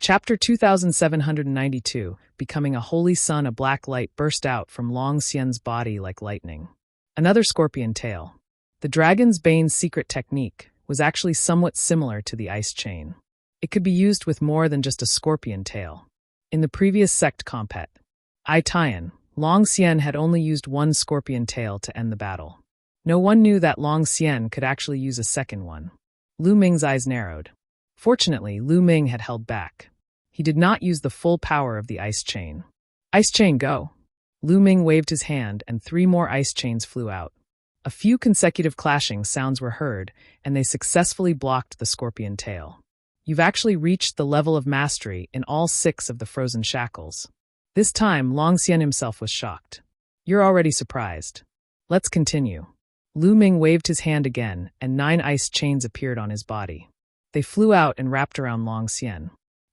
Chapter 2792, Becoming a Holy Sun. A black light burst out from Long Xian's body like lightning. Another scorpion tail. The dragon's bane's secret technique was actually somewhat similar to the ice chain. It could be used with more than just a scorpion tail. In the previous sect compet, I Tian, Long Xian had only used one scorpion tail to end the battle. No one knew that Long Xian could actually use a second one. Lu Ming's eyes narrowed. Fortunately, Lu Ming had held back. He did not use the full power of the ice chain. Ice chain, go! Lu Ming waved his hand and 3 more ice chains flew out. A few consecutive clashing sounds were heard, and they successfully blocked the scorpion tail. You've actually reached the level of mastery in all 6 of the frozen shackles. This time, Long Xian himself was shocked. You're already surprised. Let's continue. Lu Ming waved his hand again, and 9 ice chains appeared on his body. They flew out and wrapped around Long Xian.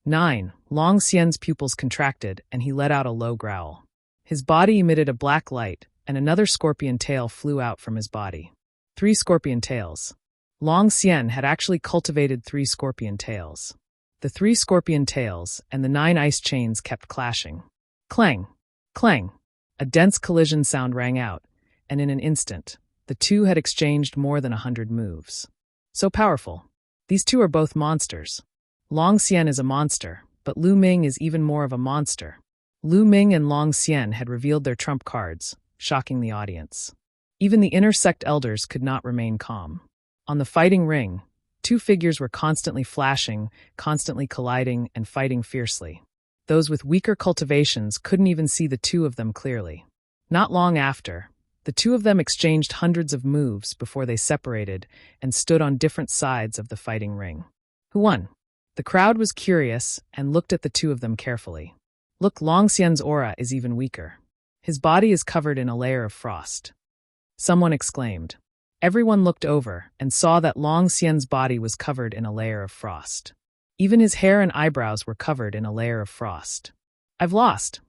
9. Long Xian's pupils contracted, and he let out a low growl. His body emitted a black light, and another scorpion tail flew out from his body. 3 scorpion tails. Long Xian had actually cultivated 3 scorpion tails. The 3 scorpion tails and the 9 ice chains kept clashing. Clang! Clang! A dense collision sound rang out, and in an instant, the 2 had exchanged more than 100 moves. So powerful. These 2 are both monsters. Long Xian is a monster, but Lu Ming is even more of a monster. Lu Ming and Long Xian had revealed their trump cards, shocking the audience. Even the inner sect elders could not remain calm. On the fighting ring, 2 figures were constantly flashing, constantly colliding, and fighting fiercely. Those with weaker cultivations couldn't even see the 2 of them clearly. Not long after, the 2 of them exchanged hundreds of moves before they separated and stood on different sides of the fighting ring. Who won? The crowd was curious and looked at the 2 of them carefully. Look, Long Xian's aura is even weaker. His body is covered in a layer of frost. Someone exclaimed. Everyone looked over and saw that Long Xian's body was covered in a layer of frost. Even his hair and eyebrows were covered in a layer of frost. I've lost.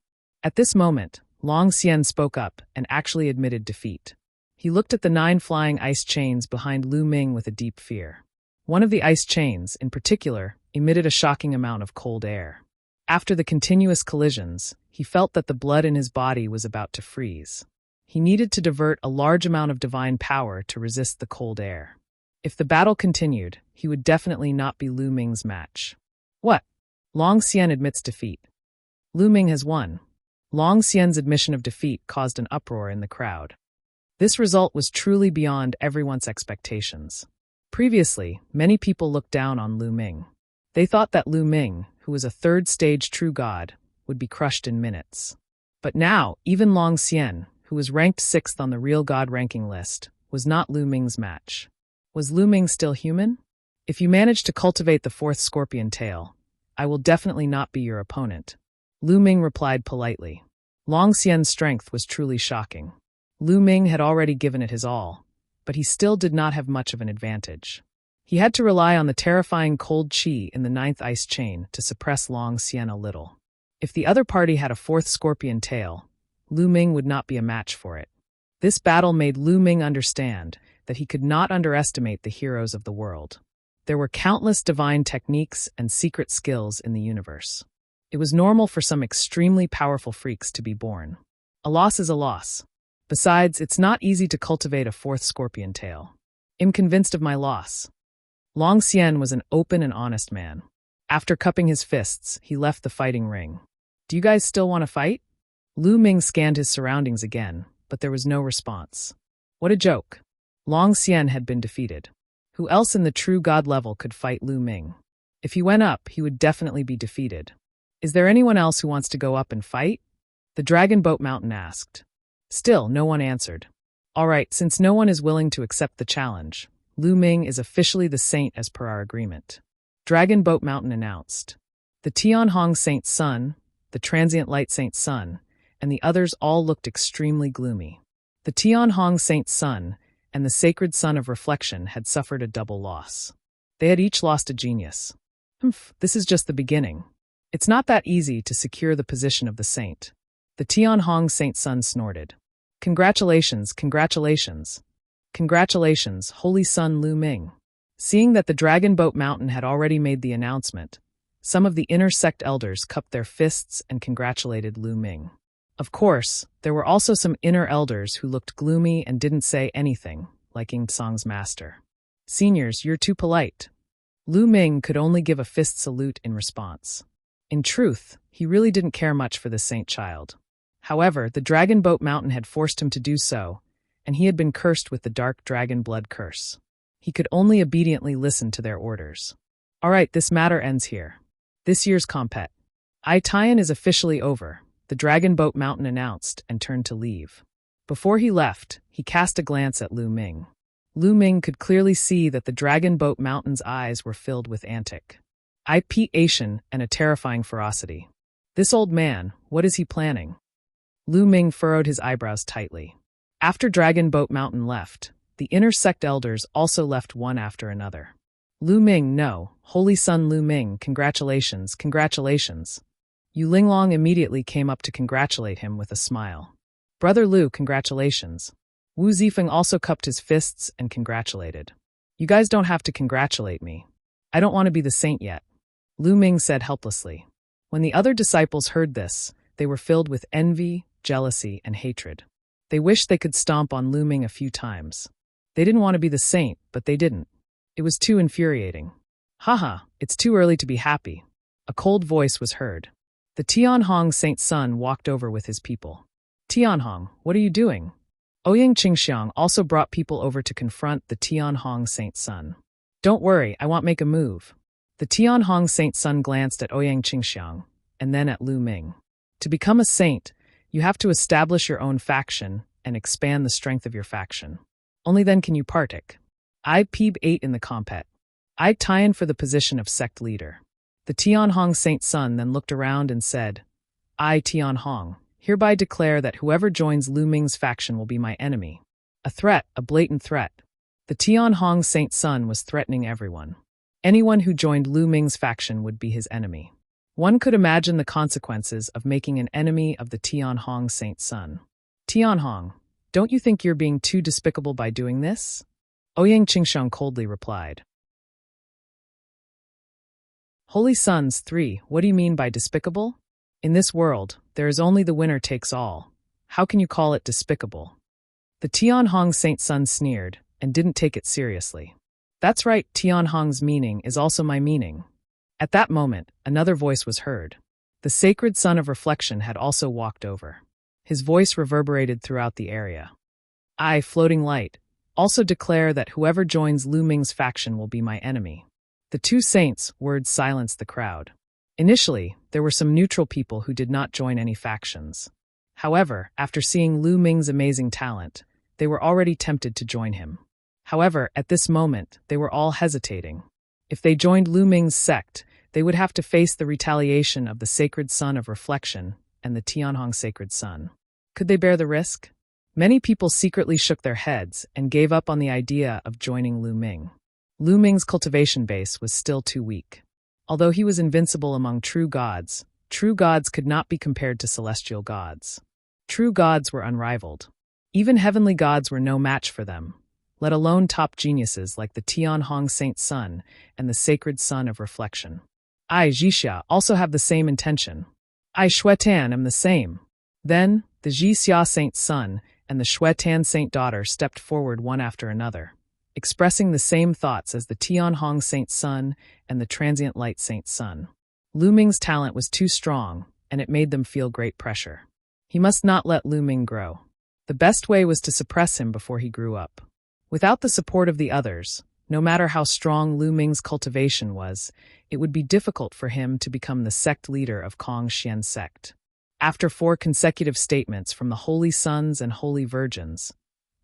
At this moment, Long Xian spoke up and actually admitted defeat. He looked at the 9 flying ice chains behind Lu Ming with a deep fear. One of the ice chains, in particular, emitted a shocking amount of cold air. After the continuous collisions, he felt that the blood in his body was about to freeze. He needed to divert a large amount of divine power to resist the cold air. If the battle continued, he would definitely not be Lu Ming's match. What? Long Xian admits defeat. Lu Ming has won. Long Xian's admission of defeat caused an uproar in the crowd. This result was truly beyond everyone's expectations. Previously, many people looked down on Lu Ming. They thought that Lu Ming, who was a 3rd-stage true god, would be crushed in minutes. But now, even Long Xian, who was ranked 6th on the real god ranking list, was not Lu Ming's match. Was Lu Ming still human? If you manage to cultivate the 4th scorpion tail, I will definitely not be your opponent. Lu Ming replied politely. Long Xian's strength was truly shocking. Lu Ming had already given it his all, but he still did not have much of an advantage. He had to rely on the terrifying cold qi in the 9th ice chain to suppress Long Xian a little. If the other party had a 4th scorpion tail, Lu Ming would not be a match for it. This battle made Lu Ming understand that he could not underestimate the heroes of the world. There were countless divine techniques and secret skills in the universe. It was normal for some extremely powerful freaks to be born. A loss is a loss. Besides, it's not easy to cultivate a 4th scorpion tail. I'm convinced of my loss. Long Xian was an open and honest man. After cupping his fists, he left the fighting ring. Do you guys still want to fight? Lu Ming scanned his surroundings again, but there was no response. What a joke. Long Xian had been defeated. Who else in the true god level could fight Lu Ming? If he went up, he would definitely be defeated. Is there anyone else who wants to go up and fight? The Dragon Boat Mountain asked. Still, no one answered. All right, since no one is willing to accept the challenge, Lu Ming is officially the saint as per our agreement. Dragon Boat Mountain announced. The Tianhong Saint Sun, the Transient Light Saint Sun, and the others all looked extremely gloomy. The Tianhong Saint Sun and the Sacred Sun of Reflection had suffered a double loss. They had each lost a genius. This is just the beginning. It's not that easy to secure the position of the saint. The Tianhong Saint Sun snorted. Congratulations, congratulations. Congratulations, Holy Sun Lu Ming. Seeing that the Dragon Boat Mountain had already made the announcement, Some of the inner sect elders cupped their fists and congratulated Lu Ming. Of course, there were also some inner elders who looked gloomy and didn't say anything, like Ying Tsang's master. Seniors, you're too polite. Lu Ming could only give a fist salute in response. In truth, he really didn't care much for the saint child. However, the Dragon Boat Mountain had forced him to do so, and he had been cursed with the dark dragon blood curse. He could only obediently listen to their orders. All right, this matter ends here. This year's compet. Tian is officially over, the Dragon Boat Mountain announced and turned to leave. Before he left, he cast a glance at Lu Ming. Lu Ming could clearly see that the Dragon Boat Mountain's eyes were filled with anticipation and a terrifying ferocity. This old man, what is he planning? Lu Ming furrowed his eyebrows tightly. After Dragon Boat Mountain left, the inner sect elders also left one after another. Lu Ming, no, Holy Son Lu Ming, congratulations, congratulations. Yu Linglong immediately came up to congratulate him with a smile. Brother Lu, congratulations. Wu Zifeng also cupped his fists and congratulated. You guys don't have to congratulate me. I don't want to be the saint yet, Lu Ming said helplessly. When the other disciples heard this, they were filled with envy, jealousy, and hatred. They wished they could stomp on Lu Ming a few times. They didn't want to be the saint, but they didn't. It was too infuriating. Haha, it's too early to be happy. A cold voice was heard. The Tianhong Saint's son walked over with his people. Tianhong, what are you doing? Ouyang Qingxiang also brought people over to confront the Tianhong Saint's son. Don't worry, I won't make a move. The Tianhong Saint's son glanced at Ouyang Qingxiang, and then at Lu Ming. To become a saint, you have to establish your own faction and expand the strength of your faction. Only then can you partake. I Peeb 8 in the compet. I Tian for the position of sect leader. The Tianhong Saint's son then looked around and said, I Tianhong hereby declare that whoever joins Lu Ming's faction will be my enemy. A threat, a blatant threat. The Tianhong Saint's son was threatening everyone. Anyone who joined Lu Ming's faction would be his enemy. One could imagine the consequences of making an enemy of the Tianhong Saint's son. Tianhong, don't you think you're being too despicable by doing this? Ouyang Qingxiang coldly replied. Holy Sons 3, what do you mean by despicable? In this world, there is only the winner takes all. How can you call it despicable? The Tianhong Saint's son sneered and didn't take it seriously. That's right, Tianhong's meaning is also my meaning. At that moment, another voice was heard. The sacred son of reflection had also walked over. His voice reverberated throughout the area. I, floating light, also declare that whoever joins Lu Ming's faction will be my enemy. The two saints' words silenced the crowd. Initially, there were some neutral people who did not join any factions. However, after seeing Lu Ming's amazing talent, they were already tempted to join him. However, at this moment, they were all hesitating. If they joined Lu Ming's sect, they would have to face the retaliation of the Sacred Son of Reflection and the Tianhong Sacred Son. Could they bear the risk? Many people secretly shook their heads and gave up on the idea of joining Lu Ming. Lu Ming's cultivation base was still too weak. Although he was invincible among true gods could not be compared to celestial gods. True gods were unrivaled. Even heavenly gods were no match for them, let alone top geniuses like the Tianhong Saint's son and the Sacred Son of Reflection. I, Jixia, also have the same intention. I, Xuetan, am the same. Then, the Jixia Saint's son and the Xuetan Saint daughter stepped forward one after another, expressing the same thoughts as the Tianhong Saint's son and the Transient Light Saint's son. Lu Ming's talent was too strong, and it made them feel great pressure. He must not let Lu Ming grow. The best way was to suppress him before he grew up. Without the support of the others, no matter how strong Lu Ming's cultivation was, it would be difficult for him to become the sect leader of Kong Xian sect. After 4 consecutive statements from the Holy Sons and Holy Virgins,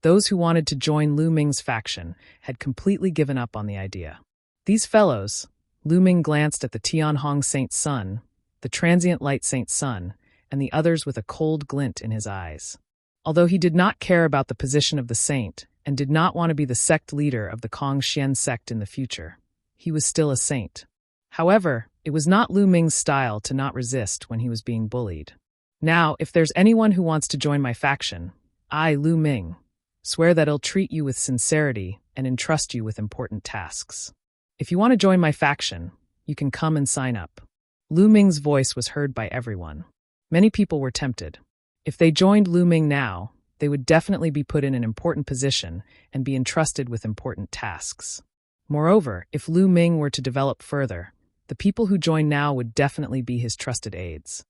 those who wanted to join Lu Ming's faction had completely given up on the idea. These fellows, Lu Ming glanced at the Tianhong Saint's son, the Transient Light Saint's son, and the others with a cold glint in his eyes. Although he did not care about the position of the saint and did not want to be the sect leader of the Kong Xian sect in the future, he was still a saint. However, it was not Lu Ming's style to not resist when he was being bullied. Now, if there's anyone who wants to join my faction, I, Lu Ming, swear that I'll treat you with sincerity and entrust you with important tasks. If you want to join my faction, you can come and sign up. Lu Ming's voice was heard by everyone. Many people were tempted. If they joined Lu Ming now, they would definitely be put in an important position and be entrusted with important tasks. Moreover, if Lu Ming were to develop further, the people who join now would definitely be his trusted aides.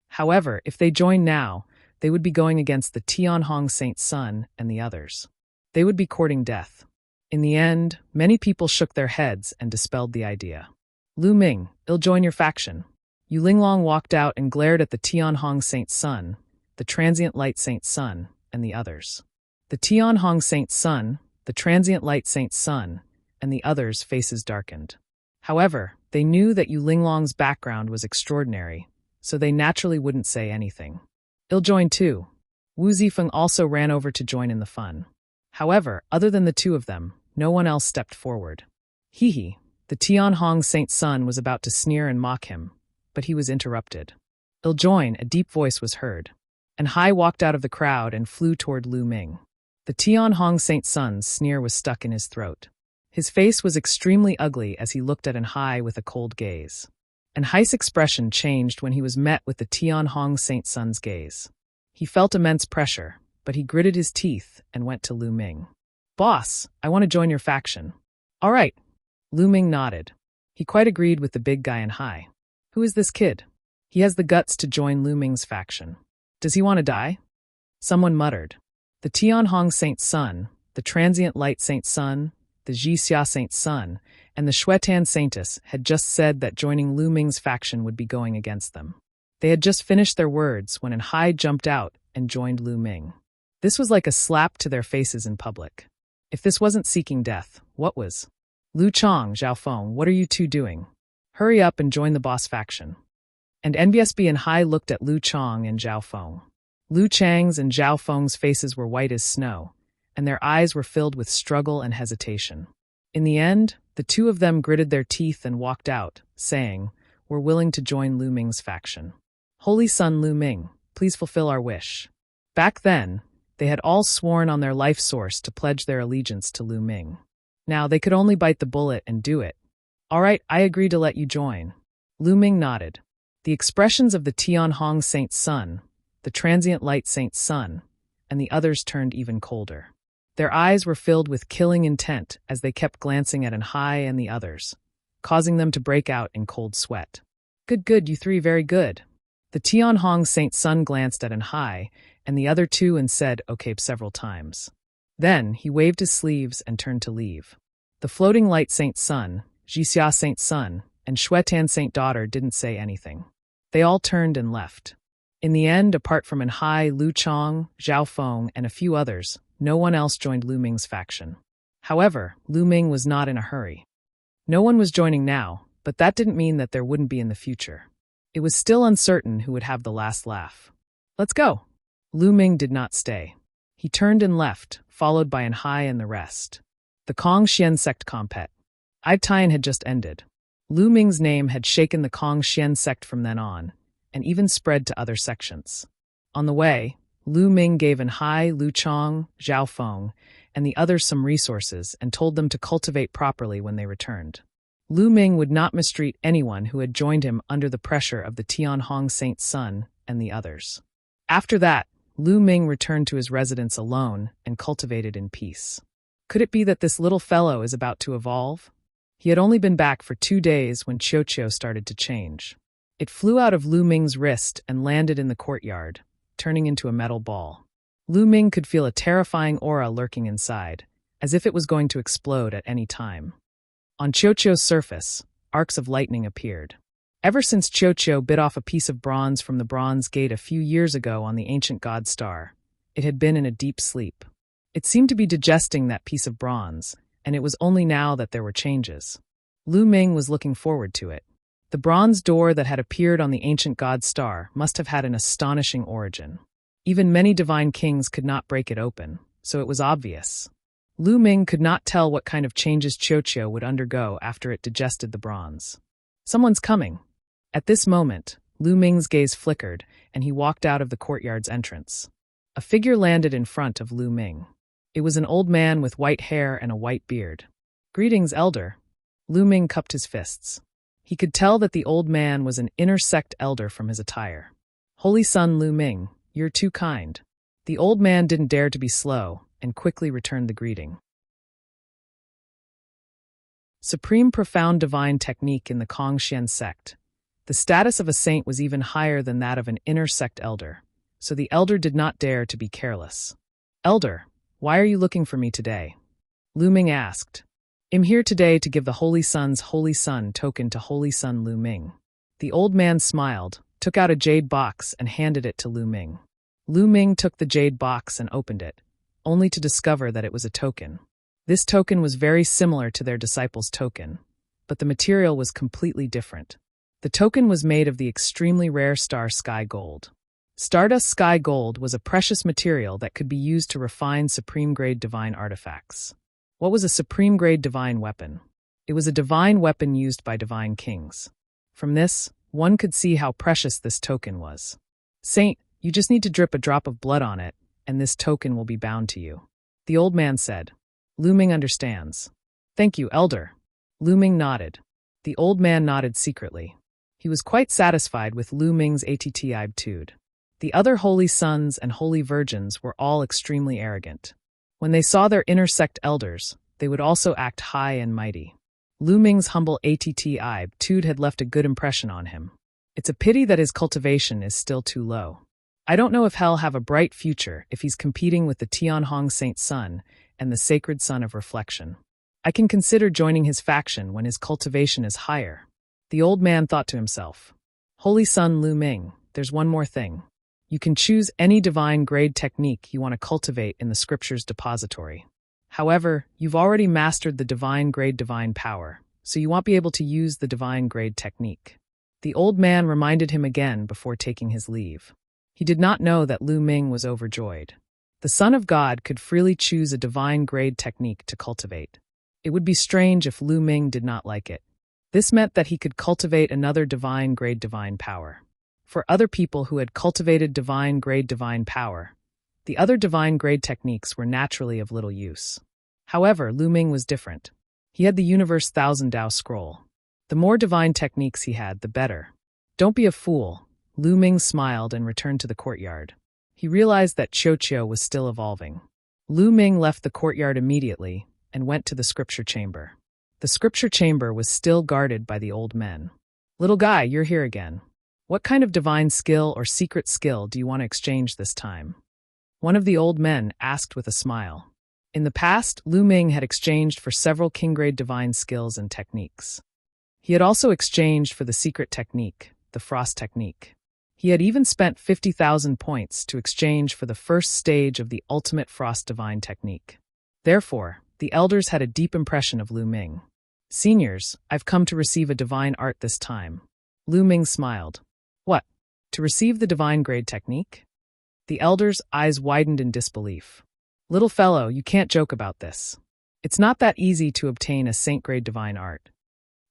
However, if they join now, they would be going against the Tianhong Saint Sun and the others. They would be courting death. In the end, many people shook their heads and dispelled the idea. Lu Ming, I'll join your faction. Yu Linglong walked out and glared at the Tianhong Saint Sun, the Transient Light Saint Sun, and the others. The Tianhong Saint Sun, the Transient Light Saint Sun, and the others' faces darkened. However, they knew that Yu Linglong's background was extraordinary, so they naturally wouldn't say anything. I'll join too. Wu Zifeng also ran over to join in the fun. However, other than the two of them, no one else stepped forward. Hee. The Tianhong Saint Sun was about to sneer and mock him, but he was interrupted. I'll join, a deep voice was heard. And Hai walked out of the crowd and flew toward Lu Ming. The Tianhong Saint Sun's sneer was stuck in his throat. His face was extremely ugly as he looked at An Hai with a cold gaze. An Hai's expression changed when he was met with the Tianhong Saint Sun's gaze. He felt immense pressure, but he gritted his teeth and went to Lu Ming. Boss, I want to join your faction. All right. Lu Ming nodded. He quite agreed with the big guy An Hai. Who is this kid? He has the guts to join Lu Ming's faction. Does he want to die? Someone muttered. The Tianhong Saint Sun, the Transient Light Saint Sun, the Jixia Saint Sun, and the Shuetan Saintess had just said that joining Lu Ming's faction would be going against them. They had just finished their words when An Hai jumped out and joined Lu Ming. This was like a slap to their faces in public. If this wasn't seeking death, what was? Lu Chang, Zhao Feng, what are you two doing? Hurry up and join the boss faction. And NBSB and Hai looked at Lu Chang and Zhao Feng. Lu Chang's and Zhao Feng's faces were white as snow, and their eyes were filled with struggle and hesitation. In the end, the two of them gritted their teeth and walked out, saying, "We're willing to join Lu Ming's faction. Holy Son Lu Ming, please fulfill our wish." Back then, they had all sworn on their life source to pledge their allegiance to Lu Ming. Now they could only bite the bullet and do it. All right, I agree to let you join. Lu Ming nodded. The expressions of the Tianhong Saint Sun, the Transient Light Saint Sun, and the others turned even colder. Their eyes were filled with killing intent as they kept glancing at An Hai and the others, causing them to break out in cold sweat. Good, you three, very good. The Tianhong Saint Sun glanced at An Hai and the other two and said okay several times. Then he waved his sleeves and turned to leave. The Floating Light Saint Sun, Jixia Saint Sun, and Shuetan Saint Daughter didn't say anything. They all turned and left. In the end, apart from An Hai, Lu Chang, Zhao Feng, and a few others, no one else joined Lu Ming's faction. However, Lu Ming was not in a hurry. No one was joining now, but that didn't mean that there wouldn't be in the future. It was still uncertain who would have the last laugh. Let's go. Lu Ming did not stay. He turned and left, followed by An Hai and the rest. The Kong Xian sect compet. Tian had just ended. Lu Ming's name had shaken the Kong Xian sect from then on, and even spread to other sections. On the way, Lu Ming gave An Hai, Lu Chang, Zhao Feng, and the others some resources and told them to cultivate properly when they returned. Lu Ming would not mistreat anyone who had joined him under the pressure of the Tianhong Saint Sun and the others. After that, Lu Ming returned to his residence alone and cultivated in peace. Could it be that this little fellow is about to evolve? He had only been back for 2 days when Qiuqiu started to change. It flew out of Lu Ming's wrist and landed in the courtyard, turning into a metal ball. Lu Ming could feel a terrifying aura lurking inside, as if it was going to explode at any time. On Qiuqiu's surface, arcs of lightning appeared. Ever since Qiuqiu bit off a piece of bronze from the Bronze Gate a few years ago on the ancient god star, it had been in a deep sleep. It seemed to be digesting that piece of bronze, and it was only now that there were changes. Lu Ming was looking forward to it. The bronze door that had appeared on the ancient god star must have had an astonishing origin. Even many divine kings could not break it open, so it was obvious. Lu Ming could not tell what kind of changes Qiuqiu would undergo after it digested the bronze. Someone's coming. At this moment, Lu Ming's gaze flickered, and he walked out of the courtyard's entrance. A figure landed in front of Lu Ming. It was an old man with white hair and a white beard. "Greetings, elder." Lu Ming cupped his fists. He could tell that the old man was an inner sect elder from his attire. "Holy Son Lu Ming, you're too kind." The old man didn't dare to be slow and quickly returned the greeting. Supreme Profound Divine Technique in the Kongxian sect. The status of a saint was even higher than that of an inner sect elder, so the elder did not dare to be careless. "Elder, why are you looking for me today?" Lu Ming asked. "I'm here today to give the Holy Son's Holy Son token to Holy Son Lu Ming." The old man smiled, took out a jade box and handed it to Lu Ming. Lu Ming took the jade box and opened it, only to discover that it was a token. This token was very similar to their disciple's token, but the material was completely different. The token was made of the extremely rare star sky gold. Stardust sky gold was a precious material that could be used to refine supreme-grade divine artifacts. What was a supreme-grade divine weapon? It was a divine weapon used by divine kings. From this, one could see how precious this token was. "Saint, you just need to drip a drop of blood on it, and this token will be bound to you," the old man said. Lu Ming understands. "Thank you, elder." Lu Ming nodded. The old man nodded secretly. He was quite satisfied with Lu Ming's attitude. The other holy sons and holy virgins were all extremely arrogant. When they saw their inner sect elders, they would also act high and mighty. Lu Ming's humble attitude had left a good impression on him. It's a pity that his cultivation is still too low. I don't know if he'll have a bright future if he's competing with the Tianhong Saint Sun and the Sacred Sun of Reflection. I can consider joining his faction when his cultivation is higher. The old man thought to himself. Holy Son Lu Ming, there's one more thing. You can choose any divine grade technique you want to cultivate in the scripture's depository. However, you've already mastered the divine grade divine power, so you won't be able to use the divine grade technique. The old man reminded him again before taking his leave. He did not know that Lu Ming was overjoyed. The Son of God could freely choose a divine grade technique to cultivate. It would be strange if Lu Ming did not like it. This meant that he could cultivate another divine grade divine power. For other people who had cultivated divine grade divine power, the other divine grade techniques were naturally of little use. However, Lu Ming was different. He had the Universe Thousand Dao Scroll. The more divine techniques he had, the better. Don't be a fool. Lu Ming smiled and returned to the courtyard. He realized that Qiu was still evolving. Lu Ming left the courtyard immediately and went to the scripture chamber. The scripture chamber was still guarded by the old men. Little guy, you're here again. What kind of divine skill or secret skill do you want to exchange this time? One of the old men asked with a smile. In the past, Lu Ming had exchanged for several king-grade divine skills and techniques. He had also exchanged for the secret technique, the frost technique. He had even spent 50,000 points to exchange for the first stage of the ultimate frost divine technique. Therefore, the elders had a deep impression of Lu Ming. Seniors, I've come to receive a divine art this time. Lu Ming smiled. What? To receive the divine grade technique? The elders' eyes widened in disbelief. Little fellow, you can't joke about this. It's not that easy to obtain a saint-grade divine art.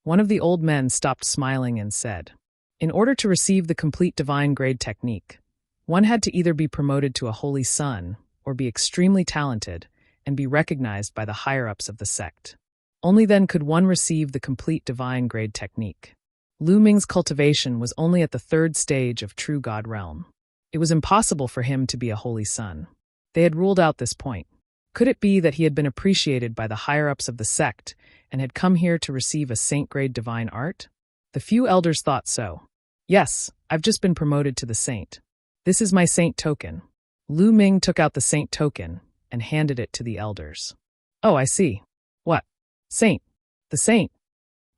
One of the old men stopped smiling and said, in order to receive the complete divine grade technique, one had to either be promoted to a holy son or be extremely talented and be recognized by the higher-ups of the sect. Only then could one receive the complete divine grade technique. Lu Ming's cultivation was only at the third stage of true God realm. It was impossible for him to be a holy son. They had ruled out this point. Could it be that he had been appreciated by the higher-ups of the sect and had come here to receive a saint-grade divine art? The few elders thought so. Yes, I've just been promoted to the saint. This is my saint token. Lu Ming took out the saint token and handed it to the elders. Oh, I see. What? Saint. The saint.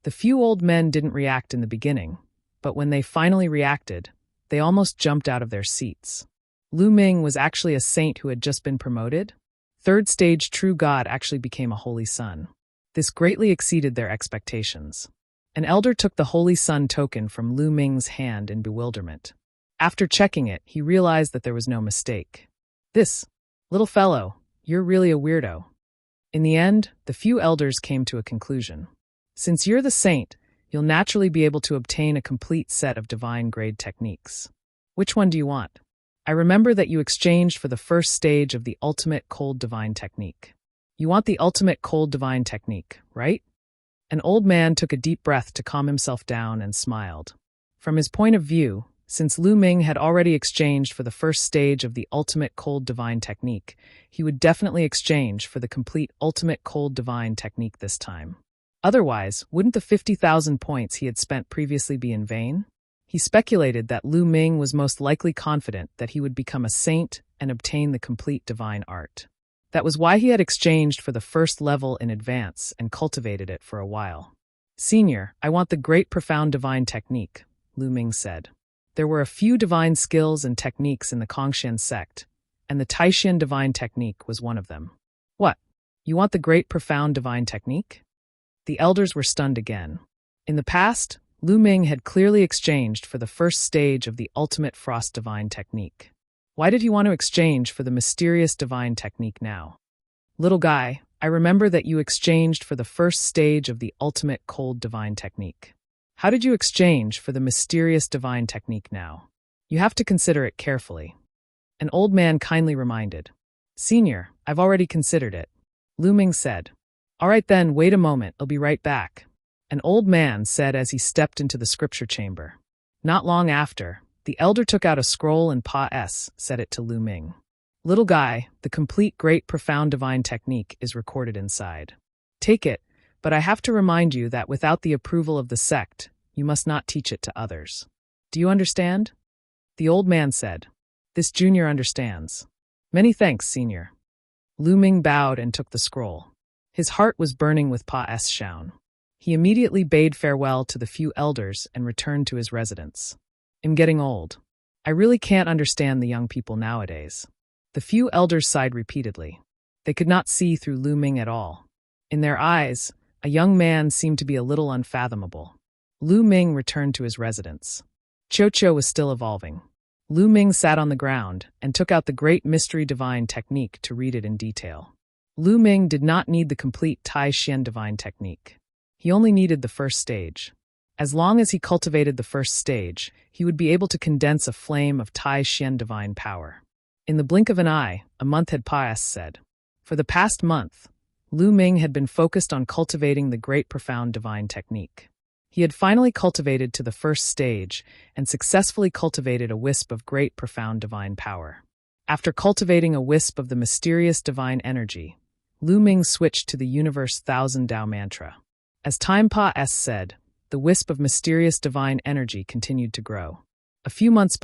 The few old men didn't react in the beginning, but when they finally reacted, they almost jumped out of their seats. Lu Ming was actually a saint who had just been promoted. Third stage true God actually became a holy son. This greatly exceeded their expectations. An elder took the Holy Sun token from Lu Ming's hand in bewilderment. After checking it, he realized that there was no mistake. This, little fellow, you're really a weirdo. In the end, the few elders came to a conclusion. Since you're the saint, you'll naturally be able to obtain a complete set of divine grade techniques. Which one do you want? I remember that you exchanged for the first stage of the ultimate cold divine technique. You want the ultimate cold divine technique, right? An old man took a deep breath to calm himself down and smiled. From his point of view, since Lu Ming had already exchanged for the first stage of the ultimate cold divine technique, he would definitely exchange for the complete ultimate cold divine technique this time. Otherwise, wouldn't the 50,000 points he had spent previously be in vain? He speculated that Lu Ming was most likely confident that he would become a saint and obtain the complete divine art. That was why he had exchanged for the first level in advance and cultivated it for a while. "Senior, I want the great profound divine technique," Lu Ming said. There were a few divine skills and techniques in the Kongxian sect, and the Taishan divine technique was one of them. "What? You want the great profound divine technique?" The elders were stunned again. In the past, Lu Ming had clearly exchanged for the first stage of the ultimate frost divine technique. Why did he want to exchange for the mysterious divine technique now? "Little guy, I remember that you exchanged for the first stage of the ultimate cold divine technique. How did you exchange for the mysterious divine technique now? You have to consider it carefully." An old man kindly reminded. "Senior, I've already considered it," Lu Ming said. "All right then, wait a moment, I'll be right back," an old man said as he stepped into the scripture chamber. Not long after, the elder took out a scroll and said it to Lu Ming. "Little guy, the complete great profound divine technique is recorded inside. Take it, but I have to remind you that without the approval of the sect, you must not teach it to others. Do you understand?" The old man said. "This junior understands." "Many thanks, senior." Lu Ming bowed and took the scroll. His heart was burning with shaun. He immediately bade farewell to the few elders and returned to his residence. "I'm getting old. I really can't understand the young people nowadays." The few elders sighed repeatedly. They could not see through Lu Ming at all. In their eyes, a young man seemed to be a little unfathomable. Lu Ming returned to his residence. Cho was still evolving. Lu Ming sat on the ground and took out the great mystery divine technique to read it in detail. Lu Ming did not need the complete Tai Xian divine technique. He only needed the first stage. As long as he cultivated the first stage, he would be able to condense a flame of Tai Xian divine power. In the blink of an eye, a month had passed. For the past month, Lu Ming had been focused on cultivating the great profound divine technique. He had finally cultivated to the first stage and successfully cultivated a wisp of great profound divine power. After cultivating a wisp of the mysterious divine energy, Lu Ming switched to the universe thousand Tao mantra. As time said, the wisp of mysterious divine energy continued to grow. A few months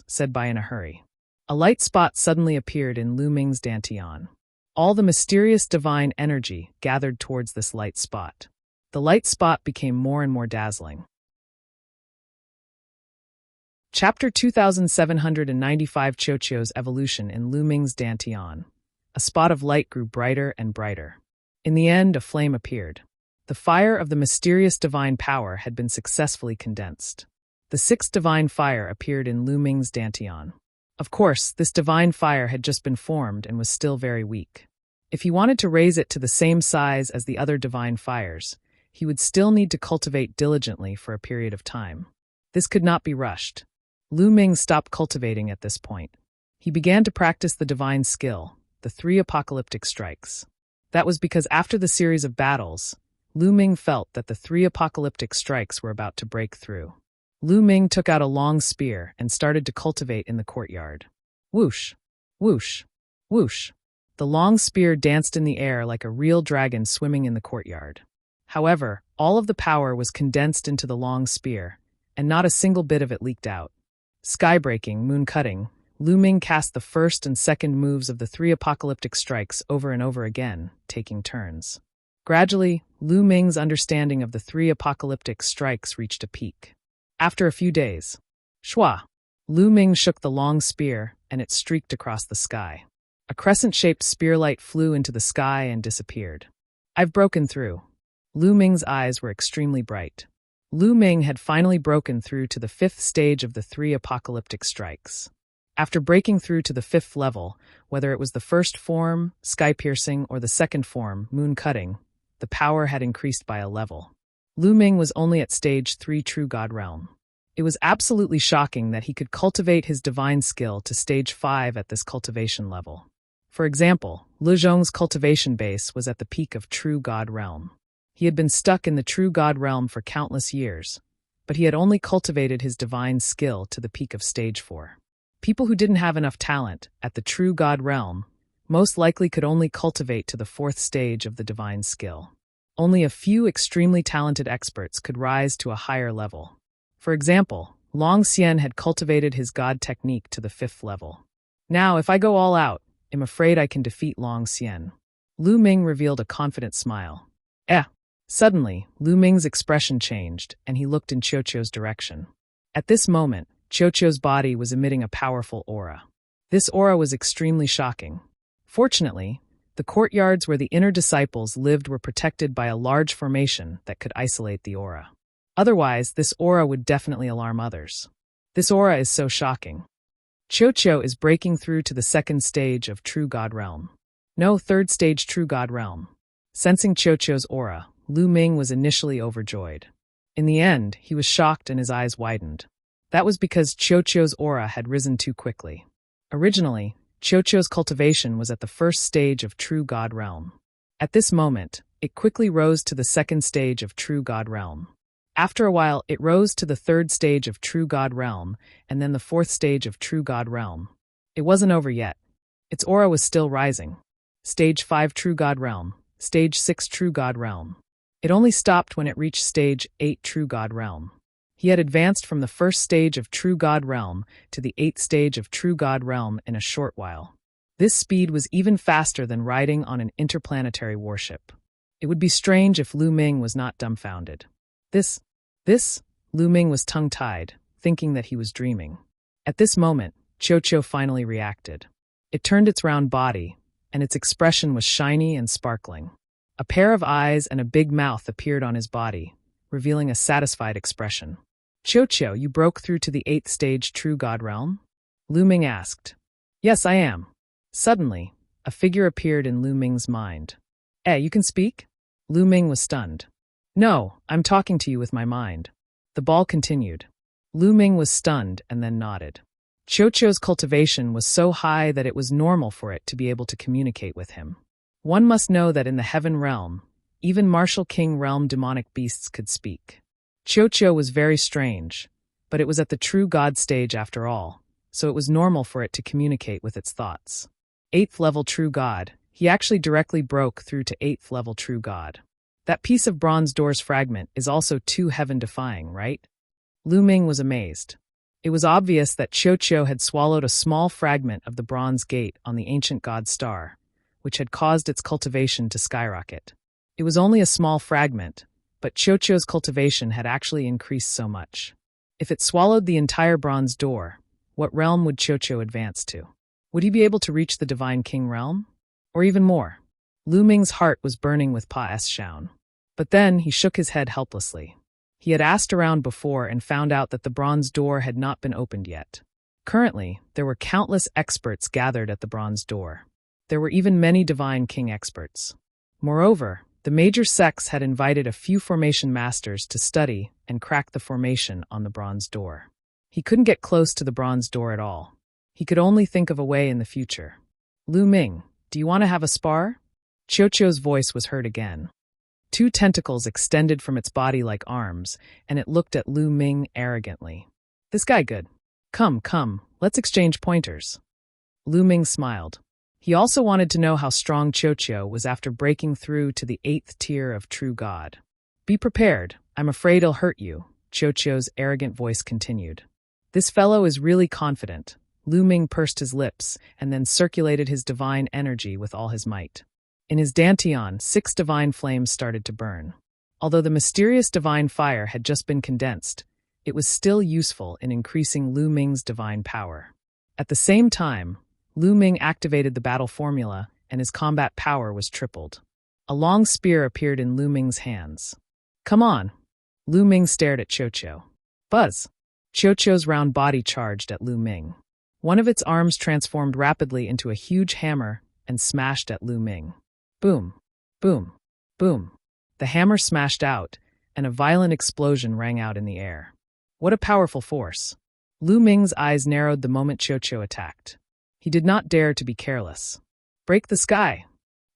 said by in a hurry. A light spot suddenly appeared in Lu Ming's dantian. All the mysterious divine energy gathered towards this light spot. The light spot became more and more dazzling. Chapter 2795 Chocho's evolution in Lu Ming's dantian. A spot of light grew brighter and brighter. In the end, a flame appeared. The fire of the mysterious divine power had been successfully condensed. The sixth divine fire appeared in Lu Ming's dantian. Of course, this divine fire had just been formed and was still very weak. If he wanted to raise it to the same size as the other divine fires, he would still need to cultivate diligently for a period of time. This could not be rushed. Lu Ming stopped cultivating at this point. He began to practice the divine skill, the 3 apocalyptic strikes. That was because after the series of battles, Lu Ming felt that the 3 apocalyptic strikes were about to break through. Lu Ming took out a long spear and started to cultivate in the courtyard. Whoosh, whoosh, whoosh. The long spear danced in the air like a real dragon swimming in the courtyard. However, all of the power was condensed into the long spear, and not a single bit of it leaked out. Skybreaking, moon-cutting, Lu Ming cast the first and second moves of the 3 apocalyptic strikes over and over again, taking turns. Gradually, Lu Ming's understanding of the 3 apocalyptic strikes reached a peak. After a few days, shwa, Lu Ming shook the long spear, and it streaked across the sky. A crescent-shaped spearlight flew into the sky and disappeared. I've broken through. Lu Ming's eyes were extremely bright. Lu Ming had finally broken through to the 5th stage of the 3 apocalyptic strikes. After breaking through to the 5th level, whether it was the first form, sky-piercing, or the second form, moon-cutting, the power had increased by a level. Lu Ming was only at stage 3 true God realm. It was absolutely shocking that he could cultivate his divine skill to stage 5 at this cultivation level. For example, Lu Zhong's cultivation base was at the peak of true God realm. He had been stuck in the true God realm for countless years, but he had only cultivated his divine skill to the peak of stage 4. People who didn't have enough talent at the true God realm most likely could only cultivate to the 4th stage of the divine skill. Only a few extremely talented experts could rise to a higher level. For example, Long Xian had cultivated his God technique to the 5th level. Now, if I go all out, I'm afraid I can defeat Long Xian. Lu Ming revealed a confident smile. Suddenly, Lu Ming's expression changed, and he looked in Qiuqiu's direction. At this moment, Qiuqiu's body was emitting a powerful aura. This aura was extremely shocking. Fortunately, the courtyards where the inner disciples lived were protected by a large formation that could isolate the aura. Otherwise, this aura would definitely alarm others. This aura is so shocking. Qiuqiu is breaking through to the 2nd stage of True God Realm. No, 3rd stage True God Realm. Sensing Qiuqiu's aura, Lu Ming was initially overjoyed. In the end, he was shocked and his eyes widened. That was because Qiuqiu's aura had risen too quickly. Originally, Qiuqiu's cultivation was at the 1st stage of True God Realm. At this moment, it quickly rose to the 2nd stage of True God Realm. After a while, it rose to the 3rd stage of True God Realm, and then the 4th stage of True God Realm. It wasn't over yet. Its aura was still rising. Stage 5 True God Realm, Stage 6 True God Realm. It only stopped when it reached Stage 8 True God Realm. He had advanced from the 1st stage of True God Realm to the 8th stage of True God Realm in a short while. This speed was even faster than riding on an interplanetary warship. It would be strange if Lu Ming was not dumbfounded. Lu Ming was tongue-tied, thinking that he was dreaming. At this moment, Qiuqiu finally reacted. It turned its round body, and its expression was shiny and sparkling. A pair of eyes and a big mouth appeared on his body, revealing a satisfied expression. Qiuqiu, you broke through to the 8th stage True God Realm? Lu Ming asked. Yes, I am. Suddenly, a figure appeared in Lu Ming's mind. You can speak? Lu Ming was stunned. No, I'm talking to you with my mind. The ball continued. Lu Ming was stunned and then nodded. Qiuqiu's cultivation was so high that it was normal for it to be able to communicate with him. One must know that in the Heaven Realm, even Martial King Realm demonic beasts could speak. Qiuqiu was very strange, but it was at the True God stage after all, so it was normal for it to communicate with its thoughts. 8th level True God, he actually directly broke through to 8th level True God. That piece of bronze door's fragment is also too heaven-defying, right? Lu Ming was amazed. It was obvious that Qiuqiu had swallowed a small fragment of the bronze gate on the ancient god star, which had caused its cultivation to skyrocket. It was only a small fragment, but Qiuqiu's cultivation had actually increased so much. If it swallowed the entire bronze door, what realm would Qiuqiu advance to? Would he be able to reach the Divine King realm? Or even more? Lu Ming's heart was burning with Pa-S-Shaun. But then he shook his head helplessly. He had asked around before and found out that the bronze door had not been opened yet. Currently, there were countless experts gathered at the bronze door. There were even many Divine King experts. Moreover, the major sects had invited a few formation masters to study and crack the formation on the bronze door. He couldn't get close to the bronze door at all. He could only think of a way in the future. Lu Ming, do you want to have a spar? Qiuqiu's voice was heard again. 2 tentacles extended from its body like arms, and it looked at Lu Ming arrogantly. This guy good. Come, let's exchange pointers. Lu Ming smiled. He also wanted to know how strong Qiuqiu was after breaking through to the 8th tier of True God. Be prepared, I'm afraid he'll hurt you, Qiuqiu's arrogant voice continued. This fellow is really confident. Lu Ming pursed his lips and then circulated his divine energy with all his might. In his dantian, 6 divine flames started to burn. Although the mysterious divine fire had just been condensed, it was still useful in increasing Lu Ming's divine power. At the same time, Lu Ming activated the battle formula, and his combat power was tripled. A long spear appeared in Lu Ming's hands. Come on! Lu Ming stared at Qiuqiu. Buzz! Qiuqiu's round body charged at Lu Ming. One of its arms transformed rapidly into a huge hammer and smashed at Lu Ming. Boom! Boom! Boom! The hammer smashed out, and a violent explosion rang out in the air. What a powerful force! Lu Ming's eyes narrowed the moment Qiuqiu attacked. He did not dare to be careless. Break the sky!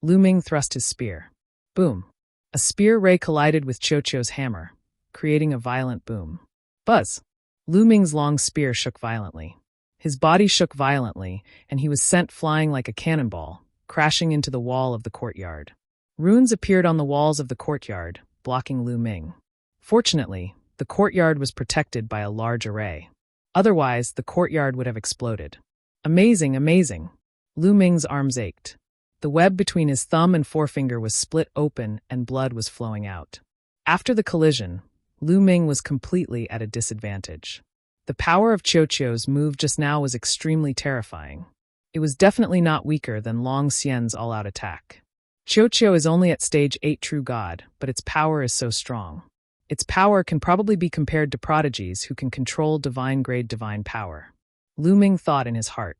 Lu Ming thrust his spear. Boom! A spear ray collided with Chocho's hammer, creating a violent boom. Buzz! Lu Ming's long spear shook violently. His body shook violently, and he was sent flying like a cannonball, crashing into the wall of the courtyard. Runes appeared on the walls of the courtyard, blocking Lu Ming. Fortunately, the courtyard was protected by a large array. Otherwise, the courtyard would have exploded. Amazing, amazing! Lu Ming's arms ached. The web between his thumb and forefinger was split open and blood was flowing out. After the collision, Lu Ming was completely at a disadvantage. The power of Chocho's move just now was extremely terrifying. It was definitely not weaker than Long Xian's all-out attack. Chocho is only at stage 8 true god, but its power is so strong. Its power can probably be compared to prodigies who can control divine-grade divine power. Lu Ming thought in his heart.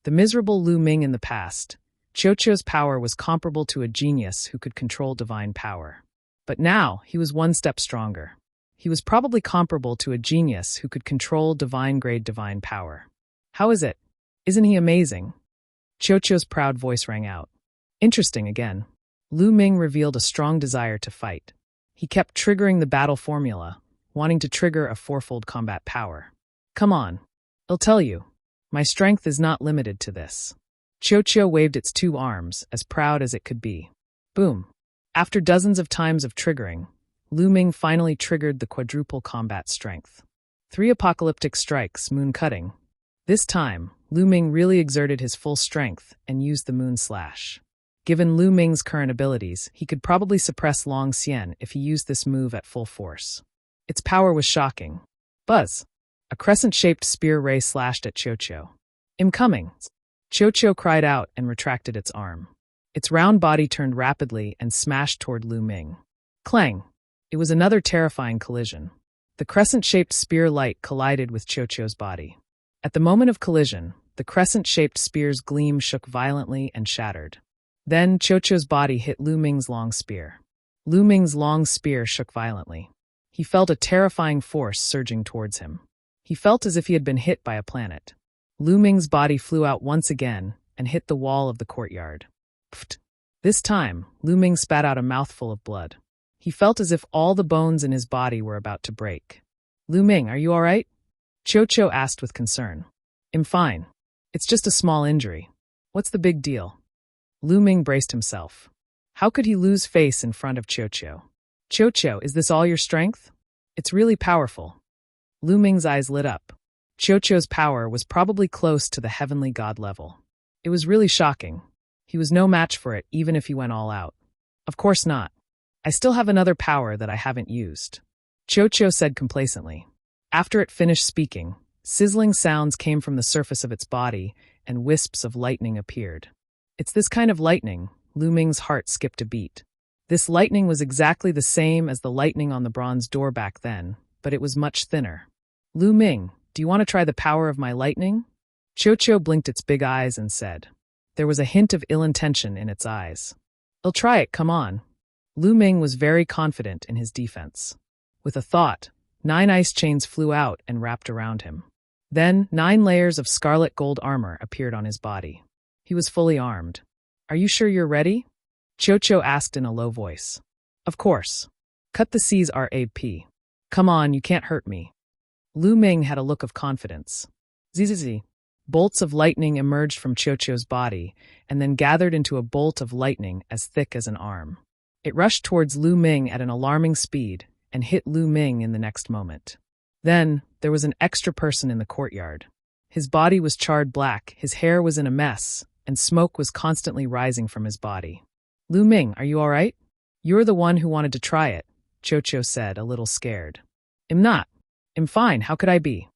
The miserable Lu Ming in the past, Chocho's power was comparable to a genius who could control divine power. But now, he was one step stronger. He was probably comparable to a genius who could control divine-grade divine power. How is it? Isn't he amazing? Chocho's proud voice rang out. Interesting again. Lu Ming revealed a strong desire to fight. He kept triggering the battle formula, wanting to trigger a fourfold combat power. Come on. I'll tell you. My strength is not limited to this. Chocho waved its 2 arms, as proud as it could be. Boom. After dozens of times of triggering, Lu Ming finally triggered the quadruple combat strength. 3 apocalyptic strikes, moon cutting. This time, Lu Ming really exerted his full strength and used the moon slash. Given Lu Ming's current abilities, he could probably suppress Long Xian if he used this move at full force. Its power was shocking. Buzz! A crescent-shaped spear ray slashed at Chocho. Incoming! Chocho cried out and retracted its arm. Its round body turned rapidly and smashed toward Lu Ming. Clang! It was another terrifying collision. The crescent-shaped spear light collided with Chocho's body. At the moment of collision, the crescent-shaped spear's gleam shook violently and shattered. Then, Chocho's body hit Lu Ming's long spear. Lu Ming's long spear shook violently. He felt a terrifying force surging towards him. He felt as if he had been hit by a planet. Lu Ming's body flew out once again and hit the wall of the courtyard. Pfft. This time, Lu Ming spat out a mouthful of blood. He felt as if all the bones in his body were about to break. Lu Ming, are you all right? Chocho asked with concern. I'm fine. It's just a small injury. What's the big deal? Lu Ming braced himself. How could he lose face in front of Chocho? Chocho, is this all your strength? It's really powerful. Lu Ming's eyes lit up. Chocho's power was probably close to the heavenly god level. It was really shocking. He was no match for it even if he went all out. Of course not. I still have another power that I haven't used. Chocho said complacently. After it finished speaking, sizzling sounds came from the surface of its body, and wisps of lightning appeared. It's this kind of lightning, Lu Ming's heart skipped a beat. This lightning was exactly the same as the lightning on the bronze door back then, but it was much thinner. Lu Ming, do you want to try the power of my lightning? Chocho blinked its big eyes and said. There was a hint of ill intention in its eyes. I'll try it, come on. Lu Ming was very confident in his defense. With a thought, 9 ice chains flew out and wrapped around him. Then, 9 layers of scarlet gold armor appeared on his body. He was fully armed. Are you sure you're ready? Chocho asked in a low voice. Of course. Cut the C's RAP. Come on, you can't hurt me. Lu Ming had a look of confidence. Zzz. Bolts of lightning emerged from Chocho's body and then gathered into a bolt of lightning as thick as an arm. It rushed towards Lu Ming at an alarming speed and hit Lu Ming in the next moment. Then, there was an extra person in the courtyard. His body was charred black, his hair was in a mess, and smoke was constantly rising from his body. Lu Ming, are you all right? You're the one who wanted to try it, Chocho said, a little scared. I'm not. I'm fine, how could I be?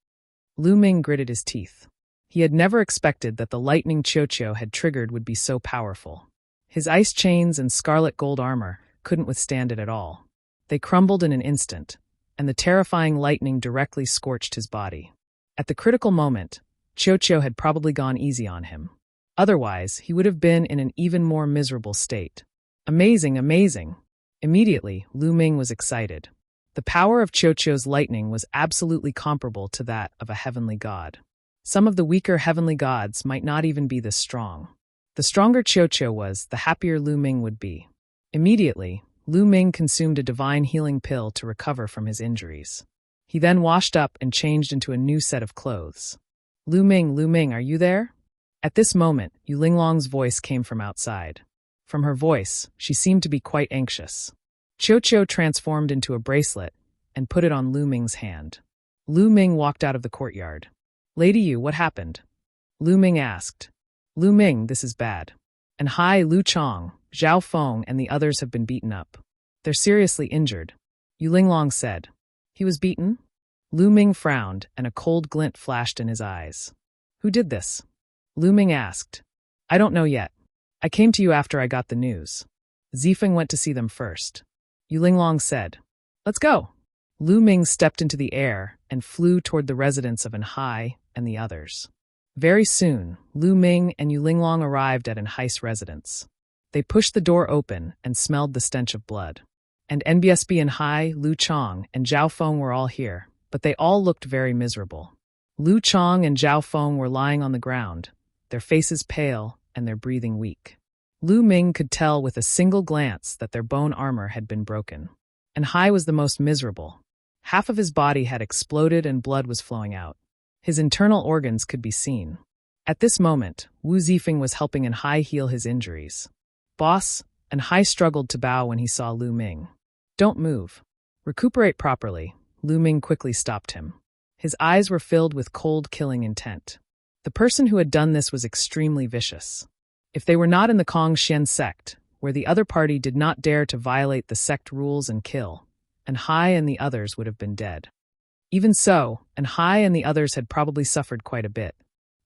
Lu Ming gritted his teeth. He had never expected that the lightning Chocho had triggered would be so powerful. His ice chains and scarlet gold armor couldn't withstand it at all. They crumbled in an instant, and the terrifying lightning directly scorched his body. At the critical moment, Chocho had probably gone easy on him. Otherwise, he would have been in an even more miserable state. Amazing, amazing! Immediately, Lu Ming was excited. The power of Chocho's lightning was absolutely comparable to that of a heavenly god. Some of the weaker heavenly gods might not even be this strong. The stronger Qiuqiu was, the happier Lu Ming would be. Immediately, Lu Ming consumed a divine healing pill to recover from his injuries. He then washed up and changed into a new set of clothes. Lu Ming, are you there? At this moment, Yu Linglong's voice came from outside. From her voice, she seemed to be quite anxious. Qiuqiu transformed into a bracelet and put it on Lu Ming's hand. Lu Ming walked out of the courtyard. Lady Yu, what happened? Lu Ming asked. Lu Ming, this is bad. And Hai, Lu Chong, Zhao Feng, and the others have been beaten up. They're seriously injured. Yu Linglong said. He was beaten? Lu Ming frowned, and a cold glint flashed in his eyes. Who did this? Lu Ming asked. I don't know yet. I came to you after I got the news. Zifeng went to see them first. Yu Linglong said. Let's go. Lu Ming stepped into the air and flew toward the residence of Anhai and the others. Very soon, Lu Ming and Yu Linglong arrived at Anhai's residence. They pushed the door open and smelled the stench of blood. And NBSB Anhai, Lu Chong, and Zhao Feng were all here, but they all looked very miserable. Lu Chong and Zhao Feng were lying on the ground, their faces pale and their breathing weak. Lu Ming could tell with a single glance that their bone armor had been broken. Anhai was the most miserable. Half of his body had exploded and blood was flowing out. His internal organs could be seen. At this moment, Wu Zifeng was helping Anhai heal his injuries. Boss, Anhai struggled to bow when he saw Lu Ming. Don't move. Recuperate properly. Lu Ming quickly stopped him. His eyes were filled with cold, killing intent. The person who had done this was extremely vicious. If they were not in the Kongxian sect, where the other party did not dare to violate the sect rules and kill, Anhai and the others would have been dead. Even so, Anhai and the others had probably suffered quite a bit.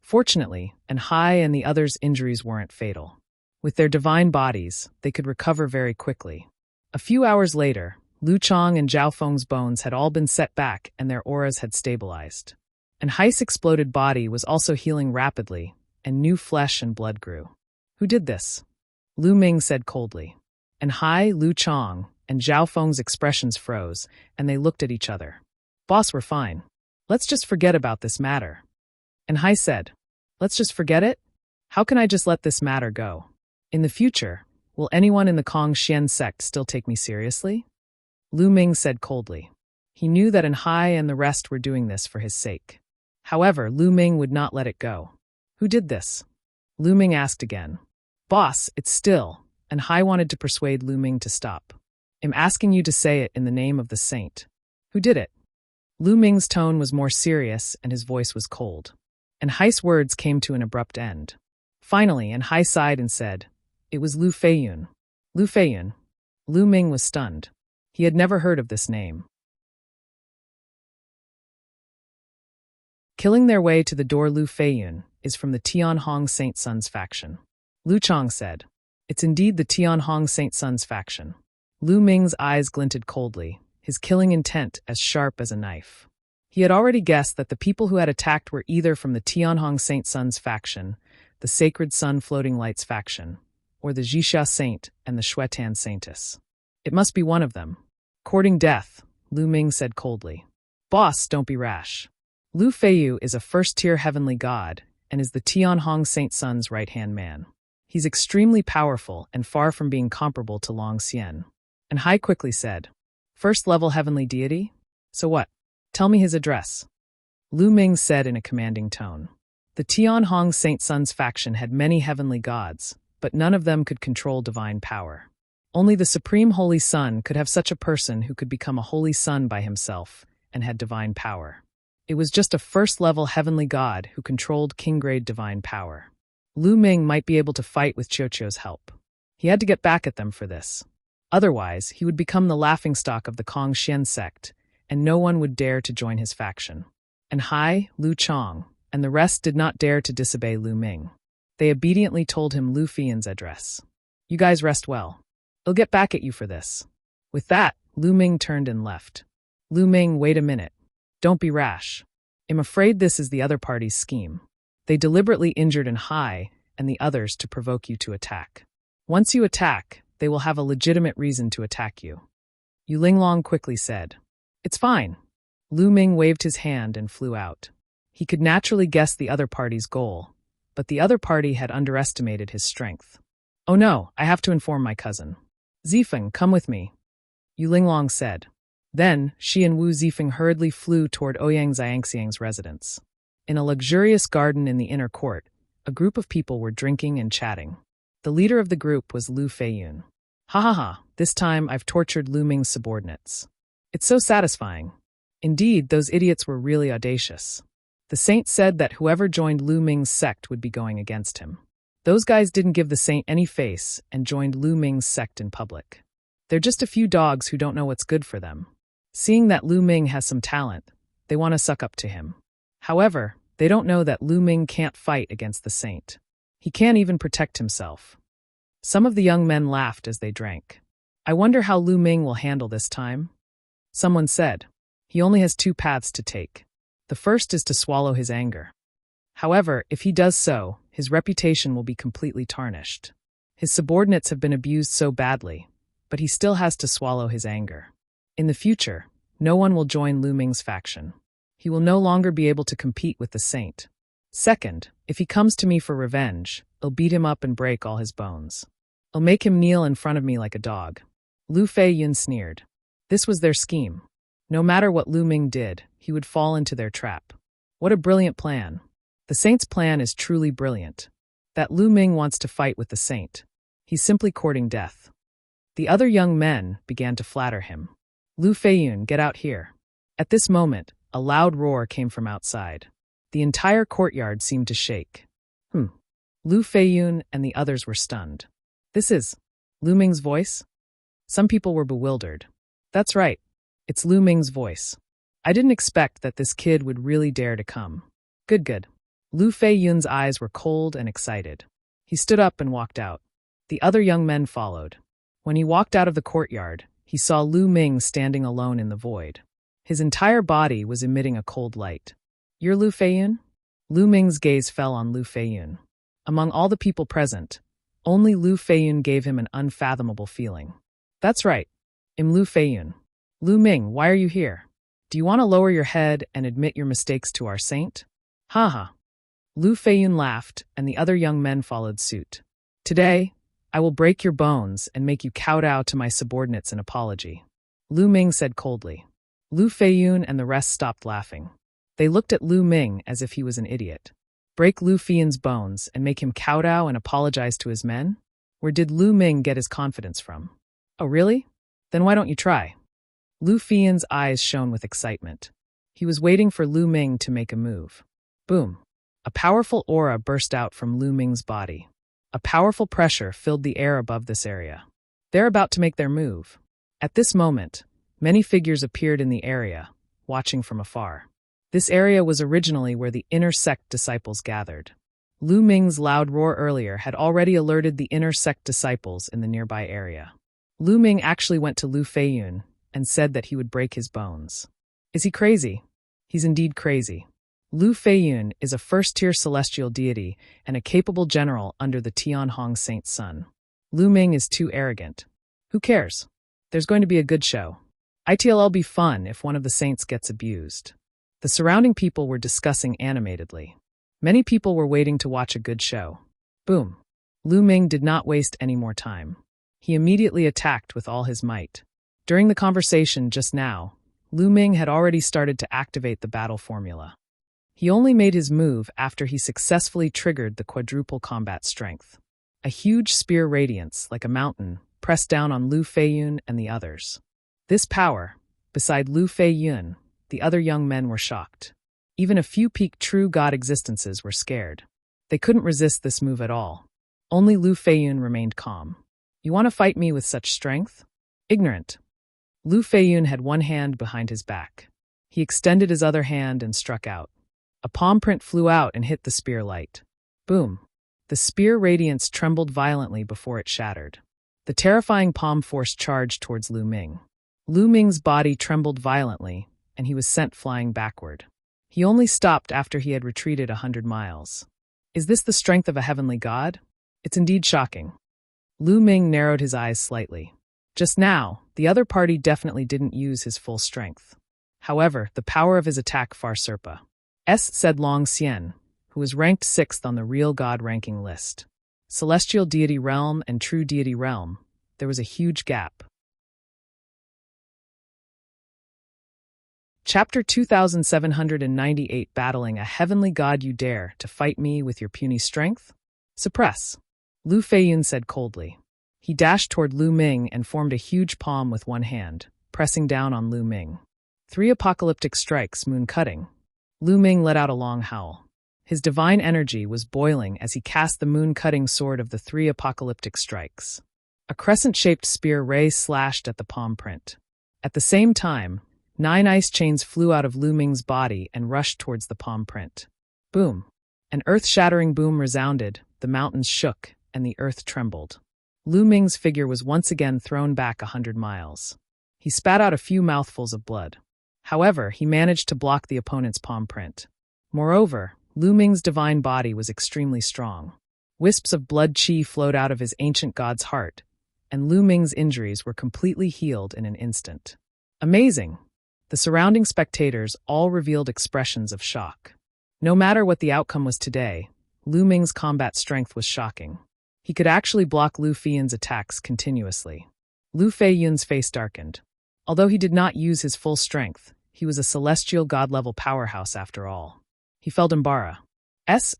Fortunately, Anhai and the others' injuries weren't fatal. With their divine bodies, they could recover very quickly. A few hours later, Lu Chong and Zhao Feng's bones had all been set back and their auras had stabilized. Anhai's exploded body was also healing rapidly, and new flesh and blood grew. Who did this? Lu Ming said coldly. Anhai, Lu Chong, and Zhao Feng's expressions froze, and they looked at each other. Boss, we're fine. Let's just forget about this matter. Anhai said, let's just forget it? How can I just let this matter go? In the future, will anyone in the Kongxian sect still take me seriously? Lu Ming said coldly. He knew that Anhai and the rest were doing this for his sake. However, Lu Ming would not let it go. Who did this? Lu Ming asked again. Boss, it's still. Anhai wanted to persuade Lu Ming to stop. I'm asking you to say it in the name of the saint. Who did it? Lu Ming's tone was more serious and his voice was cold. Anhai's words came to an abrupt end. Finally, Anhai sighed and said, it was Lu Feiyun. Lu Feiyun. Lu Ming was stunned. He had never heard of this name. Killing their way to the door Lu Feiyun is from the Tianhong Saint Sun's faction. Lu Chong said, it's indeed the Tianhong Saint Sun's faction. Lu Ming's eyes glinted coldly, his killing intent as sharp as a knife. He had already guessed that the people who had attacked were either from the Tianhong Saint Sun's faction, the Sacred Sun Floating Lights faction, or the Jixia Saint and the Shuetan Saintess. It must be one of them. Courting death, Lu Ming said coldly. Boss, don't be rash. Lu Feiyu is a first-tier heavenly god and is the Tianhong Saint Sun's right-hand man. He's extremely powerful and far from being comparable to Long Xian. Anhai quickly said, first-level heavenly deity? So what? Tell me his address. Lu Ming said in a commanding tone. The Tianhong Saint Sun's faction had many heavenly gods, but none of them could control divine power. Only the Supreme Holy Sun could have such a person who could become a holy sun by himself and had divine power. It was just a first-level heavenly god who controlled king-grade divine power. Lu Ming might be able to fight with Qiuqiu's help. He had to get back at them for this. Otherwise, he would become the laughingstock of the Kongxian sect, and no one would dare to join his faction. Anhai, Lu Chong, and the rest did not dare to disobey Lu Ming. They obediently told him Lu Feiyun's address. You guys rest well. I'll get back at you for this. With that, Lu Ming turned and left. Lu Ming, wait a minute. Don't be rash. I'm afraid this is the other party's scheme. They deliberately injured Anhai and the others to provoke you to attack. Once you attack, they will have a legitimate reason to attack you. Yu Linglong quickly said. It's fine. Lu Ming waved his hand and flew out. He could naturally guess the other party's goal, but the other party had underestimated his strength. "Oh no, I have to inform my cousin. Zifeng, come with me," Yu Linglong said. Then, she and Wu Zifeng hurriedly flew toward Ouyang Xiangxiang's residence. In a luxurious garden in the inner court, a group of people were drinking and chatting. The leader of the group was Lu Feiyun. "Ha ha ha, this time I've tortured Lu Ming's subordinates. It's so satisfying." Indeed, those idiots were really audacious. The saint said that whoever joined Lu Ming's sect would be going against him. Those guys didn't give the saint any face and joined Lu Ming's sect in public. They're just a few dogs who don't know what's good for them. Seeing that Lu Ming has some talent, they want to suck up to him. However, they don't know that Lu Ming can't fight against the saint. He can't even protect himself. Some of the young men laughed as they drank. "I wonder how Lu Ming will handle this time?" Someone said. "He only has two paths to take. The first is to swallow his anger. However, if he does so, his reputation will be completely tarnished. His subordinates have been abused so badly, but he still has to swallow his anger. In the future, no one will join Lu Ming's faction. He will no longer be able to compete with the saint. Second, if he comes to me for revenge, I'll beat him up and break all his bones. I'll make him kneel in front of me like a dog." Lu Feiyun sneered. This was their scheme. No matter what Lu Ming did, he would fall into their trap. What a brilliant plan. The saint's plan is truly brilliant. That Lu Ming wants to fight with the saint. He's simply courting death. The other young men began to flatter him. "Lu Feiyun, get out here." At this moment, a loud roar came from outside. The entire courtyard seemed to shake. Lu Feiyun and the others were stunned. This is Lu Ming's voice? Some people were bewildered. That's right, it's Lu Ming's voice. I didn't expect that this kid would really dare to come. Good. Lu Feiyun's eyes were cold and excited. He stood up and walked out. The other young men followed. When he walked out of the courtyard, he saw Lu Ming standing alone in the void. His entire body was emitting a cold light. "You're Lu Feiyun?" Lu Ming's gaze fell on Lu Feiyun. Among all the people present, only Lu Feiyun gave him an unfathomable feeling. "That's right. I'm Lu Feiyun. Lu Ming, why are you here? Do you want to lower your head and admit your mistakes to our saint?" Ha. Lu Feiyun laughed, and the other young men followed suit. "Today, I will break your bones and make you kowtow to my subordinates in apology," Lu Ming said coldly. Lu Feiyun and the rest stopped laughing. They looked at Lu Ming as if he was an idiot. Break Lu Feiyun's bones and make him kowtow and apologize to his men? Where did Lu Ming get his confidence from? Oh, really? Then why don't you try? Lu Feiyun's eyes shone with excitement. He was waiting for Lu Ming to make a move. Boom. A powerful aura burst out from Lu Ming's body. A powerful pressure filled the air above this area. They're about to make their move. At this moment, many figures appeared in the area, watching from afar. This area was originally where the inner sect disciples gathered. Lu Ming's loud roar earlier had already alerted the inner sect disciples in the nearby area. Lu Ming actually went to Lu Feiyun and said that he would break his bones. Is he crazy? He's indeed crazy. Lu Feiyun is a first-tier celestial deity and a capable general under the Tianhong Saint's son. Lu Ming is too arrogant. Who cares? There's going to be a good show. It'll be fun if one of the saints gets abused. The surrounding people were discussing animatedly. Many people were waiting to watch a good show. Boom. Lu Ming did not waste any more time. He immediately attacked with all his might. During the conversation just now, Lu Ming had already started to activate the battle formula. He only made his move after he successfully triggered the quadruple combat strength. A huge spear radiance, like a mountain, pressed down on Lu Feiyun and the others. This power, beside Lu Feiyun, the other young men were shocked. Even a few peak true god existences were scared. They couldn't resist this move at all. Only Lu Feiyun remained calm. You want to fight me with such strength? Ignorant. Lu Feiyun had one hand behind his back. He extended his other hand and struck out. A palm print flew out and hit the spear light. Boom. The spear radiance trembled violently before it shattered. The terrifying palm force charged towards Lu Ming. Lu Ming's body trembled violently, and he was sent flying backward. He only stopped after he had retreated 100 miles. Is this the strength of a heavenly god? It's indeed shocking. Lu Ming narrowed his eyes slightly. Just now, the other party definitely didn't use his full strength. However, the power of his attack far surpassed, said Long Xian, who was ranked 6th on the real god ranking list. Celestial deity realm and true deity realm, there was a huge gap. Chapter 2798. Battling a heavenly god. You dare to fight me with your puny strength? Suppress. Lu Feiyun said coldly. He dashed toward Lu Ming and formed a huge palm with one hand, pressing down on Lu Ming. 3 apocalyptic strikes, moon cutting. Lu Ming let out a long howl. His divine energy was boiling as he cast the moon-cutting sword of the 3 apocalyptic strikes. A crescent-shaped spear ray slashed at the palm print. At the same time, 9 ice chains flew out of Lu Ming's body and rushed towards the palm print. Boom! An earth-shattering boom resounded, the mountains shook, and the earth trembled. Lu Ming's figure was once again thrown back 100 miles. He spat out a few mouthfuls of blood. However, he managed to block the opponent's palm print. Moreover, Lu Ming's divine body was extremely strong. Wisps of blood qi flowed out of his ancient god's heart, and Lu Ming's injuries were completely healed in an instant. Amazing! The surrounding spectators all revealed expressions of shock. No matter what the outcome was today, Lu Ming's combat strength was shocking. He could actually block Lu Feiyun's attacks continuously. Lu Feiyun's face darkened. Although he did not use his full strength, he was a celestial god-level powerhouse after all. He felt embarrassed.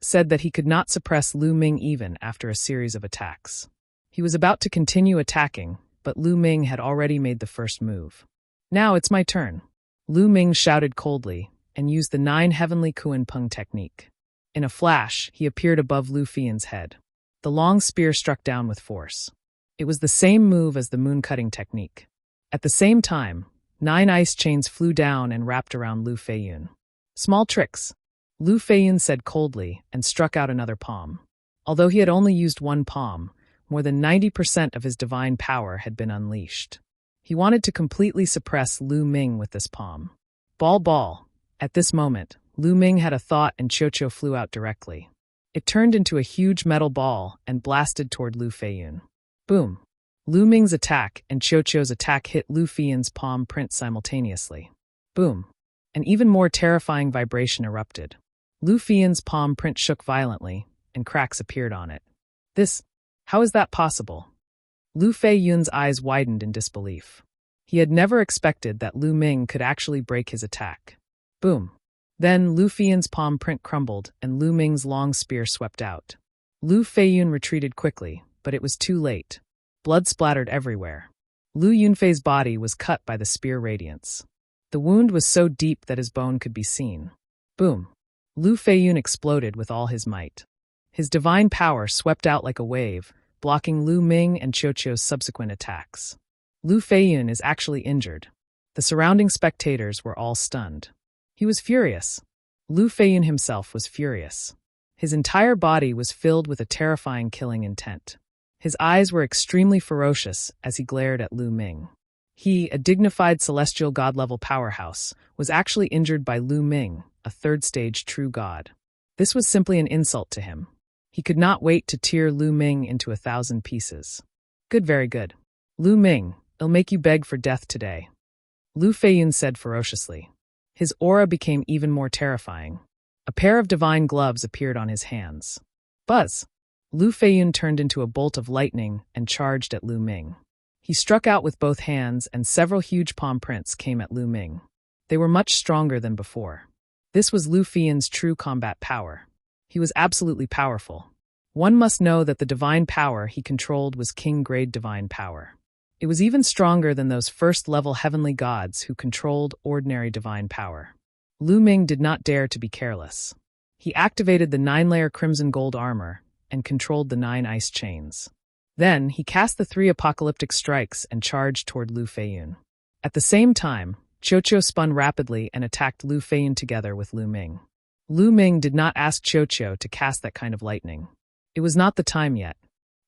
Said that he could not suppress Lu Ming even after a series of attacks. He was about to continue attacking, but Lu Ming had already made the first move. Now it's my turn. Lu Ming shouted coldly and used the 9 heavenly Kuan Peng technique. In a flash, he appeared above Lu Feiyun's head. The long spear struck down with force. It was the same move as the moon-cutting technique. At the same time, 9 ice chains flew down and wrapped around Lu Feiyun. Small tricks. Lu Feiyun said coldly and struck out another palm. Although he had only used one palm, more than 90% of his divine power had been unleashed. He wanted to completely suppress Lu Ming with this palm. Ball. At this moment, Lu Ming had a thought and Qiuqiu flew out directly. It turned into a huge metal ball and blasted toward Lu Feiyun. Boom! Lu Ming's attack and Qiuqiu's attack hit Lu Feiyun's palm print simultaneously. Boom! An even more terrifying vibration erupted. Lu Feiyun's palm print shook violently, and cracks appeared on it. How is that possible? Lu Feiyun's eyes widened in disbelief. He had never expected that Lu Ming could actually break his attack. Boom! Then Lu Feiyun's palm print crumbled and Lu Ming's long spear swept out. Lu Feiyun retreated quickly, but it was too late. Blood splattered everywhere. Lu Yunfei's body was cut by the spear radiance. The wound was so deep that his bone could be seen. Boom! Lu Feiyun exploded with all his might. His divine power swept out like a wave, blocking Lu Ming and Qiuqiu's subsequent attacks. Lu Feiyun is actually injured. The surrounding spectators were all stunned. He was furious. Lu Feiyun himself was furious. His entire body was filled with a terrifying killing intent. His eyes were extremely ferocious as he glared at Lu Ming. He, a dignified celestial god-level powerhouse, was actually injured by Lu Ming, a third-stage true god. This was simply an insult to him. He could not wait to tear Lu Ming into 1,000 pieces. Good, very good. Lu Ming, I'll make you beg for death today. Lu Feiyun said ferociously. His aura became even more terrifying. A pair of divine gloves appeared on his hands. Buzz! Lu Feiyun turned into a bolt of lightning and charged at Lu Ming. He struck out with both hands and several huge palm prints came at Lu Ming. They were much stronger than before. This was Lu Feiyun's true combat power. He was absolutely powerful. One must know that the divine power he controlled was king-grade divine power. It was even stronger than those first-level heavenly gods who controlled ordinary divine power. Lu Ming did not dare to be careless. He activated the 9-layer crimson gold armor and controlled the 9 ice chains. Then, he cast the 3 apocalyptic strikes and charged toward Lu Feiyun. At the same time, Qiuqiu spun rapidly and attacked Lu Feiyun together with Lu Ming. Lu Ming did not ask Qiuqiu to cast that kind of lightning. It was not the time yet.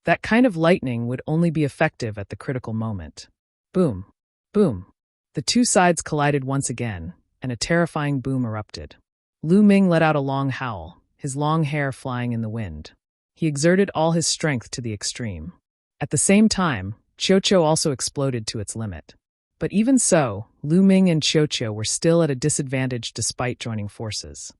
That kind of lightning would only be effective at the critical moment. Boom! Boom! The two sides collided once again, and a terrifying boom erupted. Lu Ming let out a long howl, his long hair flying in the wind. He exerted all his strength to the extreme. At the same time, Qiuqiu also exploded to its limit. But even so, Lu Ming and Qiuqiu were still at a disadvantage despite joining forces.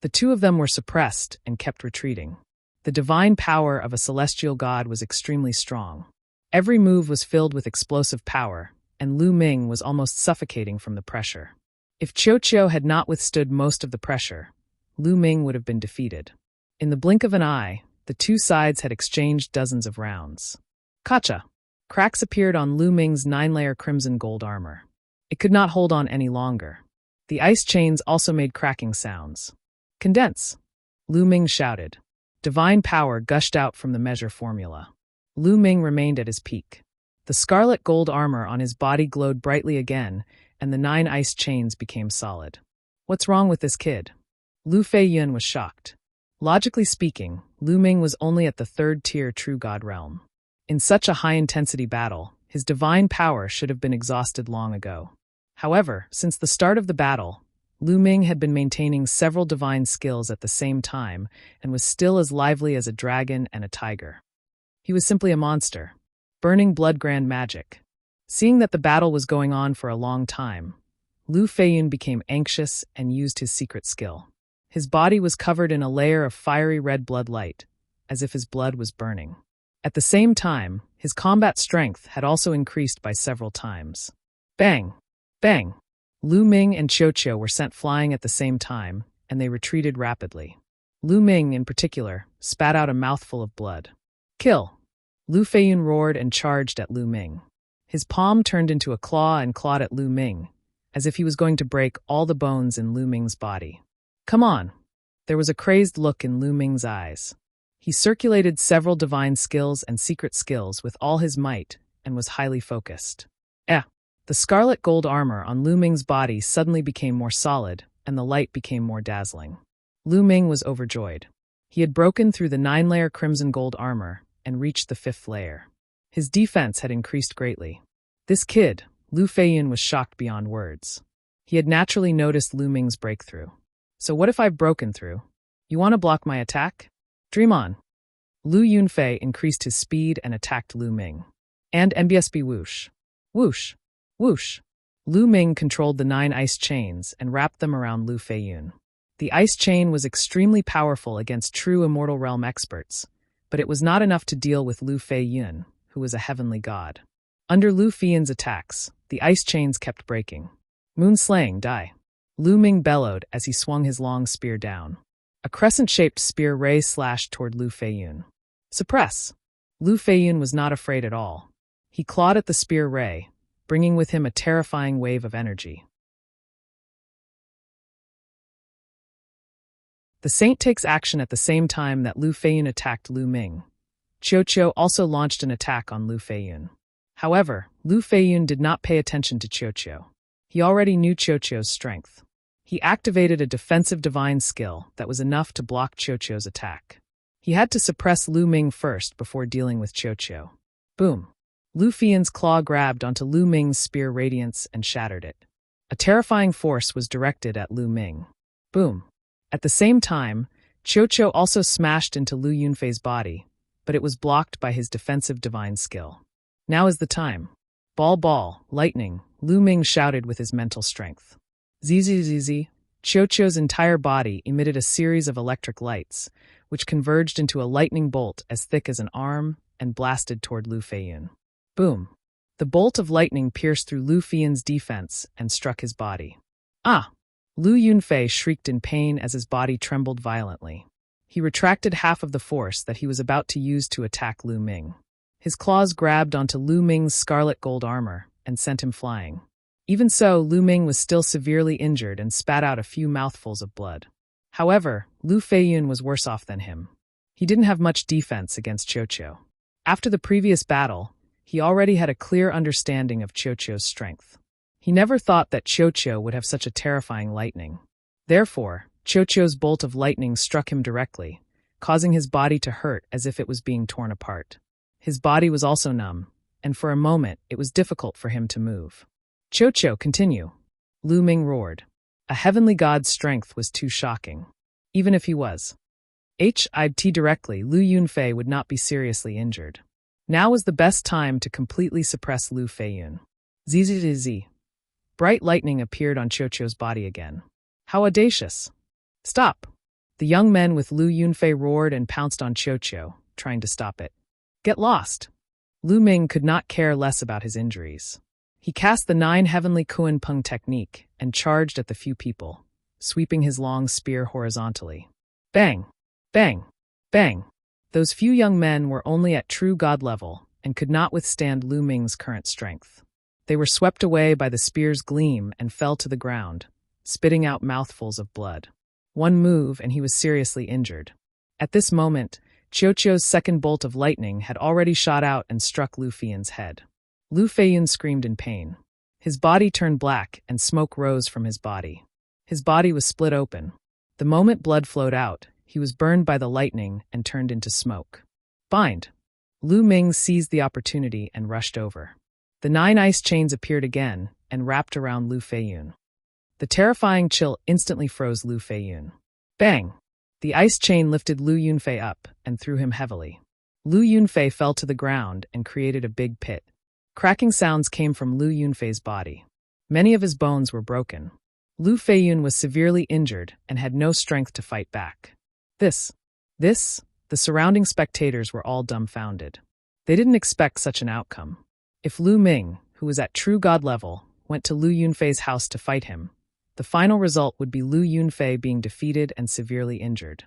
The two of them were suppressed and kept retreating. The divine power of a celestial god was extremely strong. Every move was filled with explosive power, and Lu Ming was almost suffocating from the pressure. If Qiu had not withstood most of the pressure, Lu Ming would have been defeated. In the blink of an eye, the two sides had exchanged dozens of rounds. Kacha! Cracks appeared on Lu Ming's 9-layer crimson gold armor. It could not hold on any longer. The ice chains also made cracking sounds. Condense! Lu Ming shouted. Divine power gushed out from the measure formula. Lu Ming remained at his peak. The scarlet gold armor on his body glowed brightly again, and the 9 ice chains became solid. What's wrong with this kid? Lu Feiyun was shocked. Logically speaking, Lu Ming was only at the 3rd-tier true god realm. In such a high-intensity battle, his divine power should have been exhausted long ago. However, since the start of the battle, Lu Ming had been maintaining several divine skills at the same time and was still as lively as a dragon and a tiger. He was simply a monster. Burning blood grand magic. Seeing that the battle was going on for a long time, Lu Feiyun became anxious and used his secret skill. His body was covered in a layer of fiery red blood light, as if his blood was burning. At the same time, his combat strength had also increased by several times. Bang! Bang! Lu Ming and Qiu were sent flying at the same time, and they retreated rapidly. Lu Ming, in particular, spat out a mouthful of blood. Kill! Lu Feiyun roared and charged at Lu Ming. His palm turned into a claw and clawed at Lu Ming, as if he was going to break all the bones in Lu Ming's body. Come on! There was a crazed look in Lu Ming's eyes. He circulated several divine skills and secret skills with all his might and was highly focused. The scarlet gold armor on Lu Ming's body suddenly became more solid, and the light became more dazzling. Lu Ming was overjoyed. He had broken through the 9-layer crimson gold armor and reached the 5th layer. His defense had increased greatly. This kid, Lu Feiyun, was shocked beyond words. He had naturally noticed Lu Ming's breakthrough. So what if I've broken through? You want to block my attack? Dream on. Lu Yunfei increased his speed and attacked Lu Ming. And MBSB whoosh. Whoosh. Whoosh! Lu Ming controlled the 9 ice chains and wrapped them around Lu Feiyun. The ice chain was extremely powerful against true Immortal Realm experts, but it was not enough to deal with Lu Feiyun, who was a heavenly god. Under Lu Feiyun's attacks, the ice chains kept breaking. Moon slaying, die! Lu Ming bellowed as he swung his long spear down. A crescent-shaped spear ray slashed toward Lu Feiyun. Suppress! Lu Feiyun was not afraid at all. He clawed at the spear ray, bringing with him a terrifying wave of energy. The saint takes action at the same time that Lu Feiyun attacked Lu Ming. Qiu also launched an attack on Lu Feiyun. However, Lu Feiyun did not pay attention to Qiu. He already knew Qiu's strength. He activated a defensive divine skill that was enough to block Qiu's attack. He had to suppress Lu Ming first before dealing with Qiu. Boom! Lu Feiyun's claw grabbed onto Lu Ming's spear radiance and shattered it. A terrifying force was directed at Lu Ming. Boom! At the same time, Qiu also smashed into Lu Yunfei's body, but it was blocked by his defensive divine skill. Now is the time. Ball, lightning, Lu Ming shouted with his mental strength. Zzz. Qiu's entire body emitted a series of electric lights, which converged into a lightning bolt as thick as an arm and blasted toward Lu Feiyun. Boom! The bolt of lightning pierced through Lu Feiyun's defense and struck his body. Ah! Lu Yunfei shrieked in pain as his body trembled violently. He retracted half of the force that he was about to use to attack Lu Ming. His claws grabbed onto Lu Ming's scarlet gold armor and sent him flying. Even so, Lu Ming was still severely injured and spat out a few mouthfuls of blood. However, Lu Feiyun was worse off than him. He didn't have much defense against Qiu. After the previous battle, he already had a clear understanding of Qiu's strength. He never thought that Qiu would have such a terrifying lightning. Therefore, Qiu's bolt of lightning struck him directly, causing his body to hurt as if it was being torn apart. His body was also numb, and for a moment it was difficult for him to move. Qiu, continue! Lu Ming roared. A heavenly god's strength was too shocking. Even if he was HIT directly, Lu Yunfei would not be seriously injured. Now was the best time to completely suppress Lu Feiyun. Zzz. Bright lightning appeared on Qiu's body again. How audacious! Stop! The young men with Lu Yunfei roared and pounced on Qiuqiu, trying to stop it. Get lost! Lu Ming could not care less about his injuries. He cast the 9 heavenly Kuan Peng technique and charged at the few people, sweeping his long spear horizontally. Bang! Bang! Bang! Those few young men were only at true god level and could not withstand Lu Ming's current strength. They were swept away by the spear's gleam and fell to the ground, spitting out mouthfuls of blood. One move and he was seriously injured. At this moment, Qiuqiu's second bolt of lightning had already shot out and struck Lu Feiyun's head. Lu Feiyun screamed in pain. His body turned black and smoke rose from his body. His body was split open. The moment blood flowed out, he was burned by the lightning and turned into smoke. Bind! Lu Ming seized the opportunity and rushed over. The 9 ice chains appeared again and wrapped around Lu Feiyun. The terrifying chill instantly froze Lu Feiyun. Bang! The ice chain lifted Lu Yunfei up and threw him heavily. Lu Yunfei fell to the ground and created a big pit. Cracking sounds came from Lu Yunfei's body. Many of his bones were broken. Lu Feiyun was severely injured and had no strength to fight back. The surrounding spectators were all dumbfounded. They didn't expect such an outcome. If Lu Ming, who was at true god level, went to Lu Yunfei's house to fight him, the final result would be Lu Yunfei being defeated and severely injured.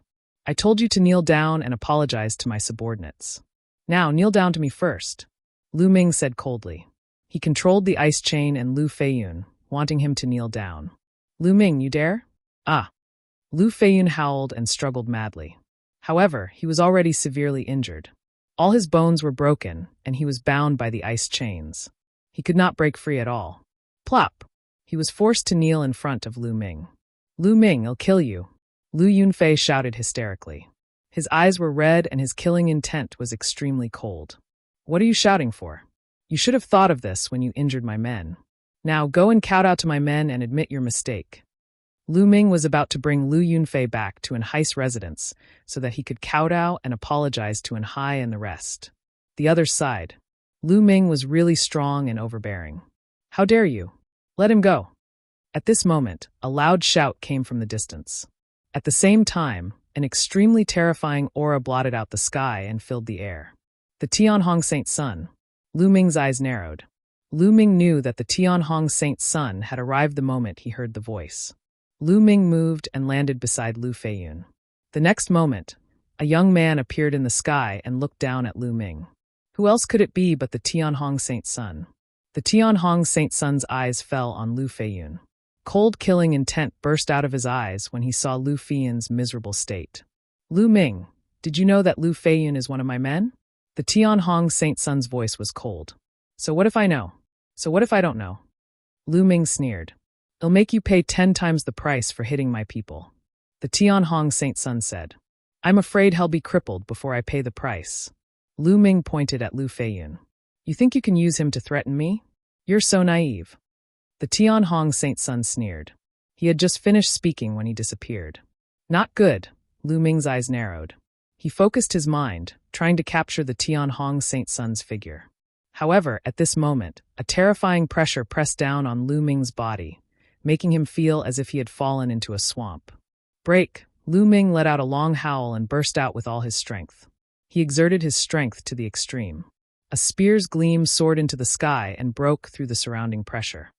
I told you to kneel down and apologize to my subordinates. Now kneel down to me first, Lu Ming said coldly. He controlled the ice chain and Lu Feiyun, wanting him to kneel down. Lu Ming, you dare? Ah! Lu Feiyun howled and struggled madly. However, he was already severely injured. All his bones were broken, and he was bound by the ice chains. He could not break free at all. Plop! He was forced to kneel in front of Lu Ming. Lu Ming, I'll kill you, Lu Yunfei shouted hysterically. His eyes were red and his killing intent was extremely cold. What are you shouting for? You should have thought of this when you injured my men. Now go and kowtow to my men and admit your mistake. Lu Ming was about to bring Lu Yunfei back to Enhai's residence so that he could kowtow and apologize to Enhai and the rest. The other side. Lu Ming was really strong and overbearing. How dare you? Let him go. At this moment, a loud shout came from the distance. At the same time, an extremely terrifying aura blotted out the sky and filled the air. The Tianhong Saint Sun. Lu Ming's eyes narrowed. Lu Ming knew that the Tianhong Saint Sun had arrived the moment he heard the voice. Lu Ming moved and landed beside Lu Feiyun. The next moment, a young man appeared in the sky and looked down at Lu Ming. Who else could it be but the Tianhong Saint Sun? The Tianhong Saint Sun's eyes fell on Lu Feiyun. Cold killing intent burst out of his eyes when he saw Lu Feiyun's miserable state. Lu Ming, did you know that Lu Feiyun is one of my men? The Tianhong Saint Sun's voice was cold. So what if I know? So what if I don't know? Lu Ming sneered. It'll make you pay 10 times the price for hitting my people. The Tianhong Saint Sun said. I'm afraid he'll be crippled before I pay the price. Lu Ming pointed at Lu Feiyun. You think you can use him to threaten me? You're so naive. The Tianhong Saint Sun sneered. He had just finished speaking when he disappeared. Not good, Lu Ming's eyes narrowed. He focused his mind, trying to capture the Tianhong Saint Sun's figure. However, at this moment, a terrifying pressure pressed down on Lu Ming's body, making him feel as if he had fallen into a swamp. Break! Lu Ming let out a long howl and burst out with all his strength. He exerted his strength to the extreme. A spear's gleam soared into the sky and broke through the surrounding pressure.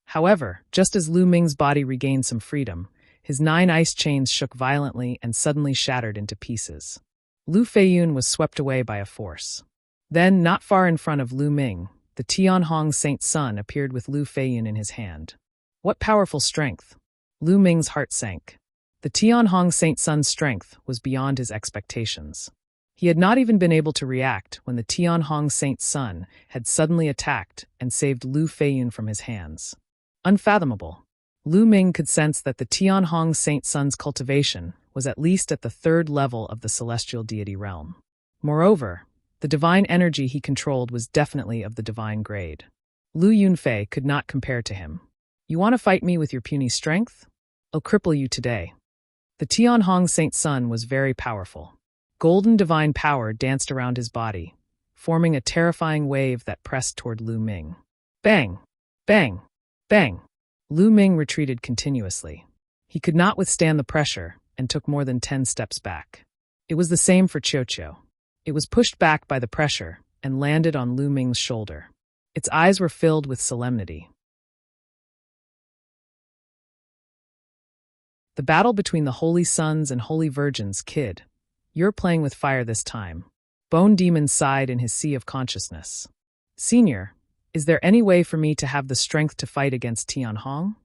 However, just as Lu Ming's body regained some freedom, his 9 ice chains shook violently and suddenly shattered into pieces. Lu Feiyun was swept away by a force. Then, not far in front of Lu Ming, the Tianhong Saint Sun appeared with Lu Feiyun in his hand. What powerful strength! Lu Ming's heart sank. The Tianhong Saint Sun's strength was beyond his expectations. He had not even been able to react when the Tianhong Saint Sun had suddenly attacked and saved Lu Feiyun from his hands. Unfathomable. Lu Ming could sense that the Tianhong Saint Sun's cultivation was at least at the 3rd level of the celestial deity realm. Moreover, the divine energy he controlled was definitely of the divine grade. Lu Yunfei could not compare to him. You want to fight me with your puny strength? I'll cripple you today. The Tianhong Saint Sun was very powerful. Golden divine power danced around his body, forming a terrifying wave that pressed toward Lu Ming. Bang! Bang! Bang! Lu Ming retreated continuously. He could not withstand the pressure and took more than 10 steps back. It was the same for Qiuqiu. It was pushed back by the pressure and landed on Lu Ming's shoulder. Its eyes were filled with solemnity. The battle between the Holy Sons and Holy Virgins, kid. You're playing with fire this time. Bone Demon sighed in his sea of consciousness. Senior, is there any way for me to have the strength to fight against Tianhong?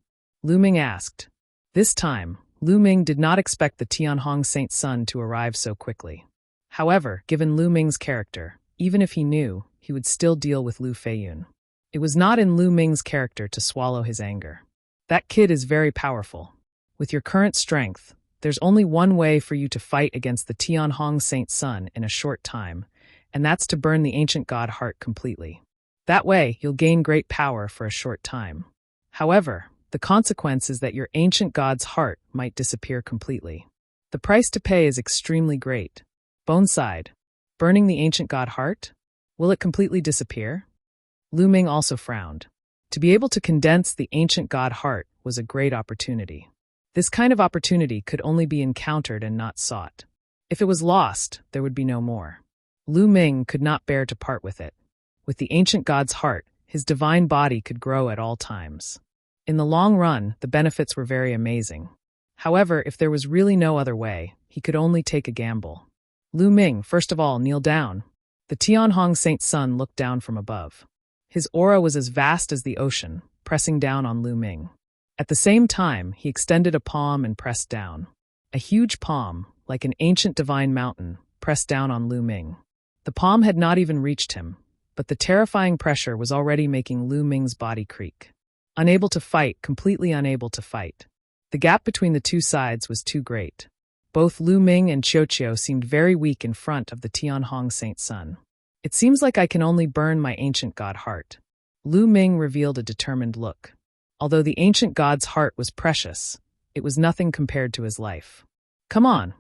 Lu Ming asked. This time, Lu Ming did not expect the Tianhong Saint Sun to arrive so quickly. However, given Lu Ming's character, even if he knew, he would still deal with Lu Feiyun. It was not in Lu Ming's character to swallow his anger. That kid is very powerful. With your current strength, there's only one way for you to fight against the Tianhong Saint Sun in a short time, and that's to burn the ancient god heart completely. That way, you'll gain great power for a short time. However, the consequence is that your ancient god's heart might disappear completely. The price to pay is extremely great. Bone sighed. Burning the ancient god heart? Will it completely disappear? Lu Ming also frowned. To be able to condense the ancient god heart was a great opportunity. This kind of opportunity could only be encountered and not sought. If it was lost, there would be no more. Lu Ming could not bear to part with it. With the ancient god's heart, his divine body could grow at all times. In the long run, the benefits were very amazing. However, if there was really no other way, he could only take a gamble. Lu Ming, first of all, kneel down. The Tianhong Saint Sun looked down from above. His aura was as vast as the ocean, pressing down on Lu Ming. At the same time, he extended a palm and pressed down. A huge palm, like an ancient divine mountain, pressed down on Lu Ming. The palm had not even reached him, but the terrifying pressure was already making Lu Ming's body creak. Unable to fight, completely unable to fight. The gap between the two sides was too great. Both Lu Ming and Qiuqiu seemed very weak in front of the Tianhong Saint Sun. It seems like I can only burn my ancient god heart. Lu Ming revealed a determined look. Although the ancient god's heart was precious, it was nothing compared to his life. Come on.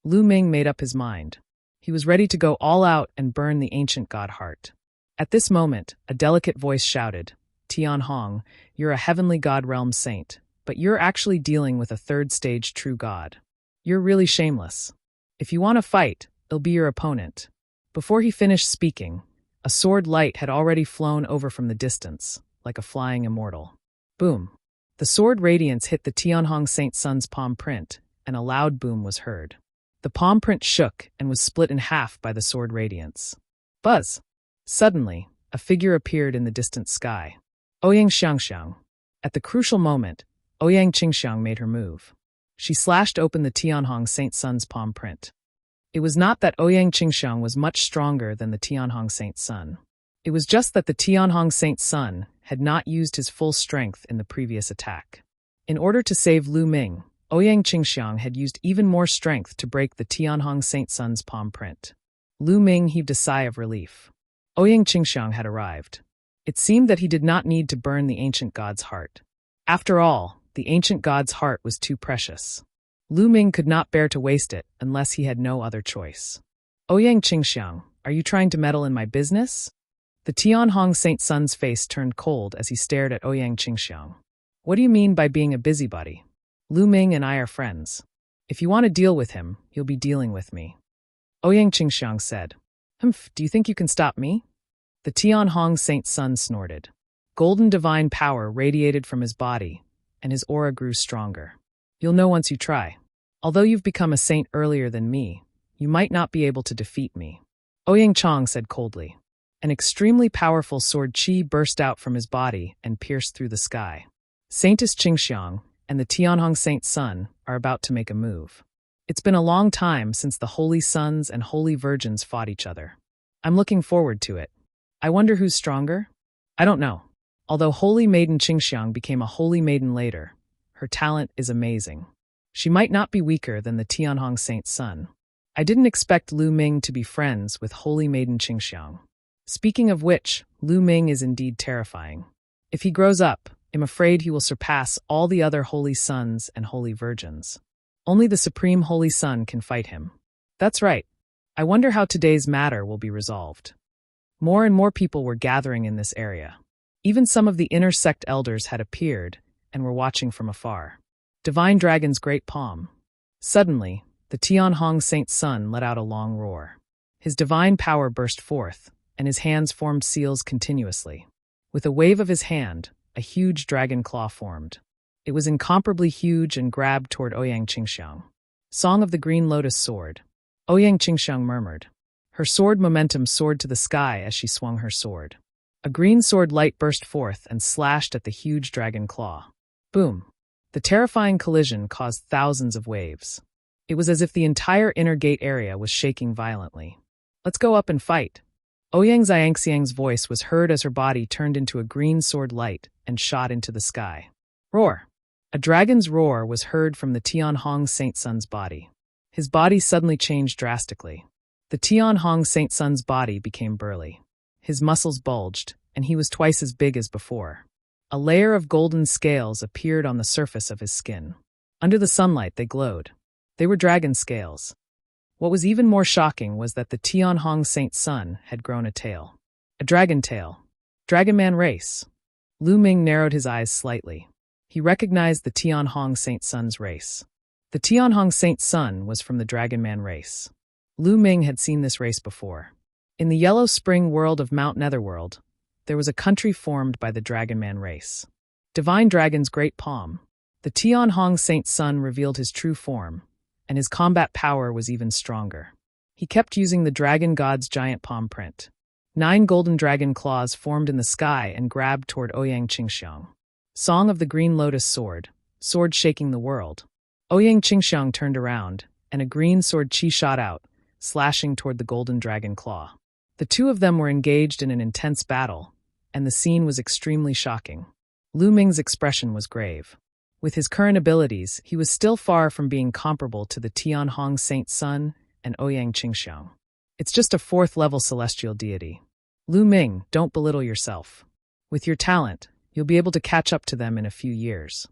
Lu Ming made up his mind. He was ready to go all out and burn the ancient god heart. At this moment, a delicate voice shouted, Tianhong, you're a heavenly god realm saint, but you're actually dealing with a third-stage true god. You're really shameless. If you want to fight, it'll be your opponent. Before he finished speaking, a sword light had already flown over from the distance, like a flying immortal. Boom. The sword radiance hit the Tianhong Saint Sun's palm print, and a loud boom was heard. The palm print shook and was split in half by the sword radiance. Buzz! Suddenly, a figure appeared in the distant sky. Ouyang Xiangxiang. At the crucial moment, Ouyang Qingxiang made her move. She slashed open the Tianhong Saint Sun's palm print. It was not that Ouyang Qingxiang was much stronger than the Tianhong Saint Sun. It was just that the Tianhong Saint Sun had not used his full strength in the previous attack. In order to save Lu Ming, Ouyang Qingxiang had used even more strength to break the Tianhong Saint Sun's palm print. Lu Ming heaved a sigh of relief. Ouyang Qingxiang had arrived. It seemed that he did not need to burn the ancient god's heart. After all, the ancient god's heart was too precious. Lu Ming could not bear to waste it unless he had no other choice. Ouyang Qingxiang, are you trying to meddle in my business? The Tianhong Saint Sun's face turned cold as he stared at Ouyang Qingxiang. What do you mean by being a busybody? Lu Ming and I are friends. If you want to deal with him, you'll be dealing with me. Ouyang Qingxiang said. Do you think you can stop me? The Tianhong Saint Sun snorted. Golden divine power radiated from his body, and his aura grew stronger. You'll know once you try. Although you've become a saint earlier than me, you might not be able to defeat me. Ouyang Chang said coldly. An extremely powerful sword qi burst out from his body and pierced through the sky. Saintess Qingxiang and the Tianhong Saint Sun are about to make a move. It's been a long time since the Holy Sons and Holy Virgins fought each other. I'm looking forward to it. I wonder who's stronger? I don't know. Although Holy Maiden Qingxiang became a Holy Maiden later, her talent is amazing. She might not be weaker than the Tianhong Saint Sun. I didn't expect Lu Ming to be friends with Holy Maiden Qingxiang. Speaking of which, Lu Ming is indeed terrifying. If he grows up, I'm afraid he will surpass all the other Holy Sons and Holy Virgins. Only the Supreme Holy Sun can fight him. That's right. I wonder how today's matter will be resolved. More and more people were gathering in this area. Even some of the inner sect elders had appeared and were watching from afar. Divine Dragon's Great Palm. Suddenly, the Tianhong Saint Sun let out a long roar. His divine power burst forth, and his hands formed seals continuously. With a wave of his hand, a huge dragon claw formed. It was incomparably huge and grabbed toward Ouyang Qingxiang. Song of the Green Lotus Sword. Ouyang Qingxiang murmured. Her sword momentum soared to the sky as she swung her sword. A green sword light burst forth and slashed at the huge dragon claw. Boom! The terrifying collision caused thousands of waves. It was as if the entire inner gate area was shaking violently. Let's go up and fight. Ouyang Xiangxiang's voice was heard as her body turned into a green sword light and shot into the sky. Roar! A dragon's roar was heard from the Tianhong Saint Sun's body. His body suddenly changed drastically. The Tianhong Saint Sun's body became burly. His muscles bulged, and he was twice as big as before. A layer of golden scales appeared on the surface of his skin. Under the sunlight they glowed. They were dragon scales. What was even more shocking was that the Tianhong Saint Sun had grown a tail. A dragon tail. Dragon Man race. Lu Ming narrowed his eyes slightly. He recognized the Tianhong Saint Sun's race. The Tianhong Saint Sun was from the Dragon Man race. Lu Ming had seen this race before. In the Yellow Spring world of Mount Netherworld, there was a country formed by the Dragon Man race. Divine Dragon's great palm. The Tianhong Saint Sun revealed his true form, and his combat power was even stronger. He kept using the dragon god's giant palm print. 9 golden dragon claws formed in the sky and grabbed toward Ouyang Qingxiang. Song of the Green Lotus Sword, sword shaking the world. Ouyang Qingxiang turned around, and a green sword qi shot out, slashing toward the golden dragon claw. The two of them were engaged in an intense battle, and the scene was extremely shocking. Lu Ming's expression was grave. With his current abilities, he was still far from being comparable to the Tianhong Saint Sun and Ouyang Qingxiang. It's just a 4th-level celestial deity. Lu Ming, don't belittle yourself. With your talent, you'll be able to catch up to them in a few years.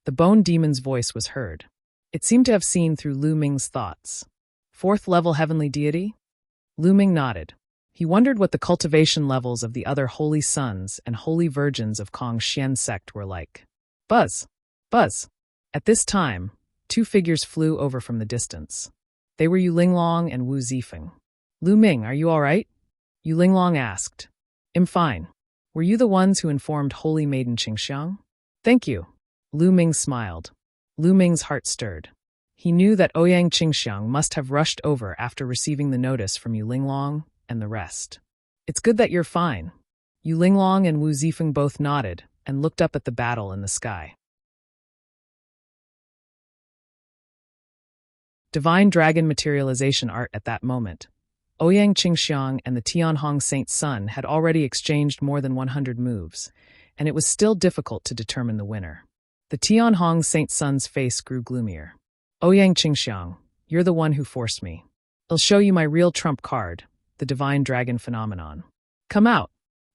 The Bone Demon's voice was heard. It seemed to have seen through Lu Ming's thoughts. 4th-level heavenly deity? Lu Ming nodded. He wondered what the cultivation levels of the other holy sons and holy virgins of Kong Xian sect were like. Buzz! Buzz! At this time, 2 figures flew over from the distance. They were Yu Linglong and Wu Zifeng. Lu Ming, are you all right? Yu Linglong asked. I'm fine. Were you the ones who informed Holy Maiden Qingxiang? Thank you. Lu Ming smiled. Lu Ming's heart stirred. He knew that Ouyang Qingxiang must have rushed over after receiving the notice from Yu Linglong and the rest. It's good that you're fine. Yu Linglong and Wu Zifeng both nodded and looked up at the battle in the sky. Divine Dragon materialization art at that moment. Ouyang Qingxiang and the Tianhong Saint Sun had already exchanged more than 100 moves, and it was still difficult to determine the winner. The Tianhong Saint Sun's face grew gloomier. Ouyang Qingxiang, you're the one who forced me. I'll show you my real trump card, the Divine Dragon phenomenon. Come out!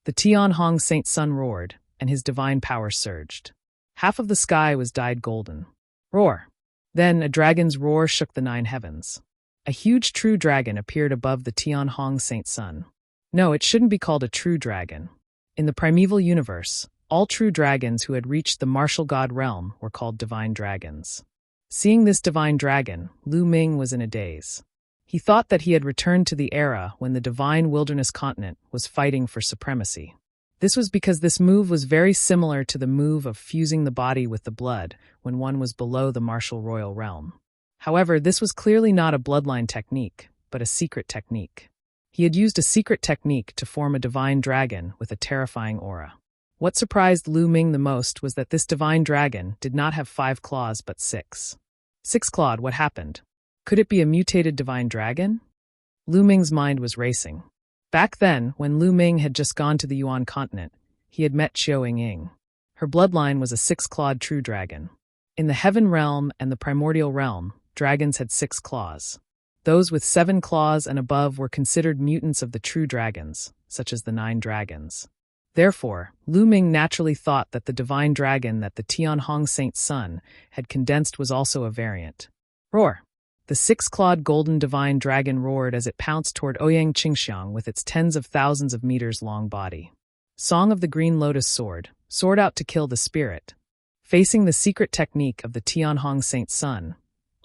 The Tianhong Saint Sun roared, and his divine power surged. Half of the sky was dyed golden. Roar! Then a dragon's roar shook the 9 heavens. A huge true dragon appeared above the Tianhong Saint Sun. No, it shouldn't be called a true dragon. In the primeval universe, all true dragons who had reached the martial god realm were called divine dragons. Seeing this divine dragon, Lu Ming was in a daze. He thought that he had returned to the era when the divine wilderness continent was fighting for supremacy. This was because this move was very similar to the move of fusing the body with the blood when one was below the martial royal realm. However, this was clearly not a bloodline technique, but a secret technique. He had used a secret technique to form a divine dragon with a terrifying aura. What surprised Lu Ming the most was that this divine dragon did not have 5 claws but 6. 6-clawed, what happened? Could it be a mutated divine dragon? Lu Ming's mind was racing. Back then, when Lu Ming had just gone to the Yuan continent, he had met Qiu Ying. Her bloodline was a 6-clawed true dragon. In the heaven realm and the primordial realm, dragons had 6 claws. Those with 7 claws and above were considered mutants of the true dragons, such as the 9 dragons. Therefore, Lu Ming naturally thought that the divine dragon that the Tianhong Saint Sun had condensed was also a variant. Roar! The 6-clawed golden divine dragon roared as it pounced toward Ouyang Qingxiang with its tens of thousands of meters long body. Song of the Green Lotus Sword, sword out to kill the spirit. Facing the secret technique of the Tianhong Saint Sun,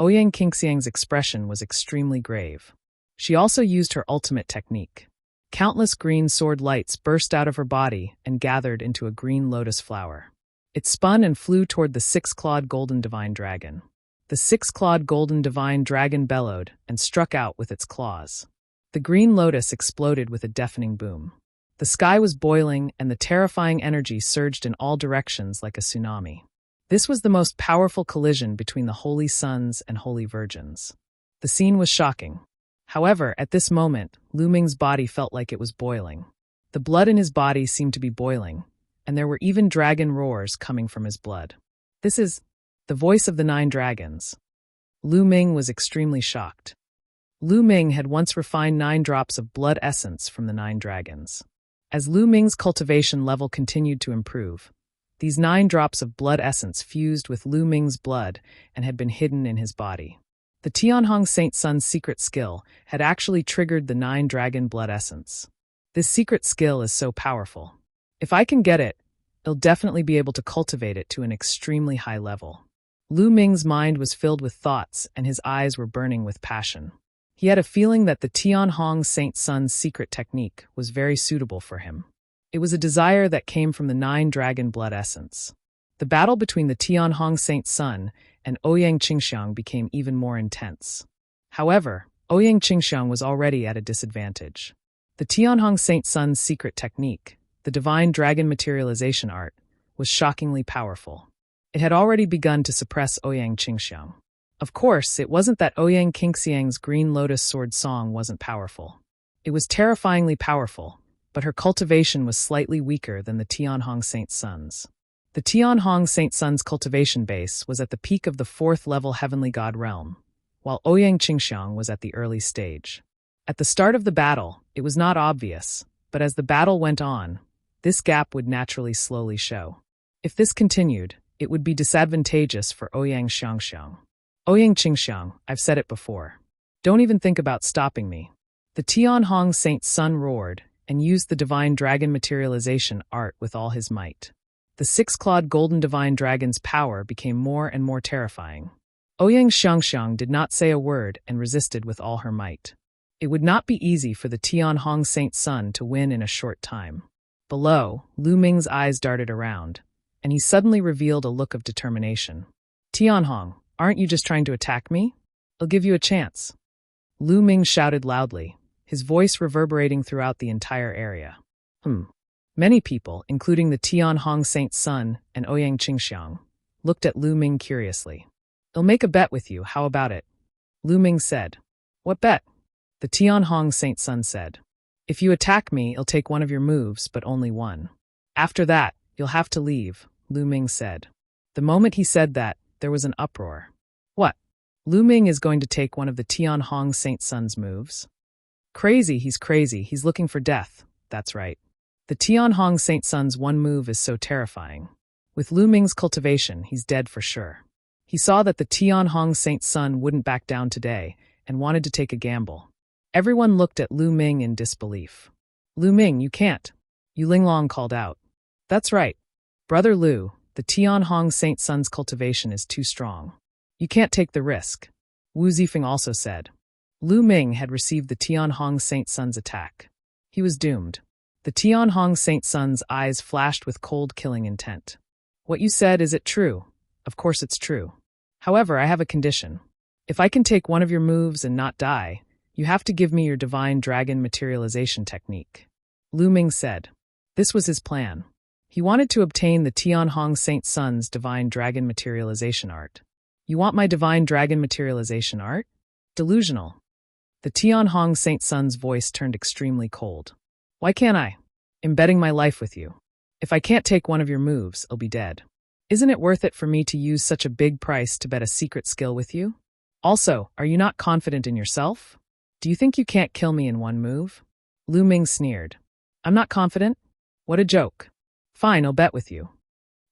Ouyang Qingxiang's expression was extremely grave. She also used her ultimate technique. Countless green sword lights burst out of her body and gathered into a green lotus flower. It spun and flew toward the six-clawed golden divine dragon. The six-clawed golden divine dragon bellowed and struck out with its claws. The green lotus exploded with a deafening boom. The sky was boiling and the terrifying energy surged in all directions like a tsunami. This was the most powerful collision between the holy sons and holy virgins. The scene was shocking. However, at this moment, Lu Ming's body felt like it was boiling. The blood in his body seemed to be boiling, and there were even dragon roars coming from his blood. This is the voice of the 9 dragons. Lu Ming was extremely shocked. Lu Ming had once refined 9 drops of blood essence from the 9 dragons. As Lu Ming's cultivation level continued to improve, these 9 drops of blood essence fused with Lu Ming's blood and had been hidden in his body. The Tianhong Saint Sun's secret skill had actually triggered the 9 dragon blood essence. This secret skill is so powerful. If I can get it, I'll definitely be able to cultivate it to an extremely high level. Lu Ming's mind was filled with thoughts and his eyes were burning with passion. He had a feeling that the Tianhong Saint Sun's secret technique was very suitable for him. It was a desire that came from the 9 dragon blood essence. The battle between the Tianhong Saint Sun and Ouyang Qingxiang became even more intense. However, Ouyang Qingxiang was already at a disadvantage. The Tianhong Saint Sun's secret technique, the divine dragon materialization art, was shockingly powerful. It had already begun to suppress Ouyang Qingxiang. Of course, it wasn't that Ouyang Qingxiang's Green Lotus Sword song wasn't powerful. It was terrifyingly powerful, but her cultivation was slightly weaker than the Tianhong Saint Sun's. The Tianhong Saint Sun's cultivation base was at the peak of the 4th level Heavenly God realm, while Ouyang Qingxiang was at the early stage. At the start of the battle, it was not obvious, but as the battle went on, this gap would naturally slowly show. If this continued, it would be disadvantageous for Ouyang Xiangxiang. Ouyang Qingxiang, I've said it before. Don't even think about stopping me. The Tianhong Saint Sun roared and used the divine dragon materialization art with all his might. The 6-clawed golden divine dragon's power became more and more terrifying. Ouyang Xiangxiang did not say a word and resisted with all her might. It would not be easy for the Tianhong Saint Sun to win in a short time. Below, Lu Ming's eyes darted around, and he suddenly revealed a look of determination. Tianhong, aren't you just trying to attack me? I'll give you a chance. Lu Ming shouted loudly, his voice reverberating throughout the entire area. Many people, including the Tianhong Saint Sun and Ouyang Qingxiang, looked at Lu Ming curiously. I'll make a bet with you, how about it? Lu Ming said. What bet? The Tianhong Saint Sun said. If you attack me, I'll take one of your moves, but only one. After that, you'll have to leave, Lu Ming said. The moment he said that, there was an uproar. What? Lu Ming is going to take one of the Tianhong Saint Sun's moves? Crazy, he's looking for death, that's right. The Tianhong Saint Sun's one move is so terrifying. With Lu Ming's cultivation, he's dead for sure. He saw that the Tianhong Saint Sun wouldn't back down today and wanted to take a gamble. Everyone looked at Lu Ming in disbelief. Lu Ming, you can't. Yu Linglong called out. That's right. Brother Lu, the Tianhong Saint Sun's cultivation is too strong. You can't take the risk. Wu Zifeng also said. Lu Ming had received the Tianhong Saint Sun's attack. He was doomed. The Tianhong Saint Sun's eyes flashed with cold killing intent. What you said, is it true? Of course it's true. However, I have a condition. If I can take one of your moves and not die, you have to give me your divine dragon materialization technique. Lu Ming said. This was his plan. He wanted to obtain the Tianhong Saint Sun's divine dragon materialization art. You want my divine dragon materialization art? Delusional. The Tianhong Saint Sun's voice turned extremely cold. Why can't I? I'm betting my life with you. If I can't take one of your moves, I'll be dead. Isn't it worth it for me to use such a big price to bet a secret skill with you? Also, are you not confident in yourself? Do you think you can't kill me in one move? Lu Ming sneered. I'm not confident? What a joke. Fine, I'll bet with you.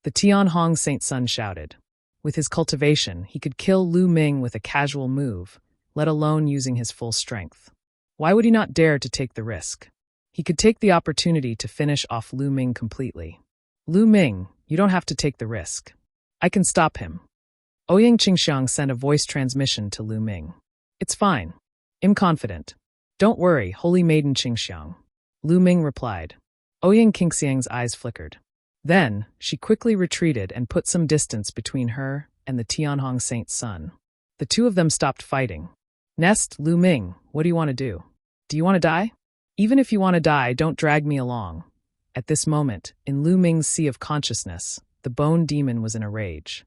The Tianhong Saint Sun shouted. With his cultivation, he could kill Lu Ming with a casual move, let alone using his full strength. Why would he not dare to take the risk? He could take the opportunity to finish off Lu Ming completely. Lu Ming, you don't have to take the risk. I can stop him. Ouyang Qingxiang sent a voice transmission to Lu Ming. It's fine. I'm confident. Don't worry, holy maiden Qingxiang. Lu Ming replied. Ouyang Qingxiang's eyes flickered. Then, she quickly retreated and put some distance between her and the Tianhong Saint's son. The two of them stopped fighting. Nest, Lu Ming, what do you want to do? Do you want to die? Even if you want to die, don't drag me along. At this moment, in Lu Ming's sea of consciousness, the Bone Demon was in a rage.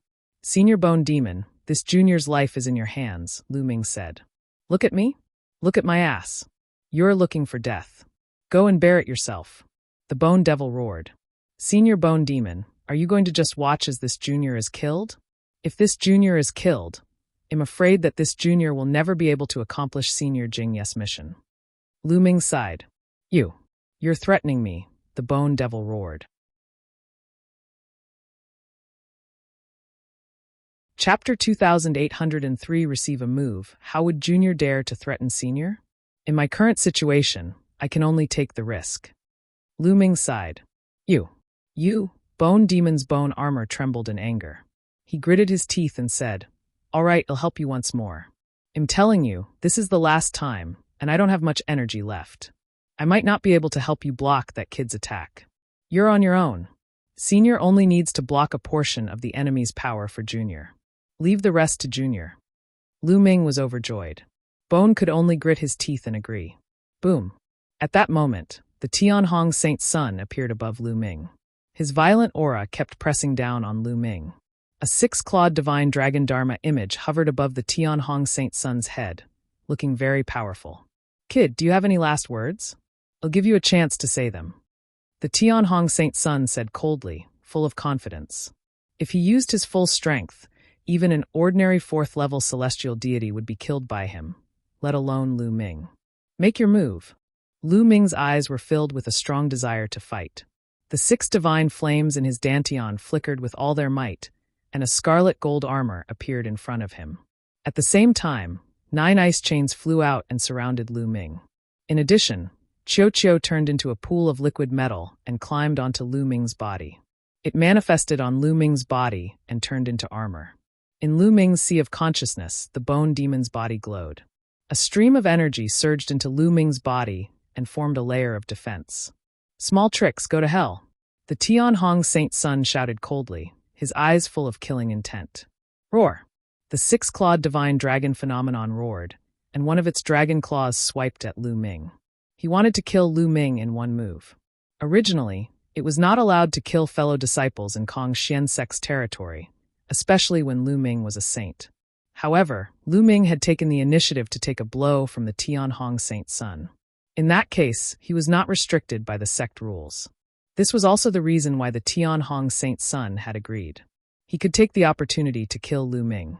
Senior Bone Demon, this junior's life is in your hands, Lu Ming said. Look at me? Look at my ass. You're looking for death. Go and bear it yourself. The Bone Devil roared. Senior Bone Demon, are you going to just watch as this junior is killed? If this junior is killed, I'm afraid that this junior will never be able to accomplish Senior Jingye's mission. Lu Ming sighed. You're threatening me, the Bone Devil roared. Chapter 2803 Receive a Move. How would Junior dare to threaten Senior? In my current situation, I can only take the risk. Lu Ming sighed. You, Bone Demon's bone armor trembled in anger. He gritted his teeth and said, All right, I'll help you once more. I'm telling you, this is the last time, and I don't have much energy left. I might not be able to help you block that kid's attack. You're on your own. Senior only needs to block a portion of the enemy's power for Junior. Leave the rest to Junior. Lu Ming was overjoyed. Bone could only grit his teeth and agree. Boom. At that moment, the Tianhong Saint's son appeared above Lu Ming. His violent aura kept pressing down on Lu Ming. A six-clawed divine dragon Dharma image hovered above the Tianhong Saint's son's head, looking very powerful. Kid, do you have any last words? I'll give you a chance to say them. The Tianhong Saint's son said coldly, full of confidence. If he used his full strength, even an ordinary fourth-level celestial deity would be killed by him, let alone Lu Ming. Make your move. Lu Ming's eyes were filled with a strong desire to fight. The 6 divine flames in his dantian flickered with all their might, and a scarlet gold armor appeared in front of him. At the same time, 9 ice chains flew out and surrounded Lu Ming. In addition, Qiu turned into a pool of liquid metal and climbed onto Lu Ming's body. It manifested on Lu Ming's body and turned into armor. In Lu Ming's sea of consciousness, the Bone Demon's body glowed. A stream of energy surged into Lu Ming's body and formed a layer of defense. Small tricks, go to hell. The Tianhong Saint's son shouted coldly, his eyes full of killing intent. Roar! The 6-clawed divine dragon phenomenon roared, and one of its dragon claws swiped at Lu Ming. He wanted to kill Lu Ming in one move. Originally, it was not allowed to kill fellow disciples in Kong Xian sect's territory, especially when Lu Ming was a saint. However, Lu Ming had taken the initiative to take a blow from the Tianhong Saint's son. In that case, he was not restricted by the sect rules. This was also the reason why the Tianhong Saint's son had agreed. He could take the opportunity to kill Lu Ming.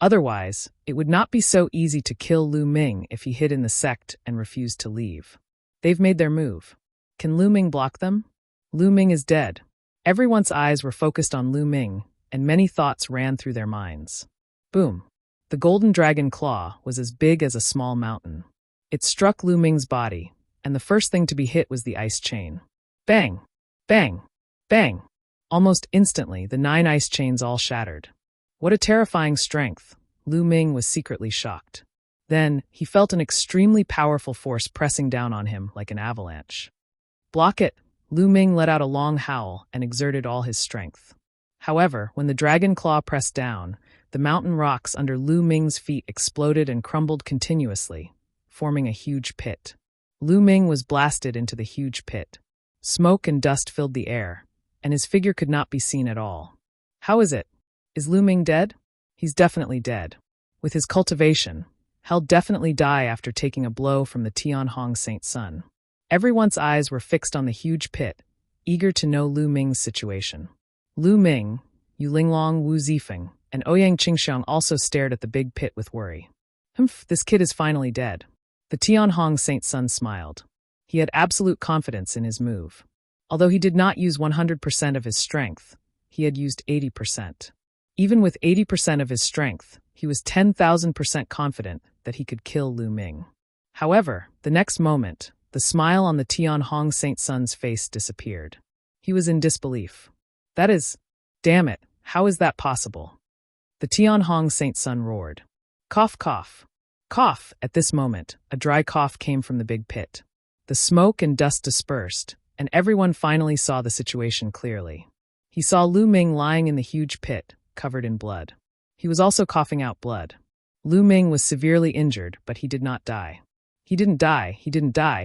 Otherwise, it would not be so easy to kill Lu Ming if he hid in the sect and refused to leave. They've made their move. Can Lu Ming block them? Lu Ming is dead. Everyone's eyes were focused on Lu Ming, and many thoughts ran through their minds. Boom. The golden dragon claw was as big as a small mountain. It struck Lu Ming's body, and the first thing to be hit was the ice chain. Bang! Bang! Bang! Almost instantly, the 9 ice chains all shattered. What a terrifying strength! Lu Ming was secretly shocked. Then, he felt an extremely powerful force pressing down on him like an avalanche. Block it! Lu Ming let out a long howl and exerted all his strength. However, when the dragon claw pressed down, the mountain rocks under Lu Ming's feet exploded and crumbled continuously, forming a huge pit. Lu Ming was blasted into the huge pit. Smoke and dust filled the air, and his figure could not be seen at all. How is it? Is Lu Ming dead? He's definitely dead. With his cultivation, he'll definitely die after taking a blow from the Tianhong Saint's son. Everyone's eyes were fixed on the huge pit, eager to know Lu Ming's situation. Lu Ming, Yu Linglong Wu Zifeng, and Ouyang Qingxiang also stared at the big pit with worry. Humph, this kid is finally dead. The Tianhong Saint's son smiled. He had absolute confidence in his move. Although he did not use 100% of his strength, he had used 80%. Even with 80% of his strength, he was 10,000% confident that he could kill Lu Ming. However, the next moment, the smile on the Tianhong Saint's son's face disappeared. He was in disbelief. That is, damn it, how is that possible? The Tianhong Saint Sun roared. Cough, cough. Cough! At this moment, a dry cough came from the big pit. The smoke and dust dispersed, and everyone finally saw the situation clearly. He saw Lu Ming lying in the huge pit, covered in blood. He was also coughing out blood. Lu Ming was severely injured, but he did not die. He didn't die,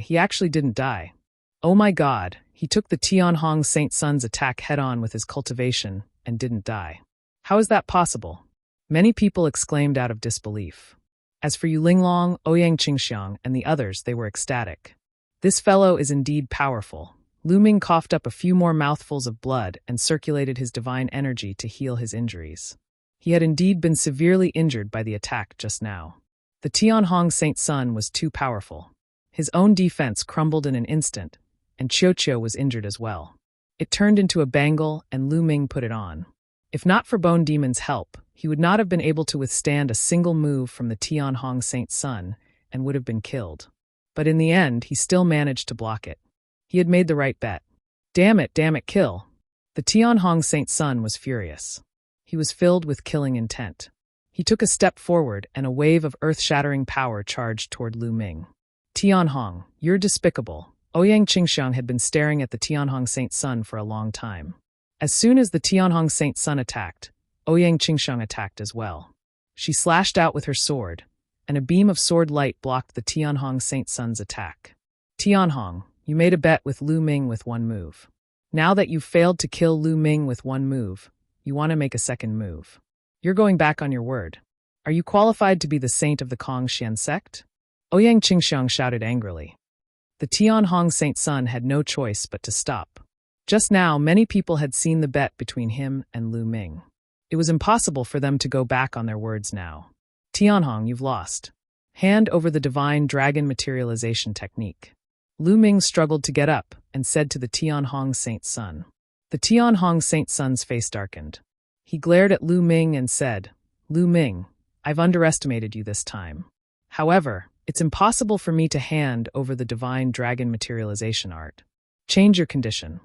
he actually didn't die. Oh my God, he took the Tianhong Saint Sun's attack head-on with his cultivation, and didn't die. How is that possible? Many people exclaimed out of disbelief. As for Yu Linglong, Ouyang Qingxiang, and the others, they were ecstatic. This fellow is indeed powerful. Lu Ming coughed up a few more mouthfuls of blood and circulated his divine energy to heal his injuries. He had indeed been severely injured by the attack just now. The Tianhong Saint Sun was too powerful. His own defense crumbled in an instant, and Qiuqiu was injured as well. It turned into a bangle, and Lu Ming put it on. If not for Bone Demon's help, he would not have been able to withstand a single move from the Tianhong Saint Sun and would have been killed. But in the end, he still managed to block it. He had made the right bet. Damn it, kill. The Tianhong Saint Sun was furious. He was filled with killing intent. He took a step forward and a wave of earth-shattering power charged toward Lu Ming. Tianhong, you're despicable. Ouyang Qingxiang had been staring at the Tianhong Saint Sun for a long time. As soon as the Tianhong Saint Sun attacked, Ouyang Qingxiang attacked as well. She slashed out with her sword, and a beam of sword light blocked the Tianhong Saint Sun's attack. Tianhong, you made a bet with Lu Ming with one move. Now that you've failed to kill Lu Ming with one move, you want to make a second move. You're going back on your word. Are you qualified to be the saint of the Kong Xian sect? Ouyang Qingxiang shouted angrily. The Tianhong Saint Sun had no choice but to stop. Just now, many people had seen the bet between him and Lu Ming. It was impossible for them to go back on their words now. Tianhong, you've lost. Hand over the divine dragon materialization technique. Lu Ming struggled to get up and said to the Tianhong Saint Sun. The Tianhong Saint Sun's face darkened. He glared at Lu Ming and said, Lu Ming, I've underestimated you this time. However, it's impossible for me to hand over the divine dragon materialization art. Change your condition.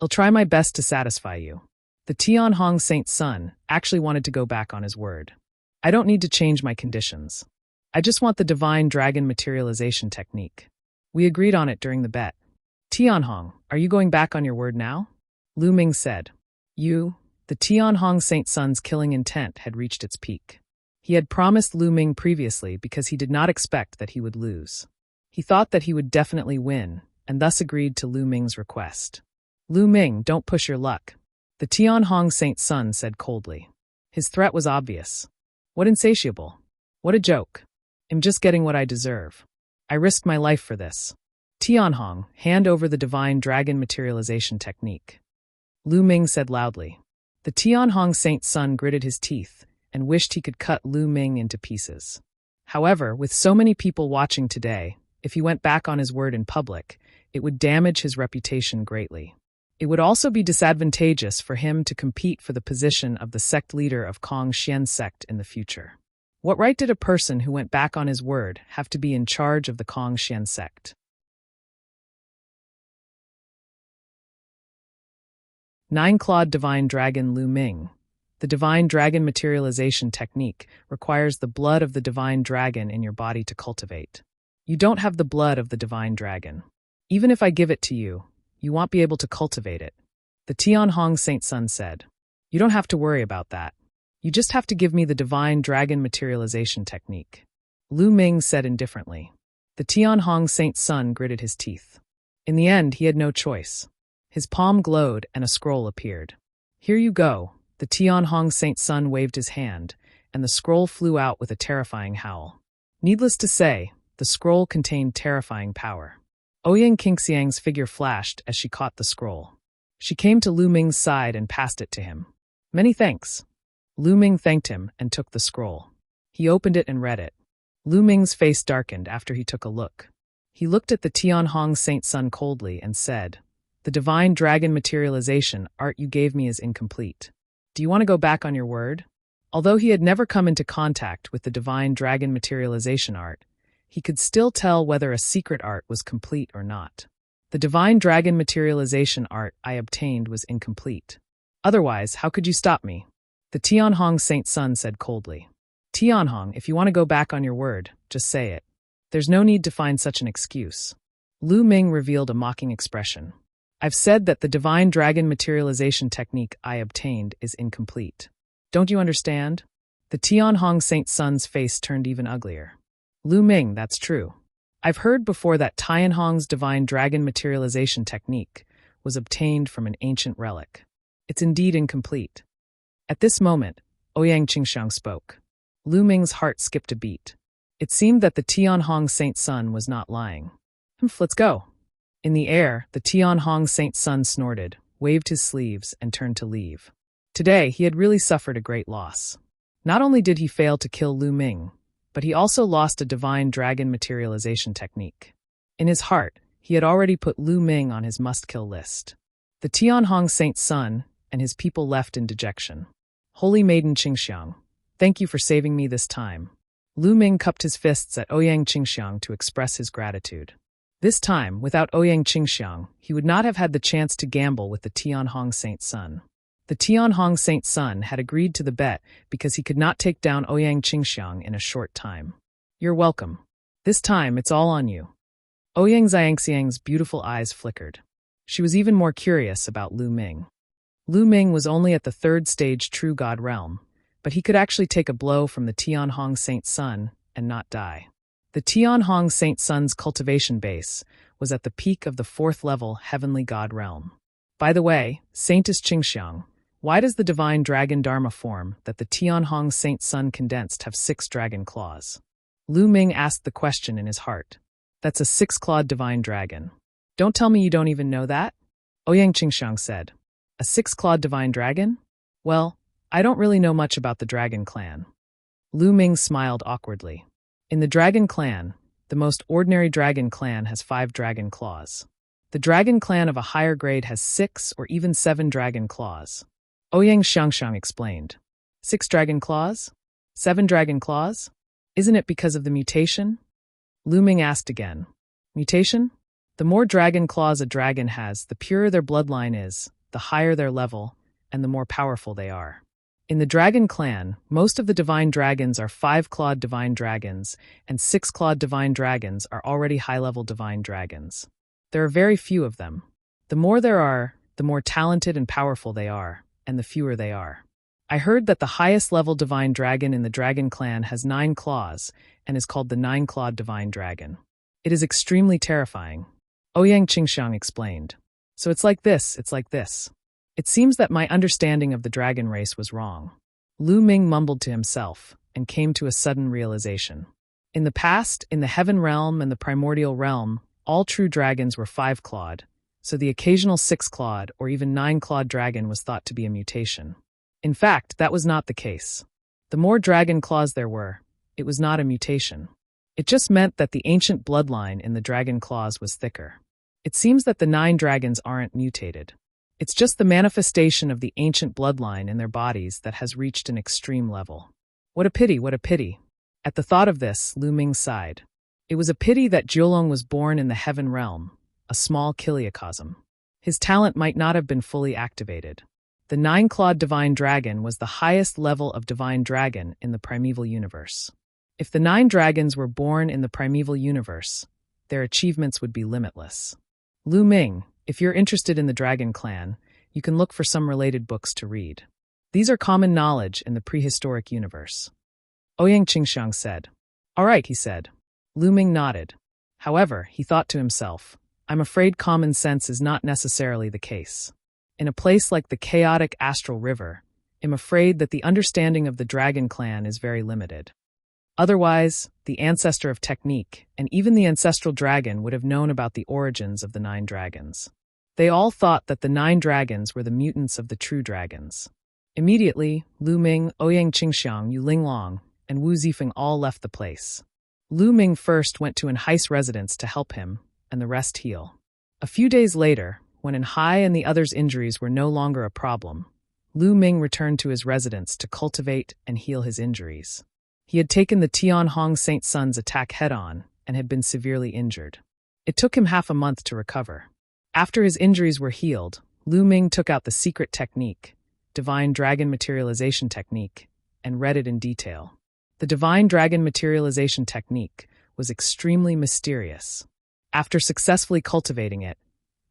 I'll try my best to satisfy you. The Tianhong Saint Sun actually wanted to go back on his word. I don't need to change my conditions. I just want the divine dragon materialization technique. We agreed on it during the bet. Tianhong, are you going back on your word now? Lu Ming said. The Tianhong Saint Sun's killing intent had reached its peak. He had promised Lu Ming previously because he did not expect that he would lose. He thought that he would definitely win, and thus agreed to Lu Ming's request. Lu Ming, don't push your luck. The Tianhong Saint Sun said coldly. His threat was obvious. What insatiable. What a joke. I'm just getting what I deserve. I risked my life for this. Tianhong, hand over the divine dragon materialization technique. Lu Ming said loudly. The Tianhong Saint Sun gritted his teeth and wished he could cut Lu Ming into pieces. However, with so many people watching today, if he went back on his word in public, it would damage his reputation greatly. It would also be disadvantageous for him to compete for the position of the sect leader of Kong Xian sect in the future. What right did a person who went back on his word have to be in charge of the Kong Xian sect? Nine-clawed divine dragon Lu Ming. The divine dragon materialization technique requires the blood of the divine dragon in your body to cultivate. You don't have the blood of the divine dragon. Even if I give it to you, you won't be able to cultivate it. The Tianhong Saint Sun said. You don't have to worry about that. You just have to give me the divine dragon materialization technique. Lu Ming said indifferently. The Tianhong Saint Sun gritted his teeth. In the end, he had no choice. His palm glowed and a scroll appeared. Here you go. The Tianhong Saint Sun waved his hand, and the scroll flew out with a terrifying howl. Needless to say, the scroll contained terrifying power. Ouyang Qingxiang's figure flashed as she caught the scroll. She came to Lu Ming's side and passed it to him. Many thanks. Lu Ming thanked him and took the scroll. He opened it and read it. Lu Ming's face darkened after he took a look. He looked at the Tianhong Saint Sun coldly and said, The divine dragon materialization art you gave me is incomplete. Do you want to go back on your word? Although he had never come into contact with the divine dragon materialization art, he could still tell whether a secret art was complete or not. The divine dragon materialization art I obtained was incomplete. Otherwise, how could you stop me? The Tianhong Saint Sun said coldly. Tianhong, if you want to go back on your word, just say it. There's no need to find such an excuse. Lu Ming revealed a mocking expression. I've said that the divine dragon materialization technique I obtained is incomplete. Don't you understand? The Tianhong Saint Sun's face turned even uglier. Lu Ming, that's true. I've heard before that Tianhong's divine dragon materialization technique was obtained from an ancient relic. It's indeed incomplete. At this moment, Ouyang Qingxiang spoke. Lu Ming's heart skipped a beat. It seemed that the Tianhong Saint Sun was not lying. Let's go. In the air, the Tianhong Saint Sun snorted, waved his sleeves, and turned to leave. Today, he had really suffered a great loss. Not only did he fail to kill Lu Ming, but he also lost a divine dragon materialization technique. In his heart, he had already put Lu Ming on his must-kill list. The Tianhong Saint Sun and his people left in dejection. Holy Maiden Qingxiang, thank you for saving me this time. Lu Ming cupped his fists at Ouyang Qingxiang to express his gratitude. This time, without Ouyang Qingxiang, he would not have had the chance to gamble with the Tianhong Saint Sun. The Tianhong Saint Sun had agreed to the bet because he could not take down Ouyang Qingxiang in a short time. You're welcome. This time, it's all on you. Ouyang Xiangxiang's beautiful eyes flickered. She was even more curious about Lu Ming. Lu Ming was only at the third stage True God realm, but he could actually take a blow from the Tianhong Saint Sun and not die. The Tianhong Saint Sun's cultivation base was at the peak of the fourth level Heavenly God realm. By the way, Saintess Qingxiang, why does the divine dragon Dharma form that the Tianhong Saint Sun condensed have 6 dragon claws? Lu Ming asked the question in his heart. That's a 6-clawed divine dragon. Don't tell me you don't even know that? Ouyang Qingxiang said. A 6-clawed divine dragon? Well, I don't really know much about the dragon clan. Lu Ming smiled awkwardly. In the dragon clan, the most ordinary dragon clan has 5 dragon claws. The dragon clan of a higher grade has 6 or even 7 dragon claws. Ouyang Xiangxiang explained. 6 dragon claws? 7 dragon claws? Isn't it because of the mutation? Lu Ming asked again. Mutation? The more dragon claws a dragon has, the purer their bloodline is, the higher their level, and the more powerful they are. In the dragon clan, most of the divine dragons are 5-clawed divine dragons, and 6-clawed divine dragons are already high-level divine dragons. There are very few of them. The more there are, the more talented and powerful they are, and the fewer they are. I heard that the highest level divine dragon in the dragon clan has 9 claws and is called the 9-clawed divine dragon. It is extremely terrifying. Ouyang Qingxiang explained. So it's like this. It seems that my understanding of the dragon race was wrong. Lu Ming mumbled to himself and came to a sudden realization. In the past, in the heaven realm and the primordial realm, all true dragons were 5-clawed, so the occasional 6-clawed or even 9-clawed dragon was thought to be a mutation. In fact, that was not the case. The more dragon claws there were, it was not a mutation. It just meant that the ancient bloodline in the dragon claws was thicker. It seems that the 9 dragons aren't mutated. It's just the manifestation of the ancient bloodline in their bodies that has reached an extreme level. What a pity, what a pity. At the thought of this, Lu Ming sighed. It was a pity that Jiulong was born in the heaven realm, a small kiliacosm. His talent might not have been fully activated. The 9-clawed divine dragon was the highest level of divine dragon in the primeval universe. If the 9 dragons were born in the primeval universe, their achievements would be limitless. Lu Ming, if you're interested in the dragon clan, you can look for some related books to read. These are common knowledge in the prehistoric universe. Ouyang Qingxiang said. All right, he said. Lu Ming nodded. However, he thought to himself, I'm afraid common sense is not necessarily the case. In a place like the chaotic astral river, I'm afraid that the understanding of the dragon clan is very limited. Otherwise, the ancestor of technique and even the ancestral dragon would have known about the origins of the 9 dragons. They all thought that the 9 dragons were the mutants of the true dragons. Immediately, Lu Ming, Ouyang Qingxiang, Yu Linglong, and Wu Zifeng all left the place. Lu Ming first went to Enhai's residence to help him, and the rest heal. A few days later, when Enhai and the others' injuries were no longer a problem, Lu Ming returned to his residence to cultivate and heal his injuries. He had taken the Tianhong Saint Sun's attack head-on and had been severely injured. It took him half a month to recover. After his injuries were healed, Lu Ming took out the secret technique Divine Dragon Materialization Technique and read it in detail. The Divine Dragon Materialization Technique was extremely mysterious. After successfully cultivating it,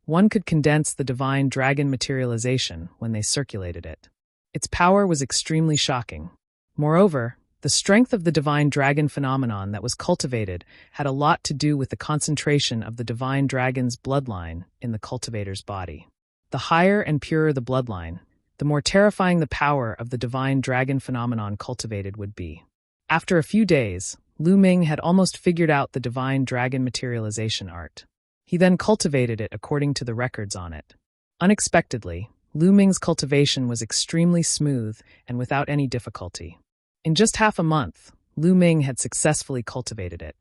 one could condense the Divine Dragon Materialization when they circulated it. Its power was extremely shocking. Moreover, the strength of the Divine Dragon phenomenon that was cultivated had a lot to do with the concentration of the Divine Dragon's bloodline in the cultivator's body. The higher and purer the bloodline, the more terrifying the power of the Divine Dragon phenomenon cultivated would be. After a few days, Lu Ming had almost figured out the Divine Dragon Materialization art. He then cultivated it according to the records on it. Unexpectedly, Lu Ming's cultivation was extremely smooth and without any difficulty. In just half a month, Lu Ming had successfully cultivated it.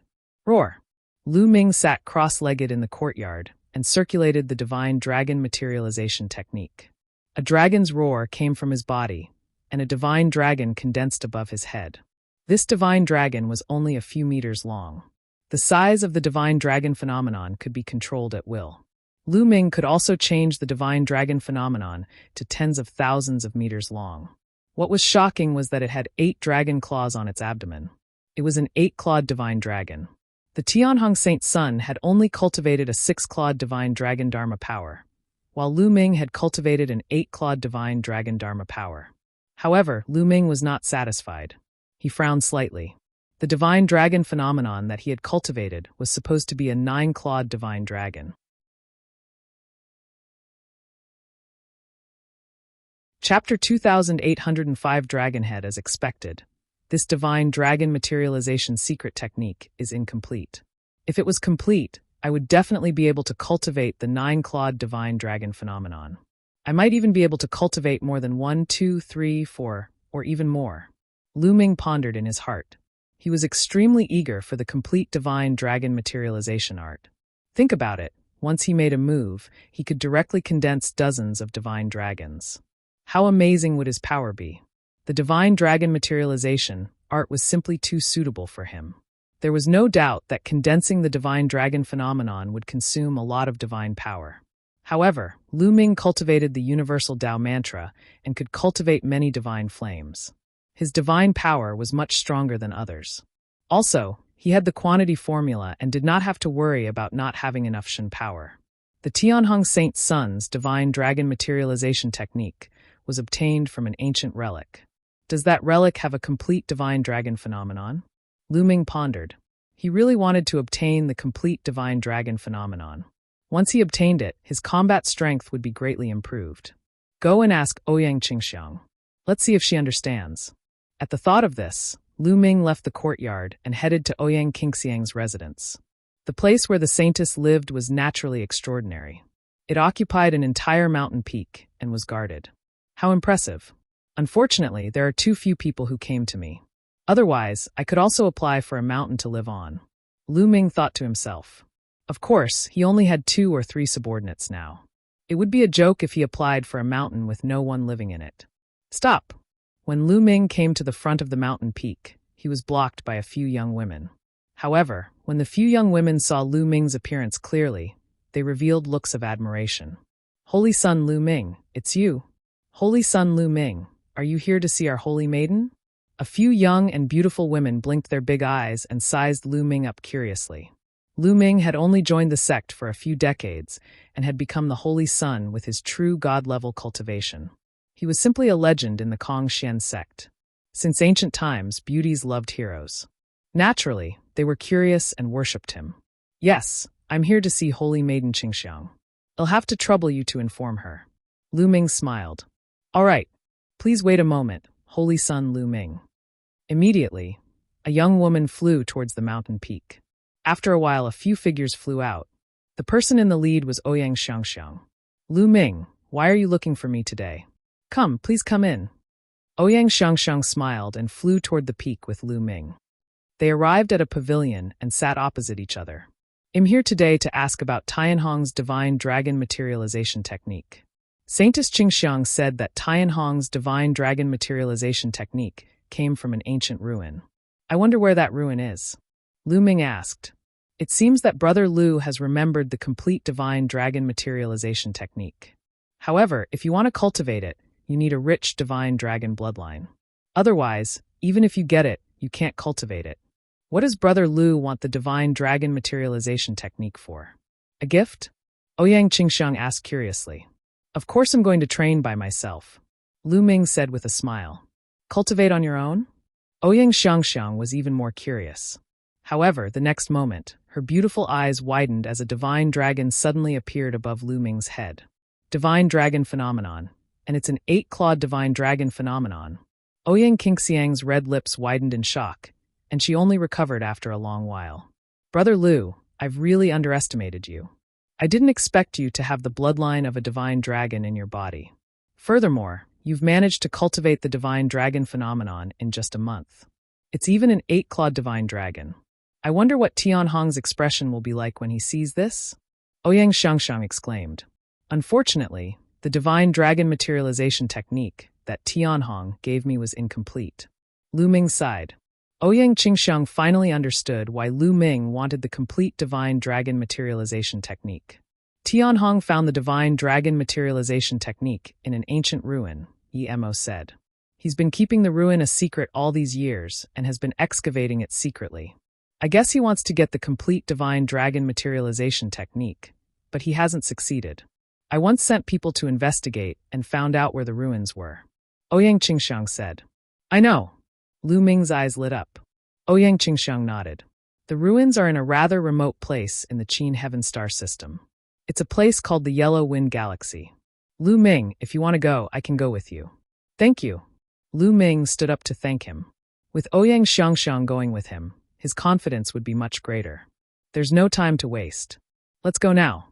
Roar! Lu Ming sat cross-legged in the courtyard and circulated the Divine Dragon Materialization Technique. A dragon's roar came from his body, and a divine dragon condensed above his head. This divine dragon was only a few meters long. The size of the Divine Dragon phenomenon could be controlled at will. Lu Ming could also change the Divine Dragon phenomenon to tens of thousands of meters long. What was shocking was that it had 8 dragon claws on its abdomen. It was an 8-clawed divine dragon. The Tianhong Saint Sun had only cultivated a 6-clawed divine dragon Dharma power, while Lu Ming had cultivated an 8-clawed divine dragon Dharma power. However, Lu Ming was not satisfied. He frowned slightly. The divine dragon phenomenon that he had cultivated was supposed to be a 9-clawed divine dragon. Chapter 2805 Dragonhead. As expected, this Divine Dragon Materialization secret technique is incomplete. If it was complete, I would definitely be able to cultivate the 9-clawed Divine Dragon phenomenon. I might even be able to cultivate more than 1, 2, 3, 4, or even more. Lu Ming pondered in his heart. He was extremely eager for the complete Divine Dragon Materialization art. Think about it, once he made a move, he could directly condense dozens of divine dragons. How amazing would his power be? The Divine Dragon Materialization art was simply too suitable for him. There was no doubt that condensing the Divine Dragon phenomenon would consume a lot of divine power. However, Lu Ming cultivated the Universal Tao Mantra and could cultivate many divine flames. His divine power was much stronger than others. Also, he had the quantity formula and did not have to worry about not having enough Shen power. The Tianhong Saint Sun's Divine Dragon Materialization technique was obtained from an ancient relic. Does that relic have a complete divine dragon phenomenon? Lu Ming pondered. He really wanted to obtain the complete divine dragon phenomenon. Once he obtained it, his combat strength would be greatly improved. Go and ask Ouyang Qingxiang. Let's see if she understands. At the thought of this, Lu Ming left the courtyard and headed to Ouyang Qingxiang's residence. The place where the saintess lived was naturally extraordinary. It occupied an entire mountain peak and was guarded. How impressive. Unfortunately, there are too few people who came to me. Otherwise, I could also apply for a mountain to live on. Lu Ming thought to himself. Of course, he only had 2 or 3 subordinates now. It would be a joke if he applied for a mountain with no one living in it. Stop! When Lu Ming came to the front of the mountain peak, he was blocked by a few young women. However, when the few young women saw Lu Ming's appearance clearly, they revealed looks of admiration. Holy Son Lu Ming, it's you. Holy Son Lu Ming, are you here to see our holy maiden? A few young and beautiful women blinked their big eyes and sized Lu Ming up curiously. Lu Ming had only joined the sect for a few decades and had become the Holy Son with his true God-level cultivation. He was simply a legend in the Kongxian sect. Since ancient times, beauties loved heroes. Naturally, they were curious and worshipped him. Yes, I'm here to see Holy Maiden Qingxiang. I'll have to trouble you to inform her. Lu Ming smiled. All right, please wait a moment, Holy Son Lu Ming. Immediately, a young woman flew towards the mountain peak. After a while, a few figures flew out. The person in the lead was Ouyang Xiangxiang. Lu Ming, why are you looking for me today? Come, please come in. Ouyang Xiangxiang smiled and flew toward the peak with Lu Ming. They arrived at a pavilion and sat opposite each other. I'm here today to ask about Tianhong's Divine Dragon Materialization technique. Saintess Qingxiang said that Tianhong's Divine Dragon Materialization technique came from an ancient ruin. I wonder where that ruin is. Lu Ming asked. It seems that Brother Lu has remembered the complete Divine Dragon Materialization technique. However, if you want to cultivate it, You need a rich divine dragon bloodline. Otherwise, even if you get it, you can't cultivate it. What does Brother Lu want the divine dragon materialization technique for? A gift? Ouyang Qingxiang asked curiously. Of course I'm going to train by myself, Lu Ming said with a smile. Cultivate on your own? Ouyang Xiangxiang was even more curious. However, the next moment, her beautiful eyes widened as a divine dragon suddenly appeared above Lu Ming's head. Divine dragon phenomenon. And it's an 8-clawed divine dragon phenomenon. Ouyang Qingxiang's red lips widened in shock, and she only recovered after a long while. Brother Lu, I've really underestimated you. I didn't expect you to have the bloodline of a divine dragon in your body. Furthermore, you've managed to cultivate the divine dragon phenomenon in just a month. It's even an 8-clawed divine dragon. I wonder what Tianhong's expression will be like when he sees this? Ouyang Xiangxiang exclaimed. Unfortunately, the divine dragon materialization technique that Tianhong gave me was incomplete. Lu Ming sighed. Ouyang Qingxiang finally understood why Lu Ming wanted the complete divine dragon materialization technique. Tianhong found the divine dragon materialization technique in an ancient ruin, Emo said. He's been keeping the ruin a secret all these years and has been excavating it secretly. I guess he wants to get the complete divine dragon materialization technique, but he hasn't succeeded. I once sent people to investigate and found out where the ruins were. Ouyang Qingxiang said. I know. Lu Ming's eyes lit up. Ouyang Qingxiang nodded. The ruins are in a rather remote place in the Qin Heaven Star system. It's a place called the Yellow Wind Galaxy. Lu Ming, if you want to go, I can go with you. Thank you. Lu Ming stood up to thank him. With Ouyang Xiangxiang going with him, his confidence would be much greater. There's no time to waste. Let's go now.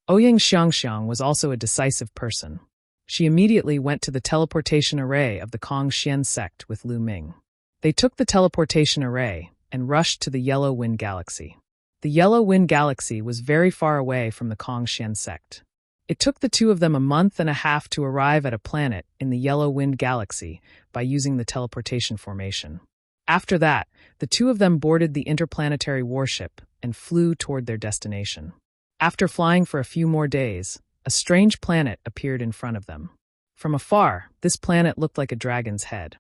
Ouyang Xiangxiang was also a decisive person. She immediately went to the teleportation array of the Kongxian sect with Lu Ming. They took the teleportation array and rushed to the Yellow Wind Galaxy. The Yellow Wind Galaxy was very far away from the Kongxian sect. It took the two of them a month and a half to arrive at a planet in the Yellow Wind Galaxy by using the teleportation formation. After that, the two of them boarded the interplanetary warship and flew toward their destination. After flying for a few more days, a strange planet appeared in front of them. From afar, this planet looked like a dragon's head.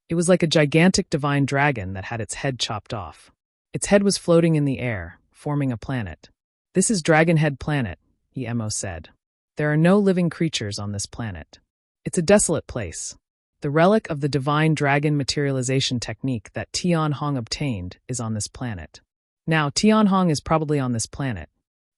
It was like a gigantic divine dragon that had its head chopped off. Its head was floating in the air, forming a planet. This is Dragonhead Planet, Emo said. There are no living creatures on this planet. It's a desolate place. The relic of the divine dragon materialization technique that Tianhong obtained is on this planet. Now, Tianhong is probably on this planet.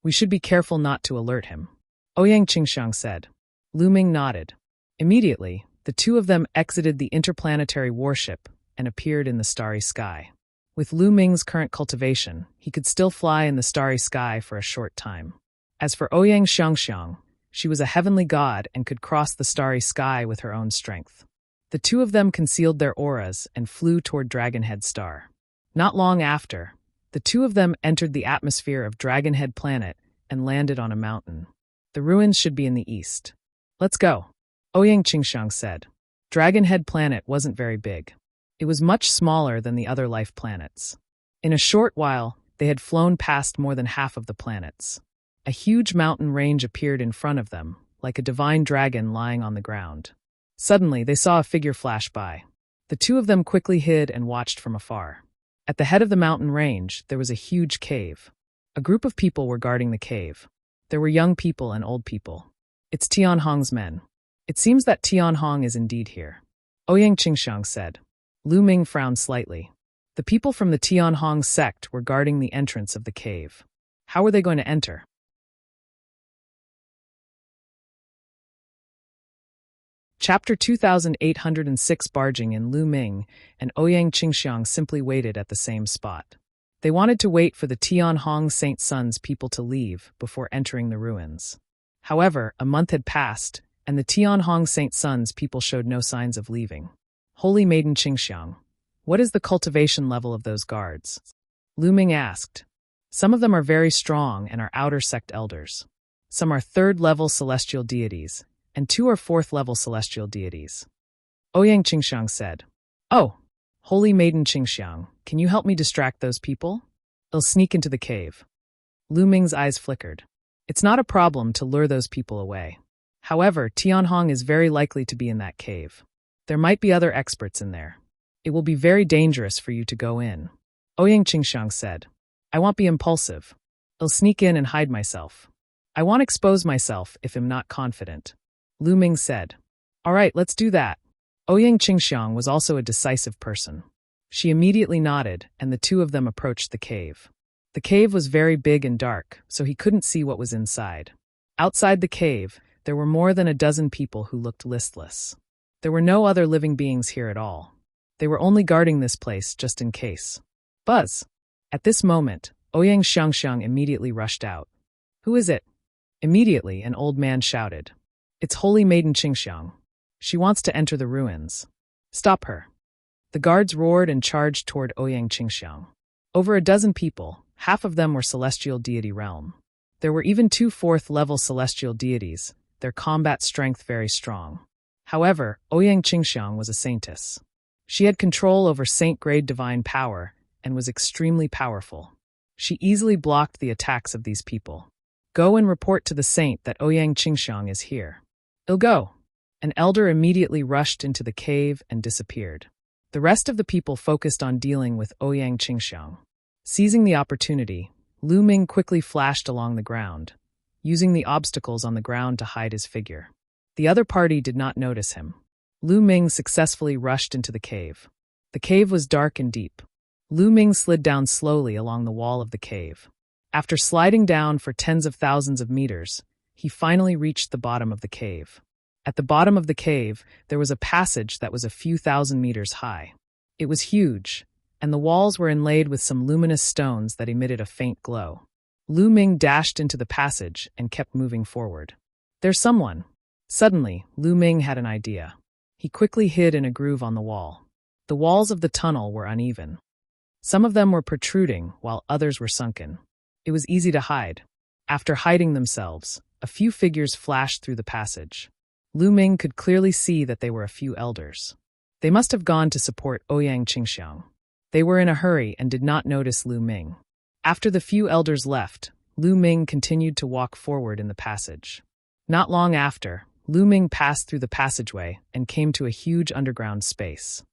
We should be careful not to alert him. Ouyang Qingxiang said. Lu Ming nodded. Immediately, the two of them exited the interplanetary warship and appeared in the starry sky. With Lu Ming's current cultivation, he could still fly in the starry sky for a short time. As for Ouyang Xiangxiang, she was a heavenly god and could cross the starry sky with her own strength. The two of them concealed their auras and flew toward Dragonhead Star. Not long after, the two of them entered the atmosphere of Dragonhead Planet and landed on a mountain. The ruins should be in the east. Let's go, Ouyang Qingxiang said. Dragonhead Planet wasn't very big. It was much smaller than the other life planets. In a short while, they had flown past more than half of the planets. A huge mountain range appeared in front of them, like a divine dragon lying on the ground. Suddenly, they saw a figure flash by. The two of them quickly hid and watched from afar. At the head of the mountain range, there was a huge cave. A group of people were guarding the cave. There were young people and old people. It's Tianhong's men. It seems that Tianhong is indeed here, Ouyang Qingxiang said. Lu Ming frowned slightly. The people from the Tianhong sect were guarding the entrance of the cave. How were they going to enter? Chapter 2806 Barging in. Lu Ming and Ouyang Qingxiang simply waited at the same spot. They wanted to wait for the Tianhong Saint Sun's people to leave before entering the ruins. However, a month had passed, and the Tianhong Saint Sun's people showed no signs of leaving. Holy Maiden Qingxiang, what is the cultivation level of those guards? Lu Ming asked. Some of them are very strong and are outer sect elders. Some are third-level celestial deities, and 2 are fourth-level celestial deities. Ouyang Qingxiang said. Oh, Holy Maiden Qingxiang, can you help me distract those people? They'll sneak into the cave. Lu Ming's eyes flickered. It's not a problem to lure those people away. However, Tianhong is very likely to be in that cave. There might be other experts in there. It will be very dangerous for you to go in. Ouyang Qingxiang said. I won't be impulsive. I'll sneak in and hide myself. I won't expose myself if I'm not confident. Lu Ming said. All right, let's do that. Ouyang Qingxiang was also a decisive person. She immediately nodded, and the two of them approached the cave. The cave was very big and dark, so he couldn't see what was inside. Outside the cave, there were more than a dozen people who looked listless. There were no other living beings here at all. They were only guarding this place just in case. Buzz! At this moment, Ouyang Xiangxiang immediately rushed out. Who is it? Immediately, an old man shouted. It's Holy Maiden Qingxiang. She wants to enter the ruins. Stop her. The guards roared and charged toward Ouyang Qingxiang. Over a dozen people, half of them were celestial deity realm. There were even 2 4th-level celestial deities, their combat strength very strong. However, Ouyang Qingxiang was a saintess. She had control over saint-grade divine power and was extremely powerful. She easily blocked the attacks of these people. Go and report to the saint that Ouyang Qingxiang is here. I'll go. An elder immediately rushed into the cave and disappeared. The rest of the people focused on dealing with Ouyang Qingxiang. Seizing the opportunity, Lu Ming quickly flashed along the ground, using the obstacles on the ground to hide his figure. The other party did not notice him. Lu Ming successfully rushed into the cave. The cave was dark and deep. Lu Ming slid down slowly along the wall of the cave. After sliding down for tens of thousands of meters, he finally reached the bottom of the cave. At the bottom of the cave, there was a passage that was a few thousand meters high. It was huge, and the walls were inlaid with some luminous stones that emitted a faint glow. Lu Ming dashed into the passage and kept moving forward. There's someone. Suddenly, Lu Ming had an idea. He quickly hid in a groove on the wall. The walls of the tunnel were uneven. Some of them were protruding, while others were sunken. It was easy to hide. After hiding themselves, a few figures flashed through the passage. Lu Ming could clearly see that they were a few elders. They must have gone to support Ouyang Qingxiang. They were in a hurry and did not notice Lu Ming. After the few elders left, Lu Ming continued to walk forward in the passage. Not long after, Lu Ming passed through the passageway and came to a huge underground space.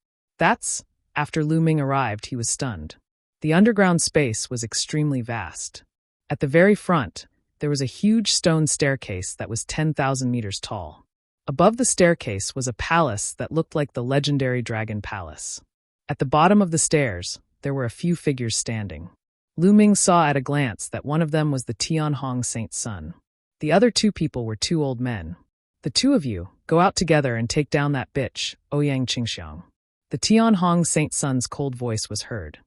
After Lu Ming arrived, he was stunned. The underground space was extremely vast. At the very front, there was a huge stone staircase that was 10,000 meters tall. Above the staircase was a palace that looked like the legendary Dragon Palace. At the bottom of the stairs, there were a few figures standing. Lu Ming saw at a glance that one of them was the Tianhong Saint's son. The other 2 people were 2 old men. The 2 of you, go out together and take down that bitch, Ouyang Qingxiang. The Tianhong Saint's son's cold voice was heard.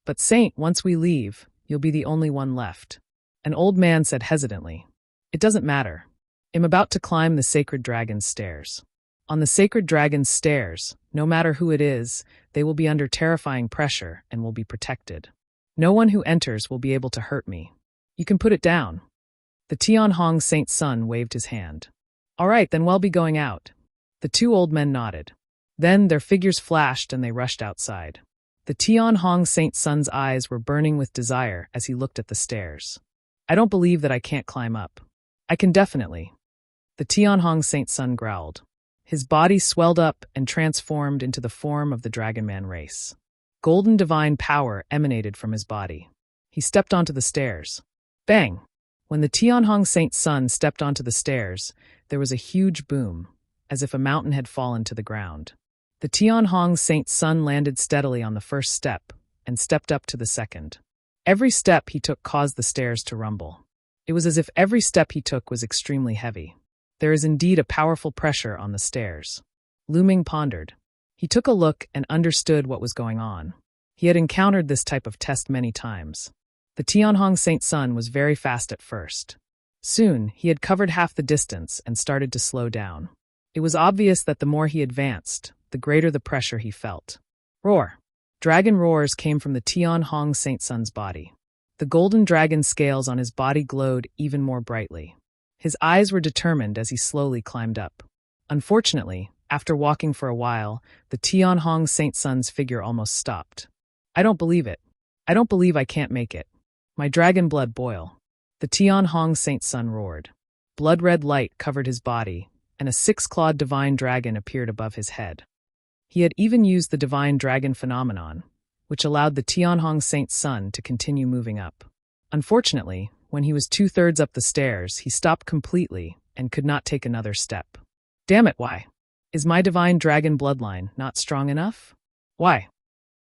But Saint, once we leave, you'll be the only one left. An old man said hesitantly. It doesn't matter. I'm about to climb the sacred dragon's stairs. On the sacred dragon's stairs, no matter who it is, they will be under terrifying pressure and will be protected. No one who enters will be able to hurt me. You can put it down. The Tianhong Saint's son waved his hand. All right, then we'll be going out. The 2 old men nodded. Then their figures flashed and they rushed outside. The Tianhong Saint's son's eyes were burning with desire as he looked at the stairs. I don't believe that I can't climb up. I can definitely. The Tianhong Saint's son growled. His body swelled up and transformed into the form of the Dragon Man race. Golden divine power emanated from his body. He stepped onto the stairs. Bang! When the Tianhong Saint's son stepped onto the stairs, there was a huge boom, as if a mountain had fallen to the ground. The Tianhong Saint's son landed steadily on the first step and stepped up to the second. Every step he took caused the stairs to rumble. It was as if every step he took was extremely heavy. There is indeed a powerful pressure on the stairs. Lu Ming pondered. He took a look and understood what was going on. He had encountered this type of test many times. The Tianhong Saint's son was very fast at first. Soon, he had covered half the distance and started to slow down. It was obvious that the more he advanced, the greater the pressure he felt. Roar! Dragon roars came from the Tianhong Saint's son's body. The golden dragon scales on his body glowed even more brightly. His eyes were determined as he slowly climbed up. Unfortunately, after walking for a while, the Tianhong Saint's son's figure almost stopped. I don't believe it. I don't believe I can't make it. My dragon blood boil. The Tianhong Saint's son roared. Blood-red light covered his body, and a six-clawed divine dragon appeared above his head. He had even used the divine dragon phenomenon, which allowed the Tianhong Saint's son to continue moving up. Unfortunately, when he was 2/3 up the stairs, he stopped completely and could not take another step. Damn it, why? Is my divine dragon bloodline not strong enough? Why?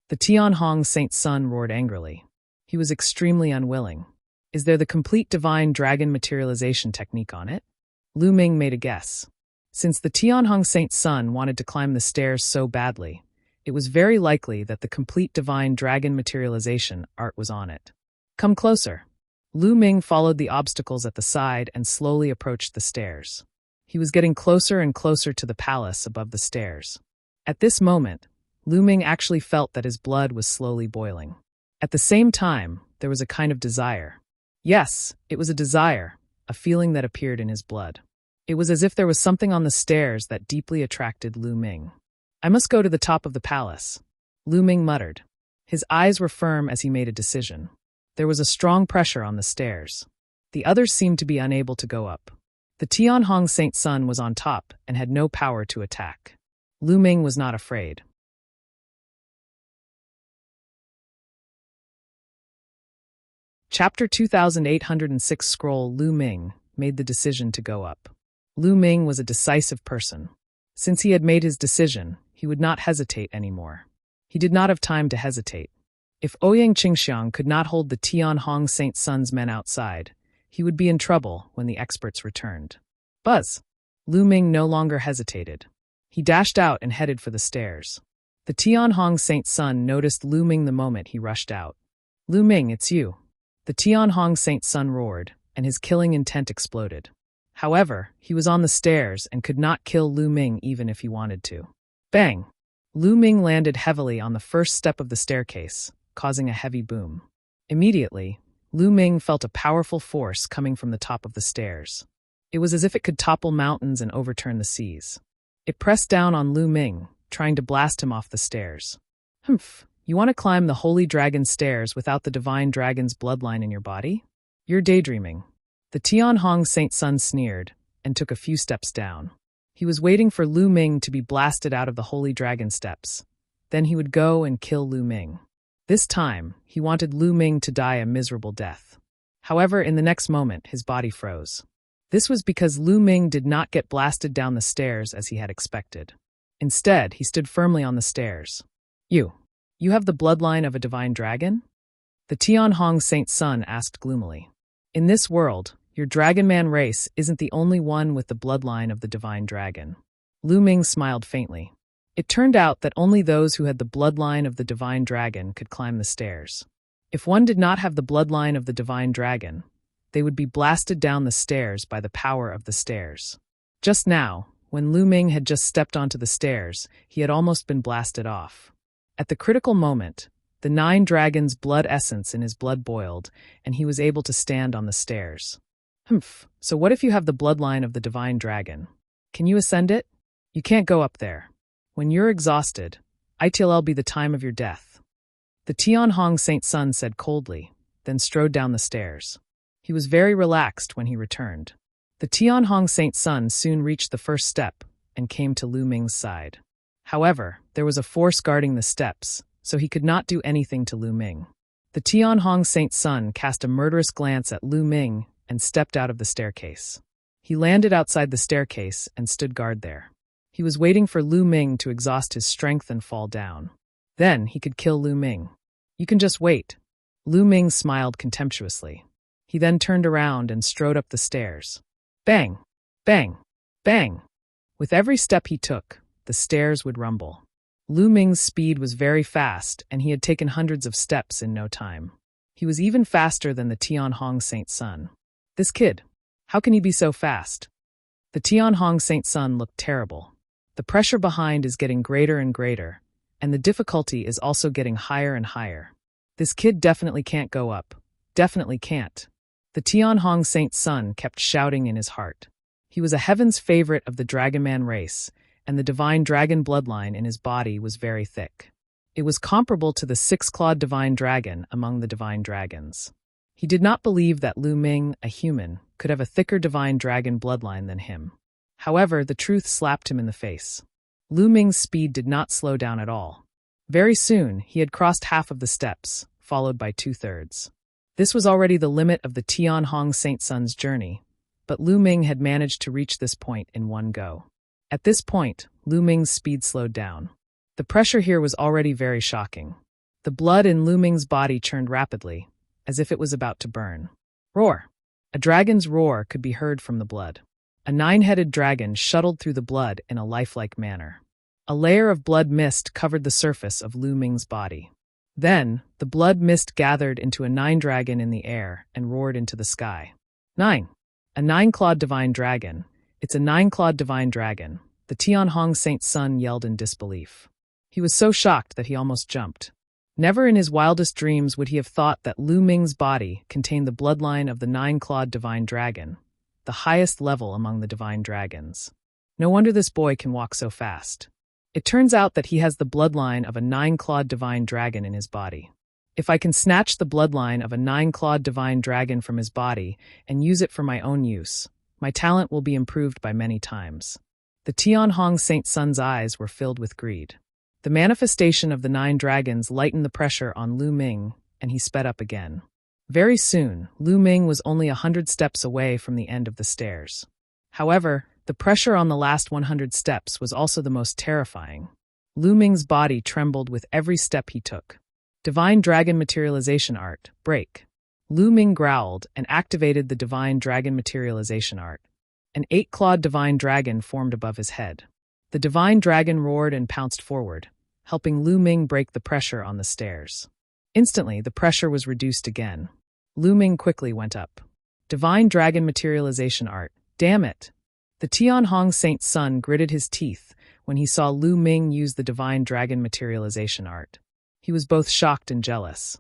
The Tianhong Saint's son roared angrily. He was extremely unwilling. Is there the complete divine dragon materialization technique on it? Lu Ming made a guess. Since the Tianhong Saint's son wanted to climb the stairs so badly, it was very likely that the complete divine dragon materialization art was on it. Come closer. Lu Ming followed the obstacles at the side and slowly approached the stairs. He was getting closer and closer to the palace above the stairs. At this moment, Lu Ming actually felt that his blood was slowly boiling. At the same time, there was a kind of desire. Yes, it was a desire, a feeling that appeared in his blood. It was as if there was something on the stairs that deeply attracted Lu Ming. I must go to the top of the palace, Lu Ming muttered. His eyes were firm as he made a decision. There was a strong pressure on the stairs. The others seemed to be unable to go up. The Tianhong Saint's son was on top and had no power to attack. Lu Ming was not afraid. Chapter 2806 Scroll Lu Ming made the decision to go up. Lu Ming was a decisive person. Since he had made his decision, he would not hesitate anymore. He did not have time to hesitate. If Ouyang Qingxiang could not hold the Tianhong Saint's son's men outside, he would be in trouble when the experts returned. Buzz! Lu Ming no longer hesitated. He dashed out and headed for the stairs. The Tianhong Saint's son noticed Lu Ming the moment he rushed out. Lu Ming, it's you. The Tianhong Saint's son roared, and his killing intent exploded. However, he was on the stairs and could not kill Lu Ming even if he wanted to. Bang! Lu Ming landed heavily on the first step of the staircase, causing a heavy boom. Immediately, Lu Ming felt a powerful force coming from the top of the stairs. It was as if it could topple mountains and overturn the seas. It pressed down on Lu Ming, trying to blast him off the stairs. Humph, you want to climb the Holy Dragon stairs without the Divine Dragon's bloodline in your body? You're daydreaming. The Tianhong Saint's son sneered and took a few steps down. He was waiting for Lu Ming to be blasted out of the Holy Dragon steps. Then he would go and kill Lu Ming. This time, he wanted Lu Ming to die a miserable death. However, in the next moment, his body froze. This was because Lu Ming did not get blasted down the stairs as he had expected. Instead, he stood firmly on the stairs. You have the bloodline of a divine dragon? The Tianhong Saint's son asked gloomily. In this world, your Dragon Man race isn't the only one with the bloodline of the divine dragon. Lu Ming smiled faintly. It turned out that only those who had the bloodline of the divine dragon could climb the stairs. If one did not have the bloodline of the divine dragon, they would be blasted down the stairs by the power of the stairs. Just now, when Lu Ming had just stepped onto the stairs, he had almost been blasted off. At the critical moment, the 9 dragons' blood essence in his blood boiled, and he was able to stand on the stairs. Humph, so what if you have the bloodline of the divine dragon? Can you ascend it? You can't go up there. When you're exhausted, it'll be the time of your death. The Tianhong Saint's son said coldly, then strode down the stairs. He was very relaxed when he returned. The Tianhong Saint's son soon reached the first step and came to Lu Ming's side. However, there was a force guarding the steps, so he could not do anything to Lu Ming. The Tianhong Saint's son cast a murderous glance at Lu Ming and stepped out of the staircase. He landed outside the staircase and stood guard there. He was waiting for Lu Ming to exhaust his strength and fall down. Then he could kill Lu Ming. You can just wait. Lu Ming smiled contemptuously. He then turned around and strode up the stairs. Bang! Bang! Bang! With every step he took, the stairs would rumble. Lu Ming's speed was very fast, and he had taken hundreds of steps in no time. He was even faster than the Tianhong Saint's son. This kid, how can he be so fast? The Tianhong Saint's son looked terrible. The pressure behind is getting greater and greater, and the difficulty is also getting higher and higher. This kid definitely can't go up. Definitely can't. The Tianhong Saint's son kept shouting in his heart. He was a heaven's favorite of the Dragon Man race, and the divine dragon bloodline in his body was very thick. It was comparable to the 6-clawed divine dragon among the divine dragons. He did not believe that Lu Ming, a human, could have a thicker divine dragon bloodline than him. However, the truth slapped him in the face. Lu Ming's speed did not slow down at all. Very soon, he had crossed half of the steps, followed by 2/3. This was already the limit of the Tianhong Saint Sun's journey, but Lu Ming had managed to reach this point in one go. At this point, Lu Ming's speed slowed down. The pressure here was already very shocking. The blood in Lu Ming's body churned rapidly, as if it was about to burn. Roar! A dragon's roar could be heard from the blood. A 9-headed dragon shuttled through the blood in a lifelike manner. A layer of blood mist covered the surface of Lu Ming's body. Then, the blood mist gathered into a 9 dragon in the air and roared into the sky. 9. A 9-clawed divine dragon. It's a 9-clawed divine dragon, the Tianhong Saint Sun yelled in disbelief. He was so shocked that he almost jumped. Never in his wildest dreams would he have thought that Lu Ming's body contained the bloodline of the 9-clawed divine dragon, the highest level among the divine dragons. No wonder this boy can walk so fast. It turns out that he has the bloodline of a 9-clawed divine dragon in his body. If I can snatch the bloodline of a 9-clawed divine dragon from his body and use it for my own use, my talent will be improved by many times. The Tianhong Saint Sun's eyes were filled with greed. The manifestation of the 9 dragons lightened the pressure on Lu Ming, and he sped up again. Very soon, Lu Ming was only 100 steps away from the end of the stairs. However, the pressure on the last 100 steps was also the most terrifying. Lu Ming's body trembled with every step he took. Divine Dragon Materialization Art, break. Lu Ming growled and activated the Divine Dragon Materialization Art. An 8-clawed divine dragon formed above his head. The divine dragon roared and pounced forward, helping Lu Ming break the pressure on the stairs. Instantly, the pressure was reduced again. Lu Ming quickly went up. Divine Dragon Materialization Art. Damn it! The Tianhong Saint Sun gritted his teeth when he saw Lu Ming use the Divine Dragon Materialization Art. He was both shocked and jealous.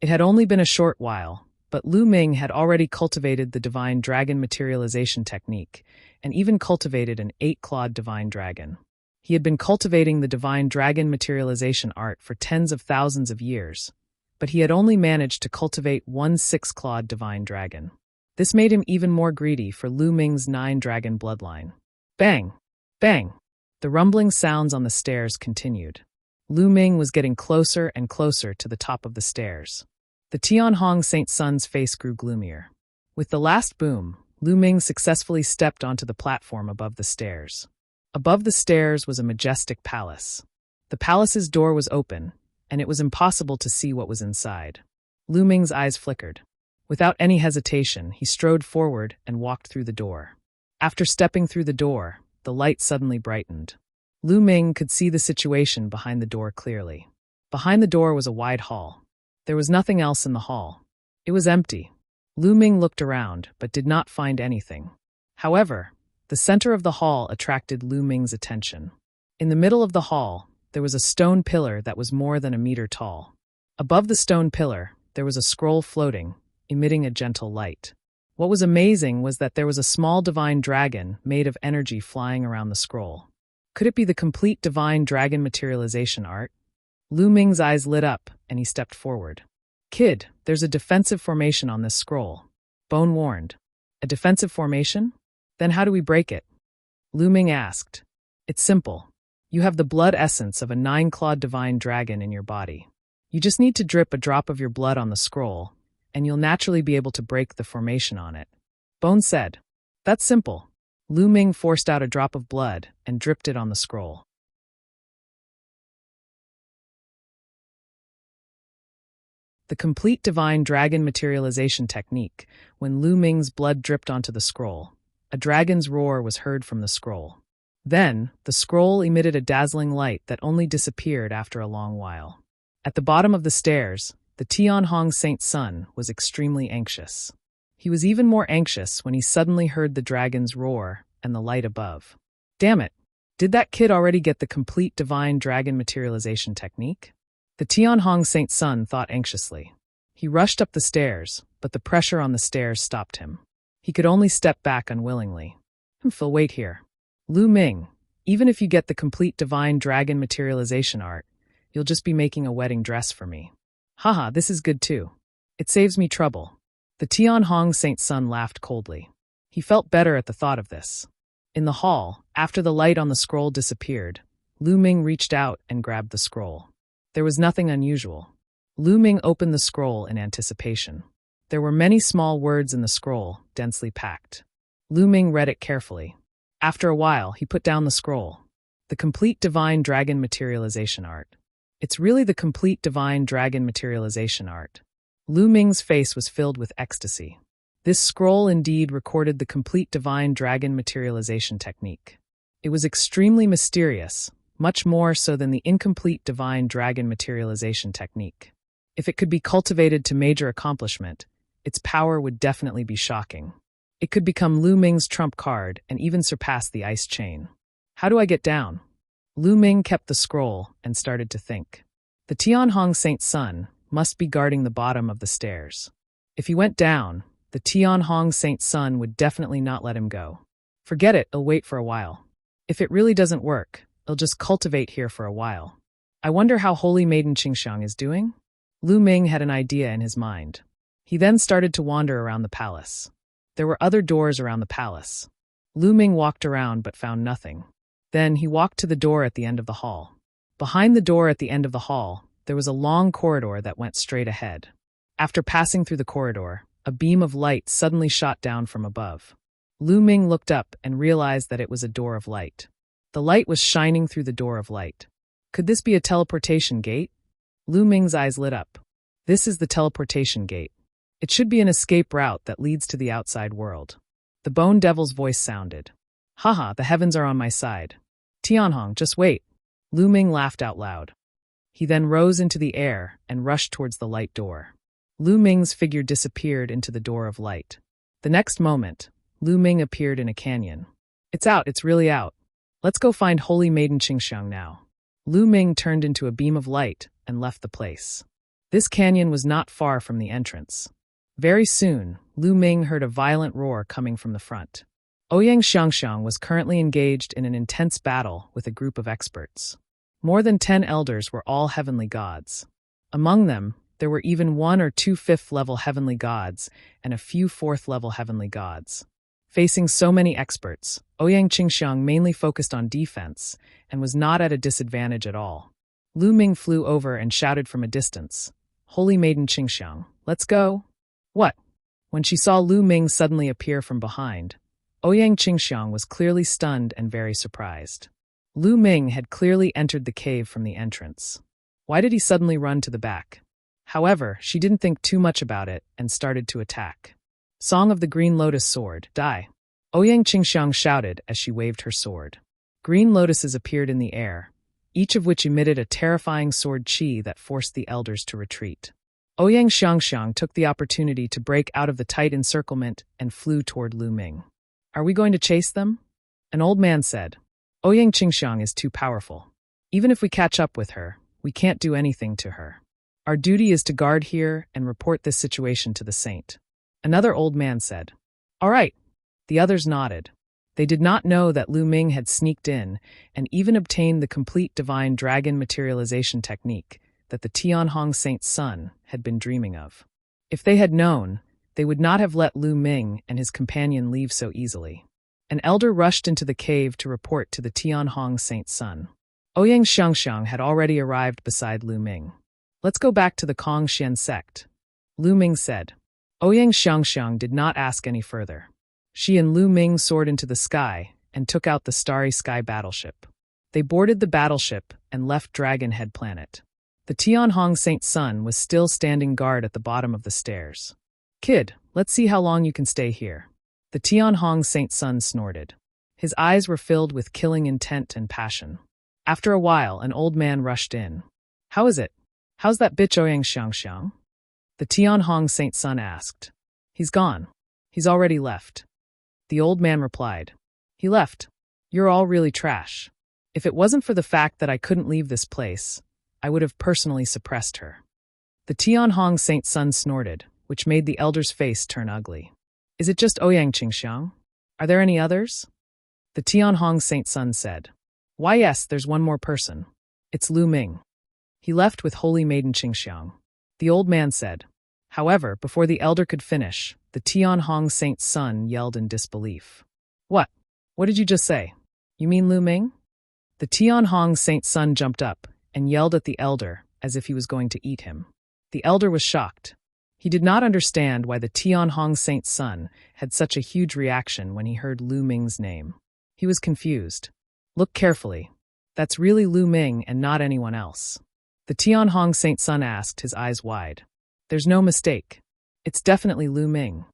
It had only been a short while, but Lu Ming had already cultivated the Divine Dragon Materialization technique, and even cultivated an 8-clawed divine dragon. He had been cultivating the Divine Dragon Materialization Art for tens of thousands of years, but he had only managed to cultivate one 6-clawed divine dragon. This made him even more greedy for Lu Ming's 9-dragon bloodline. Bang! Bang! The rumbling sounds on the stairs continued. Lu Ming was getting closer and closer to the top of the stairs. The Tianhong Saint Sun's face grew gloomier. With the last boom, Lu Ming successfully stepped onto the platform above the stairs. Above the stairs was a majestic palace. The palace's door was open, and it was impossible to see what was inside. Lu Ming's eyes flickered. Without any hesitation, he strode forward and walked through the door. After stepping through the door, the light suddenly brightened. Lu Ming could see the situation behind the door clearly. Behind the door was a wide hall. There was nothing else in the hall. It was empty. Lu Ming looked around, but did not find anything. However, the center of the hall attracted Lu Ming's attention. In the middle of the hall, there was a stone pillar that was more than a meter tall. Above the stone pillar, there was a scroll floating, emitting a gentle light. What was amazing was that there was a small divine dragon made of energy flying around the scroll. Could it be the complete Divine Dragon Materialization Art? Lu Ming's eyes lit up, and he stepped forward. Kid, there's a defensive formation on this scroll. Bone warned. A defensive formation? Then how do we break it? Lu Ming asked. It's simple. You have the blood essence of a 9-clawed divine dragon in your body. You just need to drip a drop of your blood on the scroll, and you'll naturally be able to break the formation on it. Bone said. That's simple. Lu Ming forced out a drop of blood and dripped it on the scroll. The complete Divine Dragon Materialization technique. When Lu Ming's blood dripped onto the scroll, a dragon's roar was heard from the scroll. Then, the scroll emitted a dazzling light that only disappeared after a long while. At the bottom of the stairs, the Tianhong Saint Sun was extremely anxious. He was even more anxious when he suddenly heard the dragon's roar and the light above. Damn it! Did that kid already get the complete Divine Dragon Materialization technique? The Tianhong Saint Sun thought anxiously. He rushed up the stairs, but the pressure on the stairs stopped him. He could only step back unwillingly. Phil, wait here. Lu Ming, even if you get the complete Divine Dragon Materialization Art, you'll just be making a wedding dress for me. Haha, this is good too. It saves me trouble. The Tianhong Saint Sun laughed coldly. He felt better at the thought of this. In the hall, after the light on the scroll disappeared, Lu Ming reached out and grabbed the scroll. There was nothing unusual. Lu Ming opened the scroll in anticipation. There were many small words in the scroll, densely packed. Lu Ming read it carefully. After a while, he put down the scroll. The Complete Divine Dragon Materialization Art. It's really the Complete Divine Dragon Materialization Art. Lu Ming's face was filled with ecstasy. This scroll indeed recorded the Complete Divine Dragon Materialization technique. It was extremely mysterious, much more so than the Incomplete Divine Dragon Materialization technique. If it could be cultivated to major accomplishment, its power would definitely be shocking. It could become Lu Ming's trump card and even surpass the ice chain. How do I get down? Lu Ming kept the scroll and started to think. The Tianhong Saint Sun must be guarding the bottom of the stairs. If he went down, the Tianhong Saint Sun would definitely not let him go. Forget it, I'll wait for a while. If it really doesn't work, I'll just cultivate here for a while. I wonder how Holy Maiden Qingxiang is doing? Lu Ming had an idea in his mind. He then started to wander around the palace. There were other doors around the palace. Lu Ming walked around but found nothing. Then he walked to the door at the end of the hall. Behind the door at the end of the hall, there was a long corridor that went straight ahead. After passing through the corridor, a beam of light suddenly shot down from above. Lu Ming looked up and realized that it was a door of light. The light was shining through the door of light. Could this be a teleportation gate? Lu Ming's eyes lit up. This is the teleportation gate. It should be an escape route that leads to the outside world. The Bone Devil's voice sounded. Haha, the heavens are on my side. Tianhong, just wait. Lu Ming laughed out loud. He then rose into the air and rushed towards the light door. Lu Ming's figure disappeared into the door of light. The next moment, Lu Ming appeared in a canyon. It's out, it's really out. Let's go find Holy Maiden Qingxiang now. Lu Ming turned into a beam of light and left the place. This canyon was not far from the entrance. Very soon, Lu Ming heard a violent roar coming from the front. Ouyang Xiangxiang was currently engaged in an intense battle with a group of experts. More than 10 elders were all heavenly gods. Among them, there were even 1 or 2 fifth-level heavenly gods and a few fourth-level heavenly gods. Facing so many experts, Ouyang Qingxiang mainly focused on defense and was not at a disadvantage at all. Lu Ming flew over and shouted from a distance, Holy Maiden Qingxiang, let's go! What? When she saw Lu Ming suddenly appear from behind, Ouyang Qingxiang was clearly stunned and very surprised. Lu Ming had clearly entered the cave from the entrance. Why did he suddenly run to the back? However, she didn't think too much about it and started to attack. Song of the Green Lotus Sword, die! Ouyang Qingxiang shouted as she waved her sword. Green lotuses appeared in the air, each of which emitted a terrifying sword chi that forced the elders to retreat. Ouyang Xiangxiang took the opportunity to break out of the tight encirclement and flew toward Lu Ming. Are we going to chase them? An old man said. Ouyang Qingxiang is too powerful. Even if we catch up with her, we can't do anything to her. Our duty is to guard here and report this situation to the saint. Another old man said. All right. The others nodded. They did not know that Lu Ming had sneaked in and even obtained the Complete Divine Dragon Materialization technique that the Tianhong Saint Sun had been dreaming of. If they had known, they would not have let Lu Ming and his companion leave so easily. An elder rushed into the cave to report to the Tianhong Saint Sun. Ouyang Xiangxiang had already arrived beside Lu Ming. Let's go back to the Kongxian sect. Lu Ming said. Ouyang Xiangxiang did not ask any further. She and Lu Ming soared into the sky and took out the Starry Sky battleship. They boarded the battleship and left Dragonhead Planet. The Tianhong Saint Sun was still standing guard at the bottom of the stairs. Kid, let's see how long you can stay here. The Tianhong Saint Sun snorted. His eyes were filled with killing intent and passion. After a while, an old man rushed in. How is it? How's that bitch Ouyang Xiangxiang? The Tianhong Saint Sun asked. He's gone. He's already left. The old man replied. He left. You're all really trash. If it wasn't for the fact that I couldn't leave this place, I would have personally suppressed her. The Tianhong Saint Sun snorted, which made the elder's face turn ugly. Is it just Ouyang Qingxiang? Are there any others? The Tianhong Saint Sun said. Why yes, there's one more person. It's Lu Ming. He left with Holy Maiden Qingxiang. The old man said. However, before the elder could finish, the Tianhong Saint Sun yelled in disbelief. What? What did you just say? You mean Lu Ming? The Tianhong Saint's son jumped up and yelled at the elder as if he was going to eat him. The elder was shocked. He did not understand why the Tianhong Saint's son had such a huge reaction when he heard Lu Ming's name. He was confused. Look carefully. That's really Lu Ming and not anyone else. The Tianhong Saint's son asked, his eyes wide. There's no mistake. It's definitely Lu Ming.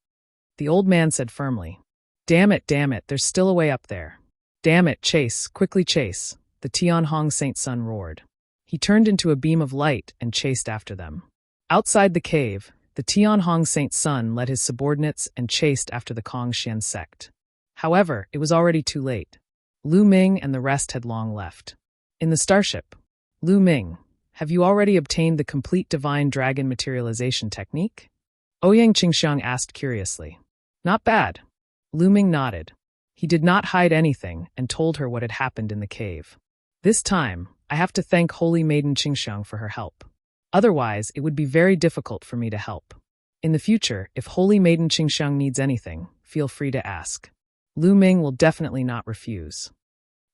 The old man said firmly. Damn it, there's still a way up there. Damn it, chase, quickly chase, the Tianhong Saint's son roared. He turned into a beam of light and chased after them. Outside the cave, the Tianhong Saint's son led his subordinates and chased after the Kongxian sect. However, it was already too late. Lu Ming and the rest had long left. In the starship, Lu Ming, have you already obtained the complete divine dragon materialization technique? Ouyang Qingxiang asked curiously. Not bad. Lu Ming nodded. He did not hide anything and told her what had happened in the cave. This time, I have to thank Holy Maiden Qingxiang for her help. Otherwise, it would be very difficult for me to help. In the future, if Holy Maiden Qingxiang needs anything, feel free to ask. Lu Ming will definitely not refuse.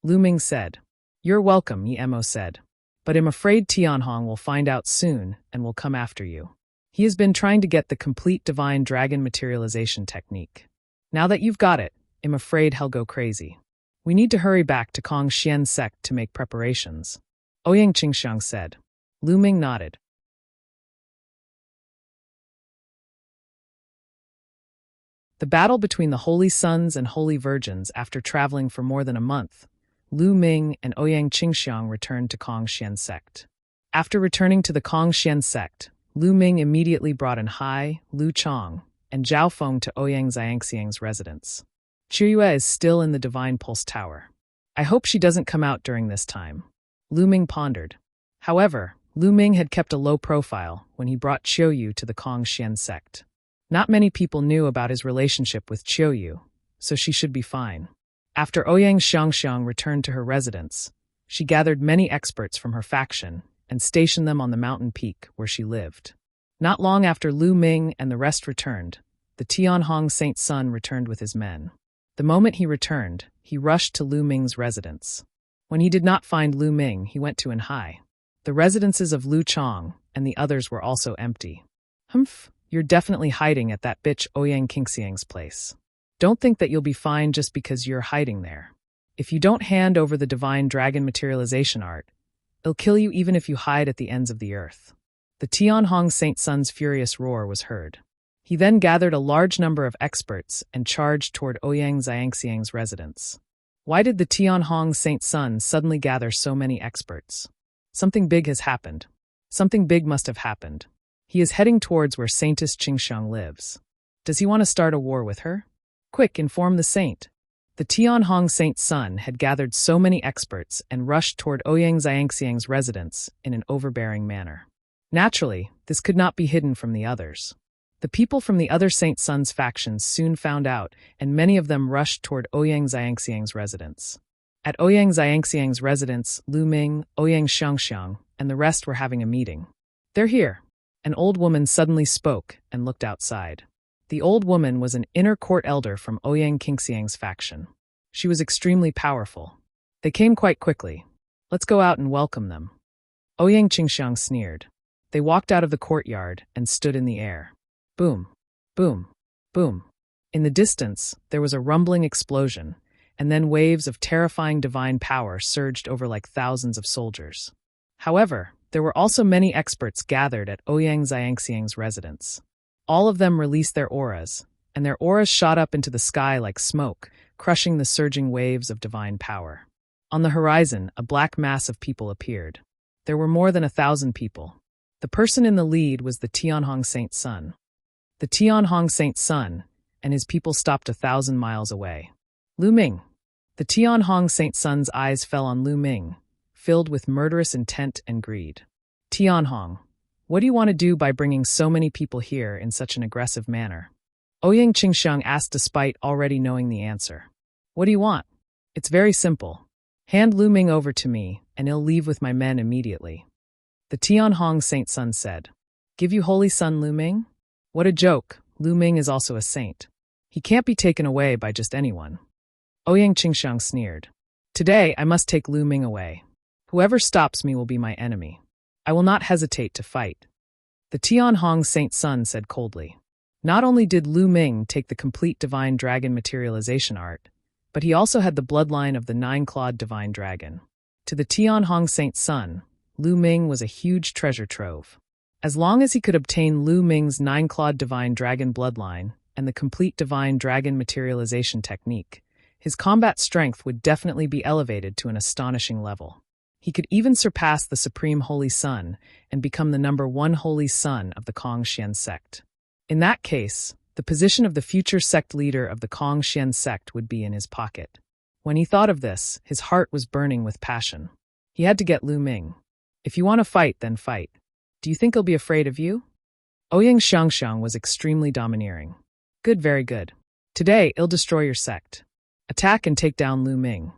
Lu Ming said. You're welcome, Yi Emo said. But I'm afraid Tianhong will find out soon and will come after you. He has been trying to get the complete divine dragon materialization technique. Now that you've got it, I'm afraid he'll go crazy. We need to hurry back to Kongxian sect to make preparations. Ouyang Qingxiang said. Lu Ming nodded. The battle between the Holy Sons and Holy Virgins after traveling for more than a month, Lu Ming and Ouyang Qingxiang returned to Kongxian sect. After returning to the Kongxian sect, Lu Ming immediately brought in Hai, Lu Chong, and Zhao Feng to Ouyang Xiangxiang's residence. Qiyue is still in the Divine Pulse Tower. I hope she doesn't come out during this time. Lu Ming pondered. However, Lu Ming had kept a low profile when he brought Qiuyu to the Kongxian sect. Not many people knew about his relationship with Qiuyu, so she should be fine. After Ouyang Xiangxiang returned to her residence, she gathered many experts from her faction and stationed them on the mountain peak where she lived. Not long after Lu Ming and the rest returned, the Tianhong Saint's son returned with his men. The moment he returned, he rushed to Lu Ming's residence. When he did not find Lu Ming, he went to Anhai. The residences of Lu Chong and the others were also empty. Humph, you're definitely hiding at that bitch Ouyang Qingxiang's place. Don't think that you'll be fine just because you're hiding there. If you don't hand over the divine dragon materialization art, it'll kill you even if you hide at the ends of the earth. The Tianhong Saint's son's furious roar was heard. He then gathered a large number of experts and charged toward Ouyang Xiangxiang's residence. Why did the Tianhong Saint's son suddenly gather so many experts? Something big has happened. Something big must have happened. He is heading towards where Saintess Qingxiang lives. Does he want to start a war with her? Quick, inform the saint. The Tianhong Saint's son had gathered so many experts and rushed toward Ouyang Xiangxiang's residence in an overbearing manner. Naturally, this could not be hidden from the others. The people from the other Saint Son's factions soon found out, and many of them rushed toward Ouyang Xiangxiang's residence. At Ouyang Xiangxiang's residence, Lu Ming, Ouyang Xiangxiang, and the rest were having a meeting. They're here. An old woman suddenly spoke and looked outside. The old woman was an inner court elder from Ouyang Qingxiang's faction. She was extremely powerful. They came quite quickly. Let's go out and welcome them. Ouyang Qingxiang sneered. They walked out of the courtyard and stood in the air. Boom, boom, boom. In the distance, there was a rumbling explosion, and then waves of terrifying divine power surged over like thousands of soldiers. However, there were also many experts gathered at Ouyang Xiangxiang's residence. All of them released their auras, and their auras shot up into the sky like smoke, crushing the surging waves of divine power. On the horizon, a black mass of people appeared. There were more than 1,000 people. The person in the lead was the Tianhong Saint's son. The Tianhong Saint's son and his people stopped 1,000 miles away. Lu Ming. The Tianhong Saint's son's eyes fell on Lu Ming, filled with murderous intent and greed. Tianhong, what do you want to do by bringing so many people here in such an aggressive manner? Ouyang Qingxiang asked despite already knowing the answer. What do you want? It's very simple. Hand Lu Ming over to me, and he'll leave with my men immediately. The Tianhong Saint's son said. Give you holy son Lu Ming? What a joke, Lu Ming is also a saint. He can't be taken away by just anyone. Ouyang Qingxiang sneered. Today I must take Lu Ming away. Whoever stops me will be my enemy. I will not hesitate to fight. The Tianhong Saint Sun said coldly. Not only did Lu Ming take the complete divine dragon materialization art, but he also had the bloodline of the nine-clawed divine dragon. To the Tianhong Saint Sun, Lu Ming was a huge treasure trove. As long as he could obtain Lu Ming's nine-clawed divine dragon bloodline and the complete divine dragon materialization technique, his combat strength would definitely be elevated to an astonishing level. He could even surpass the Supreme Holy Sun and become the #1 Holy Sun of the Kong-Xian sect. In that case, the position of the future sect leader of the Kong-Xian sect would be in his pocket. When he thought of this, his heart was burning with passion. He had to get Lu Ming. If you want to fight, then fight. Do you think he'll be afraid of you? Ouyang Xiangxiang was extremely domineering. Good, very good. Today, I'll destroy your sect. Attack and take down Lu Ming.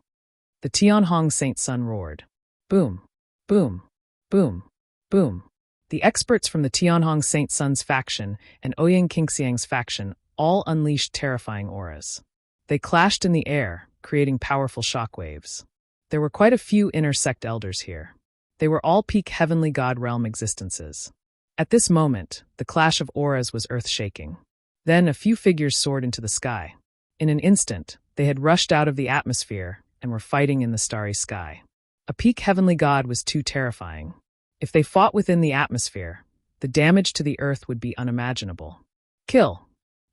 The Tianhong Saint Sun roared. Boom, boom, boom, boom. The experts from the Tianhong Saint Sun's faction and Ouyang Qingxiang's faction all unleashed terrifying auras. They clashed in the air, creating powerful shockwaves. There were quite a few inner sect elders here. They were all peak heavenly god realm existences. At this moment, the clash of auras was earth-shaking. Then a few figures soared into the sky. In an instant, they had rushed out of the atmosphere and were fighting in the starry sky. A peak heavenly god was too terrifying. If they fought within the atmosphere, the damage to the earth would be unimaginable. Kill!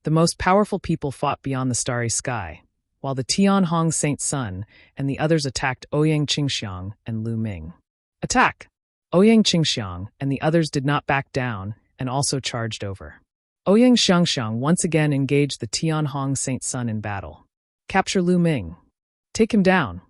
The most powerful people fought beyond the starry sky, while the Tianhong Saint Sun and the others attacked Ouyang Qingxiang and Lu Ming. Attack! Ouyang Qingxiang and the others did not back down and also charged over. Ouyang Xiangxiang once again engaged the Tianhong Saint Sun in battle. Capture Lu Ming. Take him down.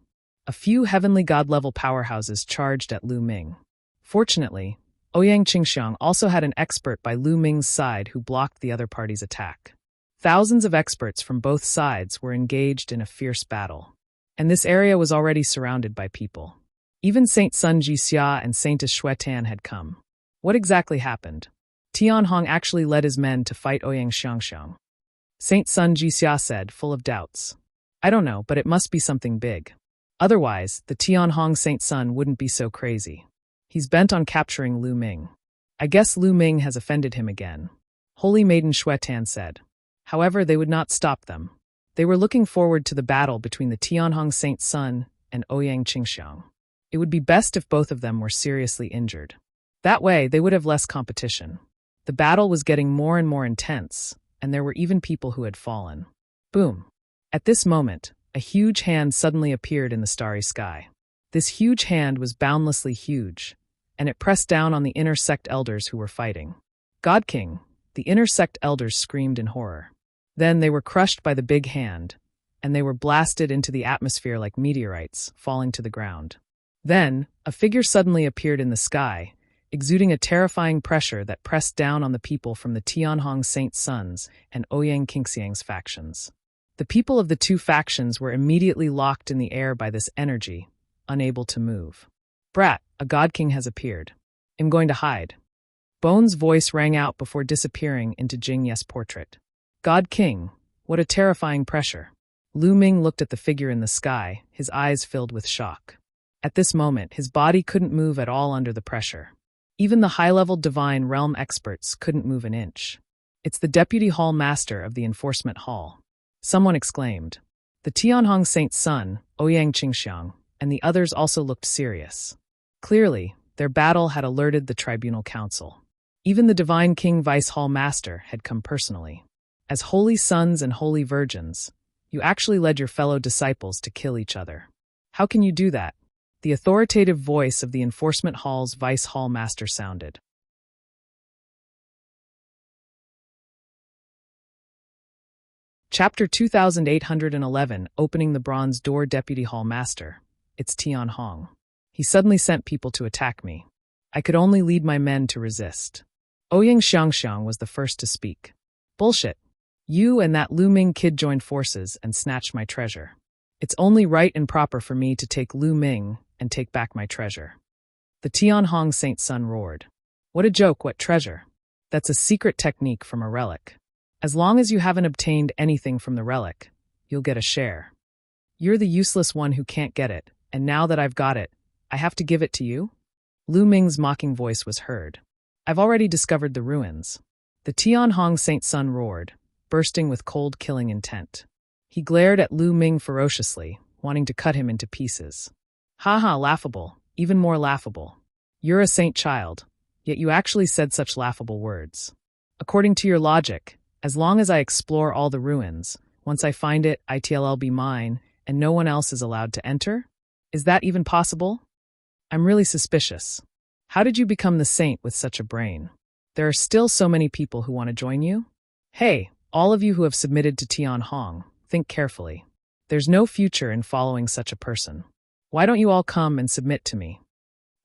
A few heavenly god-level powerhouses charged at Lu Ming. Fortunately, Ouyang Qingxiang also had an expert by Lu Ming's side who blocked the other party's attack. Thousands of experts from both sides were engaged in a fierce battle, and this area was already surrounded by people. Even Saint Sun Jixia and Saintess Xuetan had come. What exactly happened? Tianhong actually led his men to fight Ouyang Xiangxiang. Saint Sun Jixia said, full of doubts. I don't know, but it must be something big. Otherwise, the Tianhong Saint Sun wouldn't be so crazy. He's bent on capturing Lu Ming. I guess Lu Ming has offended him again. Holy Maiden Xuetan said. However, they would not stop them. They were looking forward to the battle between the Tianhong Saint Sun and Ouyang Qingxiang. It would be best if both of them were seriously injured. That way, they would have less competition. The battle was getting more and more intense, and there were even people who had fallen. Boom. At this moment, a huge hand suddenly appeared in the starry sky. This huge hand was boundlessly huge, and it pressed down on the inner sect elders who were fighting. God King, the inner sect elders screamed in horror. Then they were crushed by the big hand, and they were blasted into the atmosphere like meteorites, falling to the ground. Then, a figure suddenly appeared in the sky, exuding a terrifying pressure that pressed down on the people from the Tianhong Saint Sun's and Ouyang Qingxiang's factions. The people of the two factions were immediately locked in the air by this energy, unable to move. Brat, a god king has appeared. I'm going to hide. Bone's voice rang out before disappearing into Jing Ye's portrait. God King, what a terrifying pressure. Lu Ming looked at the figure in the sky, his eyes filled with shock. At this moment, his body couldn't move at all under the pressure. Even the high-level divine realm experts couldn't move an inch. It's the Deputy Hall Master of the Enforcement Hall. Someone exclaimed. The Tianhong Saint Sun, Ouyang Qingxiang, and the others also looked serious. Clearly, their battle had alerted the Tribunal Council. Even the Divine King Vice Hall Master had come personally. As holy sons and holy virgins, you actually led your fellow disciples to kill each other. How can you do that? The authoritative voice of the Enforcement Hall's Vice Hall Master sounded. Chapter 2811, Opening the Bronze Door. Deputy Hall Master. It's Tianhong. He suddenly sent people to attack me. I could only lead my men to resist. Ouyang Xiangxiang was the first to speak. Bullshit. You and that Lu Ming kid joined forces and snatched my treasure. It's only right and proper for me to take Lu Ming and take back my treasure. The Tianhong Saint Sun roared. What a joke, what treasure? That's a secret technique from a relic. As long as you haven't obtained anything from the relic, you'll get a share. You're the useless one who can't get it, and now that I've got it, I have to give it to you? Lu Ming's mocking voice was heard. I've already discovered the ruins. The Tianhong Saint Sun roared, bursting with cold killing intent. He glared at Lu Ming ferociously, wanting to cut him into pieces. Ha, laughable, even more laughable. You're a saint child, yet you actually said such laughable words. According to your logic, as long as I explore all the ruins, once I find it, it'll be mine, and no one else is allowed to enter? Is that even possible? I'm really suspicious. How did you become the saint with such a brain? There are still so many people who want to join you? Hey, all of you who have submitted to Tianhong, think carefully. There's no future in following such a person. Why don't you all come and submit to me?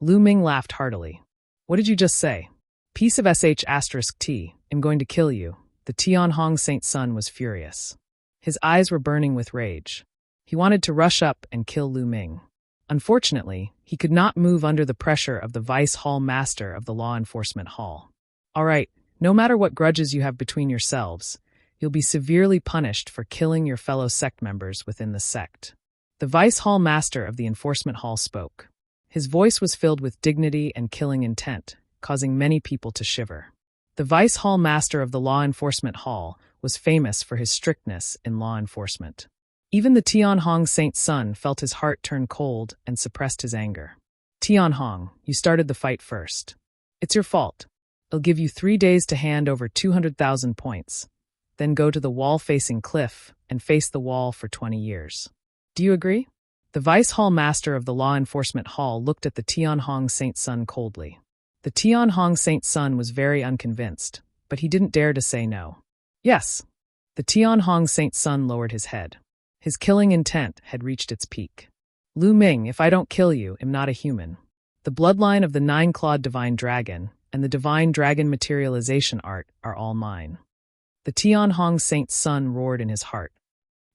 Lu Ming laughed heartily. What did you just say? Piece of sh*t, I'm going to kill you. The Tianhong Saint Sun was furious. His eyes were burning with rage. He wanted to rush up and kill Lu Ming. Unfortunately, he could not move under the pressure of the Vice Hall Master of the Law Enforcement Hall. All right, no matter what grudges you have between yourselves, you'll be severely punished for killing your fellow sect members within the sect. The Vice Hall Master of the Enforcement Hall spoke. His voice was filled with dignity and killing intent, causing many people to shiver. The Vice Hall Master of the Law Enforcement Hall was famous for his strictness in law enforcement. Even the Tianhong Saint Sun felt his heart turn cold and suppressed his anger. Tianhong, you started the fight first. It's your fault. I'll give you 3 days to hand over 200,000 points. Then go to the wall-facing cliff and face the wall for 20 years. Do you agree? The Vice Hall Master of the Law Enforcement Hall looked at the Tianhong Saint Sun coldly. The Tianhong Saint Sun was very unconvinced, but he didn't dare to say no. Yes. The Tianhong Saint Sun lowered his head. His killing intent had reached its peak. Lu Ming, if I don't kill you, am not a human. The bloodline of the 9-clawed divine dragon and the divine dragon materialization art are all mine. The Tianhong Saint Sun roared in his heart.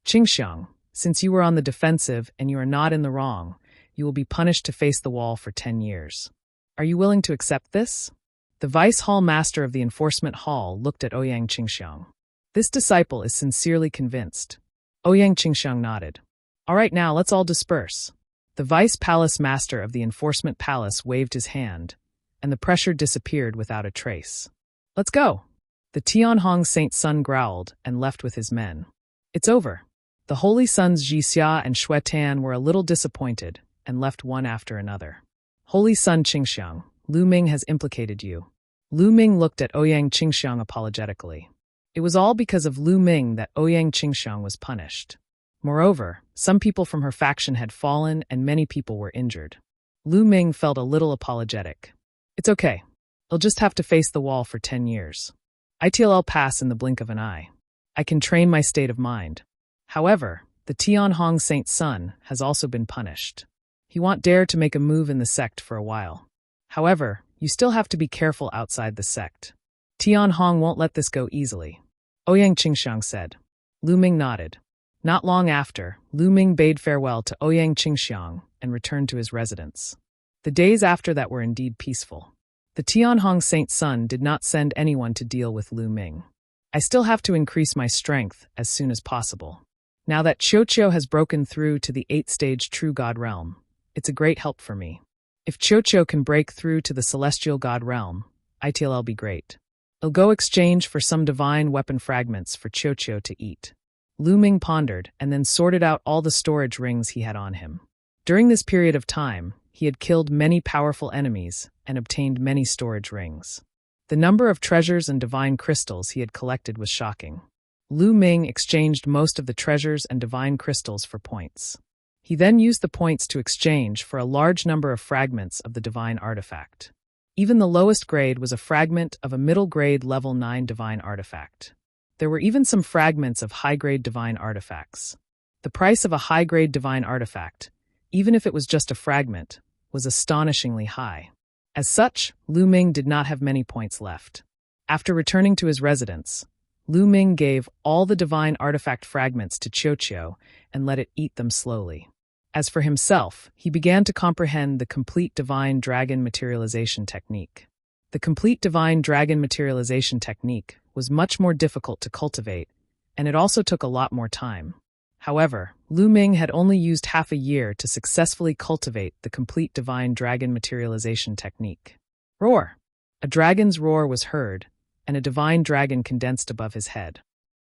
Qingxiang, since you were on the defensive and you are not in the wrong, you will be punished to face the wall for 10 years. Are you willing to accept this? The Vice Hall Master of the Enforcement Hall looked at Ouyang Qingxiang. This disciple is sincerely convinced. Ouyang Qingxiang nodded. All right, now let's all disperse. The Vice Palace Master of the Enforcement Palace waved his hand, and the pressure disappeared without a trace. Let's go. The Tianhong Saint Sun growled and left with his men. It's over. The Holy Sons Jixia and Xuetan were a little disappointed and left one after another. Holy Son Qingxiang, Lu Ming has implicated you. Lu Ming looked at Ouyang Qingxiang apologetically. It was all because of Lu Ming that Ouyang Qingxiang was punished. Moreover, some people from her faction had fallen and many people were injured. Lu Ming felt a little apologetic. It's okay. I'll just have to face the wall for 10 years. It'll pass in the blink of an eye. I can train my state of mind. However, the Tianhong Saint Sun has also been punished. He won't dare to make a move in the sect for a while. However, you still have to be careful outside the sect. Tianhong won't let this go easily. Ouyang Qingxiang said. Lu Ming nodded. Not long after, Lu Ming bade farewell to Ouyang Qingxiang and returned to his residence. The days after that were indeed peaceful. The Tianhong Saint Sun did not send anyone to deal with Lu Ming. I still have to increase my strength as soon as possible. Now that Qiuqiu has broken through to the 8th-stage True God Realm, it's a great help for me. If Qiuqiu can break through to the Celestial God Realm, it'll be great. I'll go exchange for some divine weapon fragments for Qiuqiu to eat. Lu Ming pondered and then sorted out all the storage rings he had on him. During this period of time, he had killed many powerful enemies and obtained many storage rings. The number of treasures and divine crystals he had collected was shocking. Lu Ming exchanged most of the treasures and divine crystals for points. He then used the points to exchange for a large number of fragments of the divine artifact. Even the lowest grade was a fragment of a middle grade level 9 divine artifact. There were even some fragments of high-grade divine artifacts. The price of a high-grade divine artifact, even if it was just a fragment, was astonishingly high. As such, Lu Ming did not have many points left. After returning to his residence, Lu Ming gave all the divine artifact fragments to Qiuqiu and let it eat them slowly. As for himself, he began to comprehend the complete divine dragon materialization technique. The complete divine dragon materialization technique was much more difficult to cultivate, and it also took a lot more time. However, Lu Ming had only used half a year to successfully cultivate the complete divine dragon materialization technique. Roar! A dragon's roar was heard, and a divine dragon condensed above his head.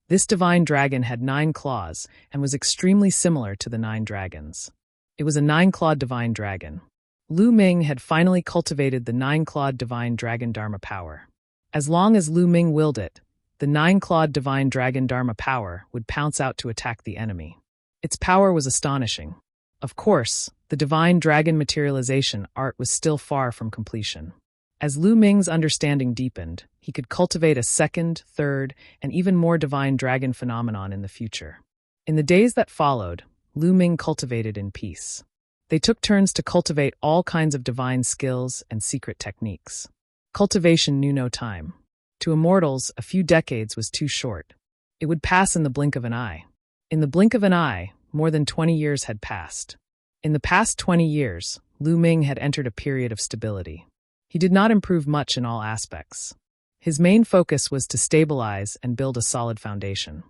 This divine dragon had 9 claws and was extremely similar to the 9 dragons. It was a 9-clawed divine dragon. Lu Ming had finally cultivated the 9-clawed divine dragon Dharma power. As long as Lu Ming willed it, the 9-clawed divine dragon Dharma power would pounce out to attack the enemy. Its power was astonishing. Of course, the divine dragon materialization art was still far from completion. As Lu Ming's understanding deepened, he could cultivate a second, third, and even more divine dragon phenomenon in the future. In the days that followed, Lu Ming cultivated in peace. They took turns to cultivate all kinds of divine skills and secret techniques. Cultivation knew no time. To immortals, a few decades was too short. It would pass in the blink of an eye. In the blink of an eye, more than 20 years had passed. In the past 20 years, Lu Ming had entered a period of stability. He did not improve much in all aspects. His main focus was to stabilize and build a solid foundation.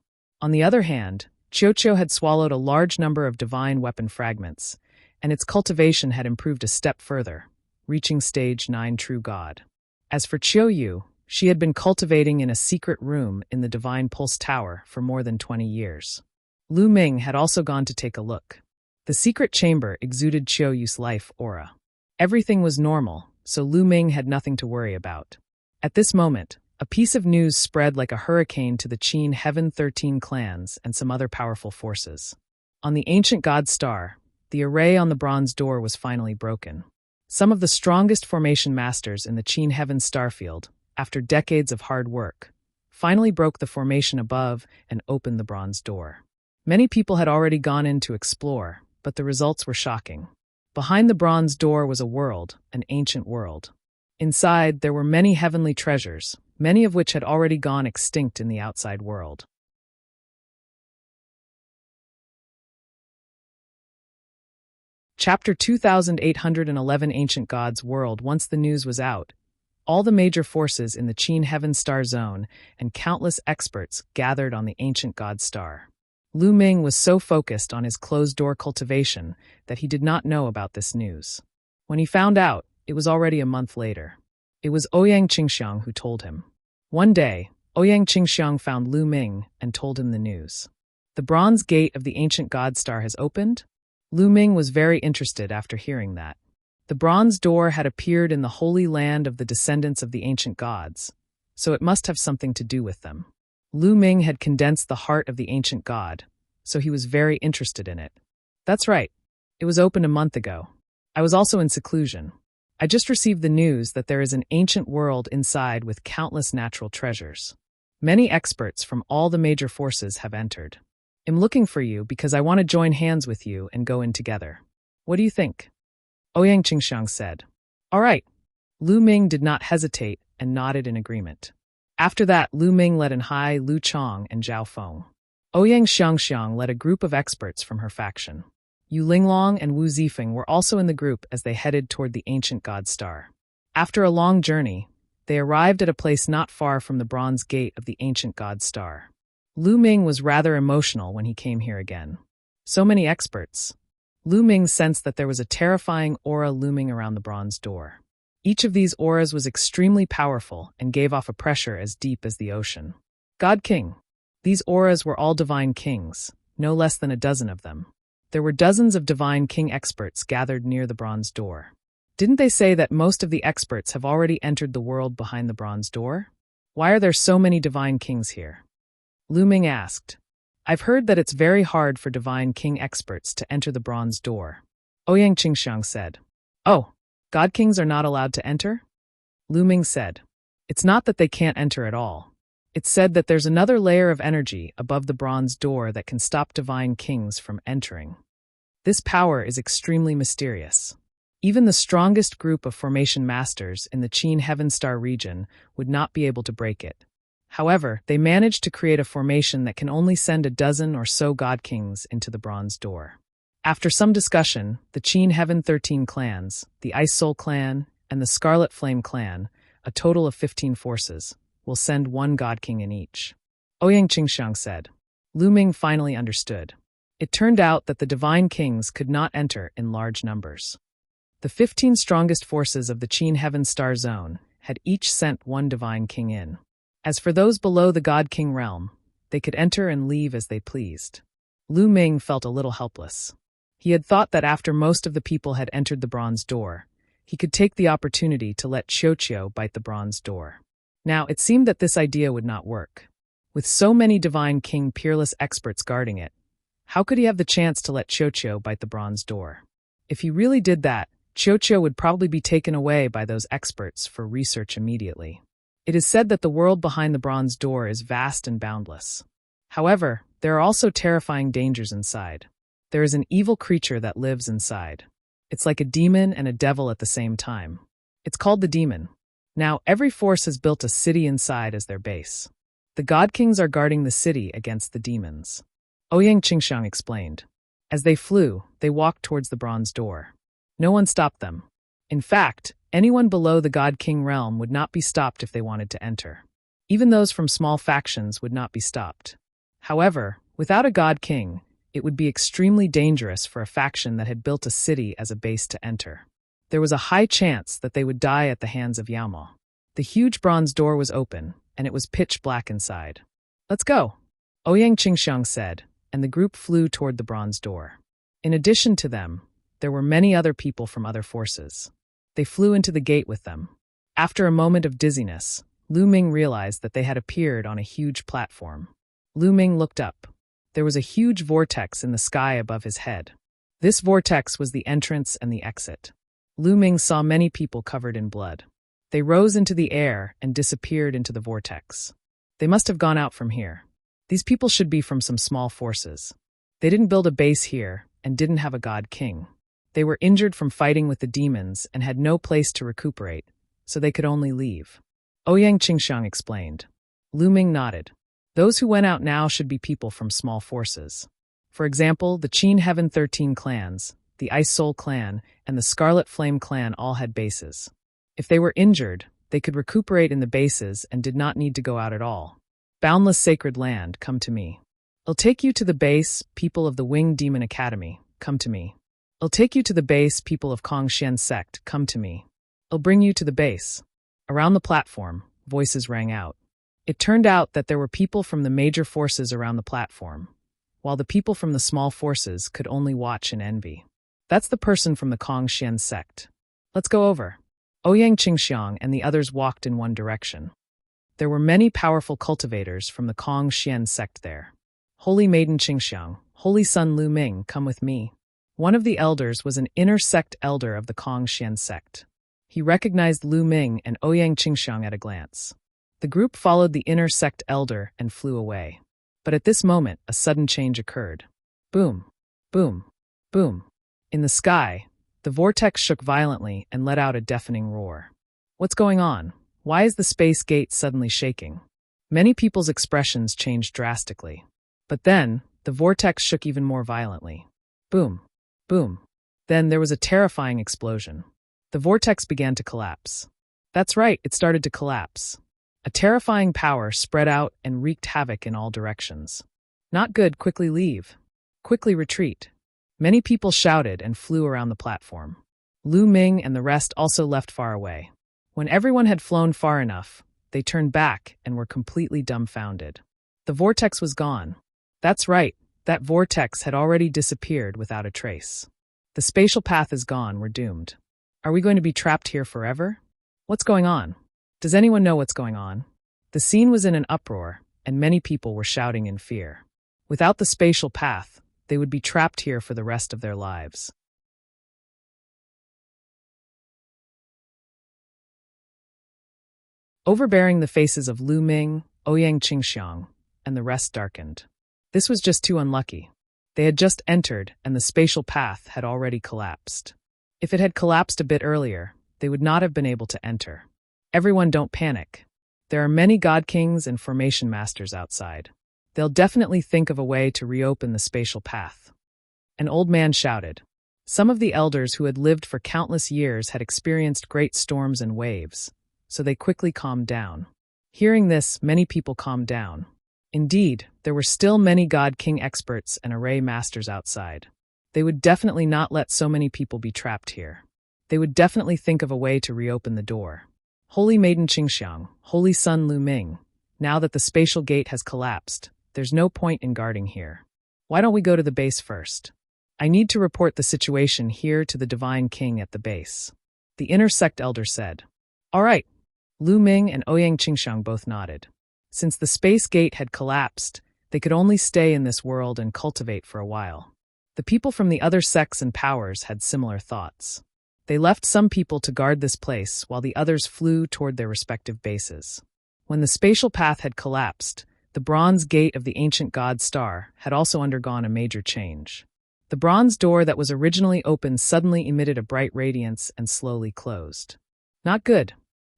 On the other hand, Qiuqiu had swallowed a large number of divine weapon fragments, and its cultivation had improved a step further, reaching stage 9 true god. As for Qiuyu, she had been cultivating in a secret room in the Divine Pulse Tower for more than 20 years. Lu Ming had also gone to take a look. The secret chamber exuded Qiuyu's life aura. Everything was normal, so Lu Ming had nothing to worry about. At this moment, a piece of news spread like a hurricane to the Qin Heaven 13 clans and some other powerful forces. On the ancient god star, the array on the bronze door was finally broken. Some of the strongest formation masters in the Qin Heaven starfield, after decades of hard work, finally broke the formation above and opened the bronze door. Many people had already gone in to explore, but the results were shocking. Behind the bronze door was a world, an ancient world. Inside, there were many heavenly treasures, many of which had already gone extinct in the outside world. Chapter 2811 Ancient Gods World. Once the news was out, all the major forces in the Qin Heaven Star Zone and countless experts gathered on the ancient god star. Lu Ming was so focused on his closed-door cultivation that he did not know about this news. When he found out, it was already a month later. It was Ouyang Qingxiang who told him. One day, Ouyang Qingxiang found Lu Ming and told him the news. The bronze gate of the ancient god star has opened? Lu Ming was very interested after hearing that. The bronze door had appeared in the holy land of the descendants of the ancient gods, so it must have something to do with them. Lu Ming had condensed the heart of the ancient god, so he was very interested in it. That's right. It was opened a month ago. I was also in seclusion. I just received the news that there is an ancient world inside with countless natural treasures. Many experts from all the major forces have entered. I'm looking for you because I want to join hands with you and go in together. What do you think? Ouyang Qingxiang said. All right. Lu Ming did not hesitate and nodded in agreement. After that, Lu Ming led in Hai, Lu Chong, and Zhao Feng. Ouyang Xiangxiang led a group of experts from her faction. Yu Linglong and Wu Zifeng were also in the group as they headed toward the ancient god star. After a long journey, they arrived at a place not far from the bronze gate of the ancient god star. Lu Ming was rather emotional when he came here again. So many experts. Lu Ming sensed that there was a terrifying aura looming around the bronze door. Each of these auras was extremely powerful and gave off a pressure as deep as the ocean. God King. These auras were all divine kings, no less than a dozen of them. There were dozens of divine king experts gathered near the bronze door. Didn't they say that most of the experts have already entered the world behind the bronze door? Why are there so many divine kings here? Lu Ming asked. I've heard that it's very hard for divine king experts to enter the bronze door. Ouyang Qingxiang said. Oh, god kings are not allowed to enter? Lu Ming said. It's not that they can't enter at all. It's said that there's another layer of energy above the bronze door that can stop divine kings from entering. This power is extremely mysterious. Even the strongest group of formation masters in the Qin Heaven Star region would not be able to break it. However, they managed to create a formation that can only send a dozen or so god kings into the bronze door. After some discussion, the Qin Heaven 13 clans, the Ice Soul clan, and the Scarlet Flame clan, a total of 15 forces, will send one god king in each. Ouyang Qingxiang said. Lu Ming finally understood. It turned out that the divine kings could not enter in large numbers. The 15 strongest forces of the Qin Heaven Star Zone had each sent one divine king in. As for those below the God King realm, they could enter and leave as they pleased. Lu Ming felt a little helpless. He had thought that after most of the people had entered the bronze door, he could take the opportunity to let Qiuqiu bite the bronze door. Now, it seemed that this idea would not work. With so many divine king peerless experts guarding it, how could he have the chance to let Qiuqiu bite the bronze door? If he really did that, Qiuqiu would probably be taken away by those experts for research immediately. It is said that the world behind the bronze door is vast and boundless. However, there are also terrifying dangers inside. There is an evil creature that lives inside. It's like a demon and a devil at the same time. It's called the demon. Now, every force has built a city inside as their base. The God Kings are guarding the city against the demons. Ouyang Qingxiang explained. As they flew, they walked towards the bronze door. No one stopped them. In fact, anyone below the God King realm would not be stopped if they wanted to enter. Even those from small factions would not be stopped. However, without a God King, it would be extremely dangerous for a faction that had built a city as a base to enter. There was a high chance that they would die at the hands of Yamo. The huge bronze door was open, and it was pitch black inside. "Let's go," Ouyang Qingxiang said, and the group flew toward the bronze door. In addition to them, there were many other people from other forces. They flew into the gate with them. After a moment of dizziness, Lu Ming realized that they had appeared on a huge platform. Lu Ming looked up. There was a huge vortex in the sky above his head. This vortex was the entrance and the exit. Lu Ming saw many people covered in blood. They rose into the air and disappeared into the vortex. They must have gone out from here. These people should be from some small forces. They didn't build a base here and didn't have a God King. They were injured from fighting with the demons and had no place to recuperate, so they could only leave. Ouyang Qingxiang explained. Lu Ming nodded. Those who went out now should be people from small forces. For example, the Qin Heaven 13 clans, the Ice Soul clan, and the Scarlet Flame clan all had bases. If they were injured, they could recuperate in the bases and did not need to go out at all. Boundless sacred land, come to me. I'll take you to the base, people of the Winged Demon Academy, come to me. I'll take you to the base, people of Kongxian sect, come to me. I'll bring you to the base. Around the platform, voices rang out. It turned out that there were people from the major forces around the platform, while the people from the small forces could only watch in envy. That's the person from the Kongxian sect. Let's go over. Ouyang Qingxiang and the others walked in one direction. There were many powerful cultivators from the Kongxian sect there. Holy Maiden Qingxiang, Holy Son Lu Ming, come with me. One of the elders was an inner sect elder of the Kongxian sect. He recognized Lu Ming and Ouyang Qingxiang at a glance. The group followed the inner sect elder and flew away. But at this moment, a sudden change occurred. Boom, boom, boom. In the sky, the vortex shook violently and let out a deafening roar. What's going on? Why is the space gate suddenly shaking? Many people's expressions changed drastically. But then, the vortex shook even more violently. Boom, boom. Then there was a terrifying explosion. The vortex began to collapse. That's right, it started to collapse. A terrifying power spread out and wreaked havoc in all directions. Not good, quickly leave. Quickly retreat. Many people shouted and flew around the platform. Lu Ming and the rest also left far away. When everyone had flown far enough, they turned back and were completely dumbfounded. The vortex was gone. That's right, that vortex had already disappeared without a trace. The spatial path is gone, we're doomed. Are we going to be trapped here forever? What's going on? Does anyone know what's going on? The scene was in an uproar, and many people were shouting in fear. Without the spatial path, they would be trapped here for the rest of their lives. Overbearing the faces of Lu Ming, Ouyang Qingxiang, and the rest darkened. This was just too unlucky. They had just entered, and the spatial path had already collapsed. If it had collapsed a bit earlier, they would not have been able to enter. Everyone, don't panic. There are many God Kings and Formation Masters outside. They'll definitely think of a way to reopen the spatial path. An old man shouted. Some of the elders who had lived for countless years had experienced great storms and waves, so they quickly calmed down. Hearing this, many people calmed down. Indeed, there were still many God King experts and array masters outside. They would definitely not let so many people be trapped here. They would definitely think of a way to reopen the door. Holy Maiden Qingxiang, Holy Sun Lu Ming, now that the spatial gate has collapsed, there's no point in guarding here. Why don't we go to the base first? I need to report the situation here to the Divine King at the base. The inner sect elder said. All right. Lu Ming and Ouyang Qingxiang both nodded. Since the space gate had collapsed, they could only stay in this world and cultivate for a while. The people from the other sects and powers had similar thoughts. They left some people to guard this place while the others flew toward their respective bases. When the spatial path had collapsed, the bronze gate of the ancient god star had also undergone a major change. The bronze door that was originally open suddenly emitted a bright radiance and slowly closed. Not good.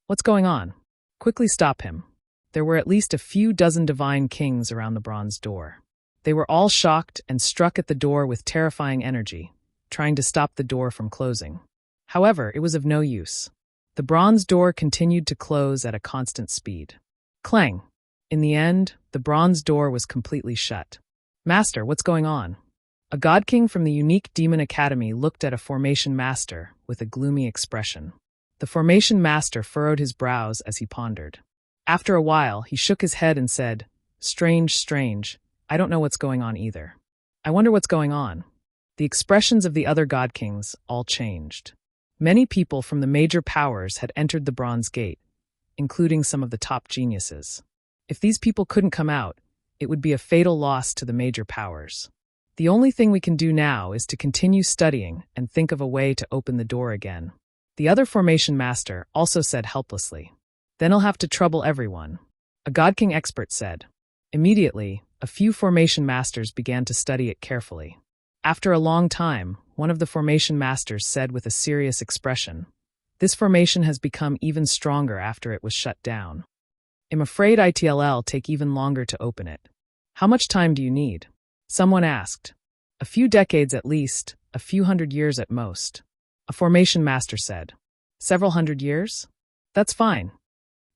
What's going on? Quickly stop him. There were at least a few dozen divine kings around the bronze door. They were all shocked and struck at the door with terrifying energy, trying to stop the door from closing. However, it was of no use. The bronze door continued to close at a constant speed. Clang! In the end, the bronze door was completely shut. Master, what's going on? A god king from the unique demon academy looked at a formation master with a gloomy expression. The formation master furrowed his brows as he pondered. After a while, he shook his head and said, Strange, strange. I don't know what's going on either. I wonder what's going on. The expressions of the other god kings all changed. Many people from the major powers had entered the Bronze Gate, including some of the top geniuses. If these people couldn't come out, it would be a fatal loss to the major powers. The only thing we can do now is to continue studying and think of a way to open the door again. The other formation master also said helplessly. Then he'll have to trouble everyone. A God King expert said. Immediately, a few formation masters began to study it carefully. After a long time, one of the formation masters said with a serious expression, This formation has become even stronger after it was shut down. I'm afraid it'll take even longer to open it. How much time do you need? Someone asked. A few decades at least, a few hundred years at most. A formation master said. Several hundred years? That's fine.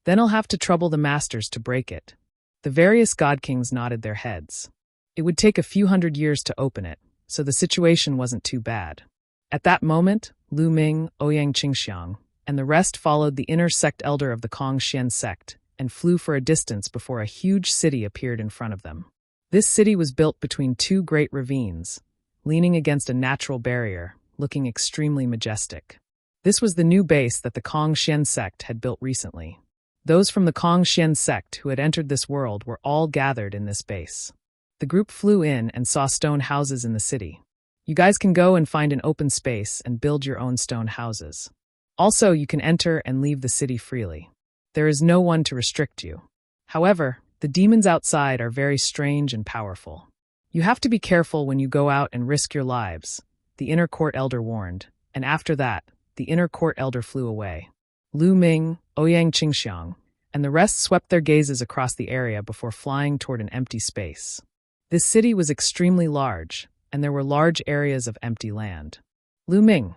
Then I'll have to trouble the masters to break it. The various god kings nodded their heads. It would take a few hundred years to open it, so the situation wasn't too bad. At that moment, Lu Ming, Ouyang Qingxiang, and the rest followed the inner sect elder of the Kongxian sect and flew for a distance before a huge city appeared in front of them. This city was built between two great ravines, leaning against a natural barrier, looking extremely majestic. This was the new base that the Kongxian sect had built recently. Those from the Kongxian sect who had entered this world were all gathered in this base. The group flew in and saw stone houses in the city. You guys can go and find an open space and build your own stone houses. Also, you can enter and leave the city freely. There is no one to restrict you. However, the demons outside are very strange and powerful. You have to be careful when you go out and risk your lives, the inner court elder warned, and after that, the inner court elder flew away. Lu Ming, Ouyang Qingxiang, and the rest swept their gazes across the area before flying toward an empty space. This city was extremely large, and there were large areas of empty land. Lu Ming.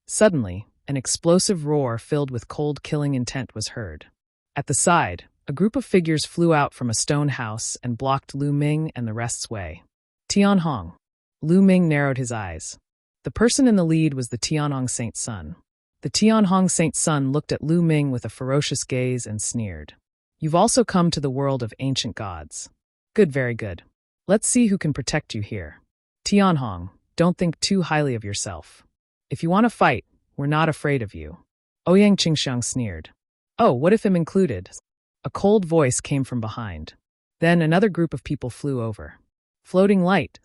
Suddenly, an explosive roar filled with cold killing intent was heard. At the side, a group of figures flew out from a stone house and blocked Lu Ming and the rest's way. Tianhong. Lu Ming narrowed his eyes. The person in the lead was the Tianhong Saint Sun. The Tianhong Saint Sun looked at Lu Ming with a ferocious gaze and sneered. You've also come to the world of ancient gods. Good, very good. Let's see who can protect you here. Tianhong, don't think too highly of yourself. If you want to fight, we're not afraid of you. Ouyang Qingxiang sneered. Oh, what if I'm included? A cold voice came from behind. Then another group of people flew over. Floating light.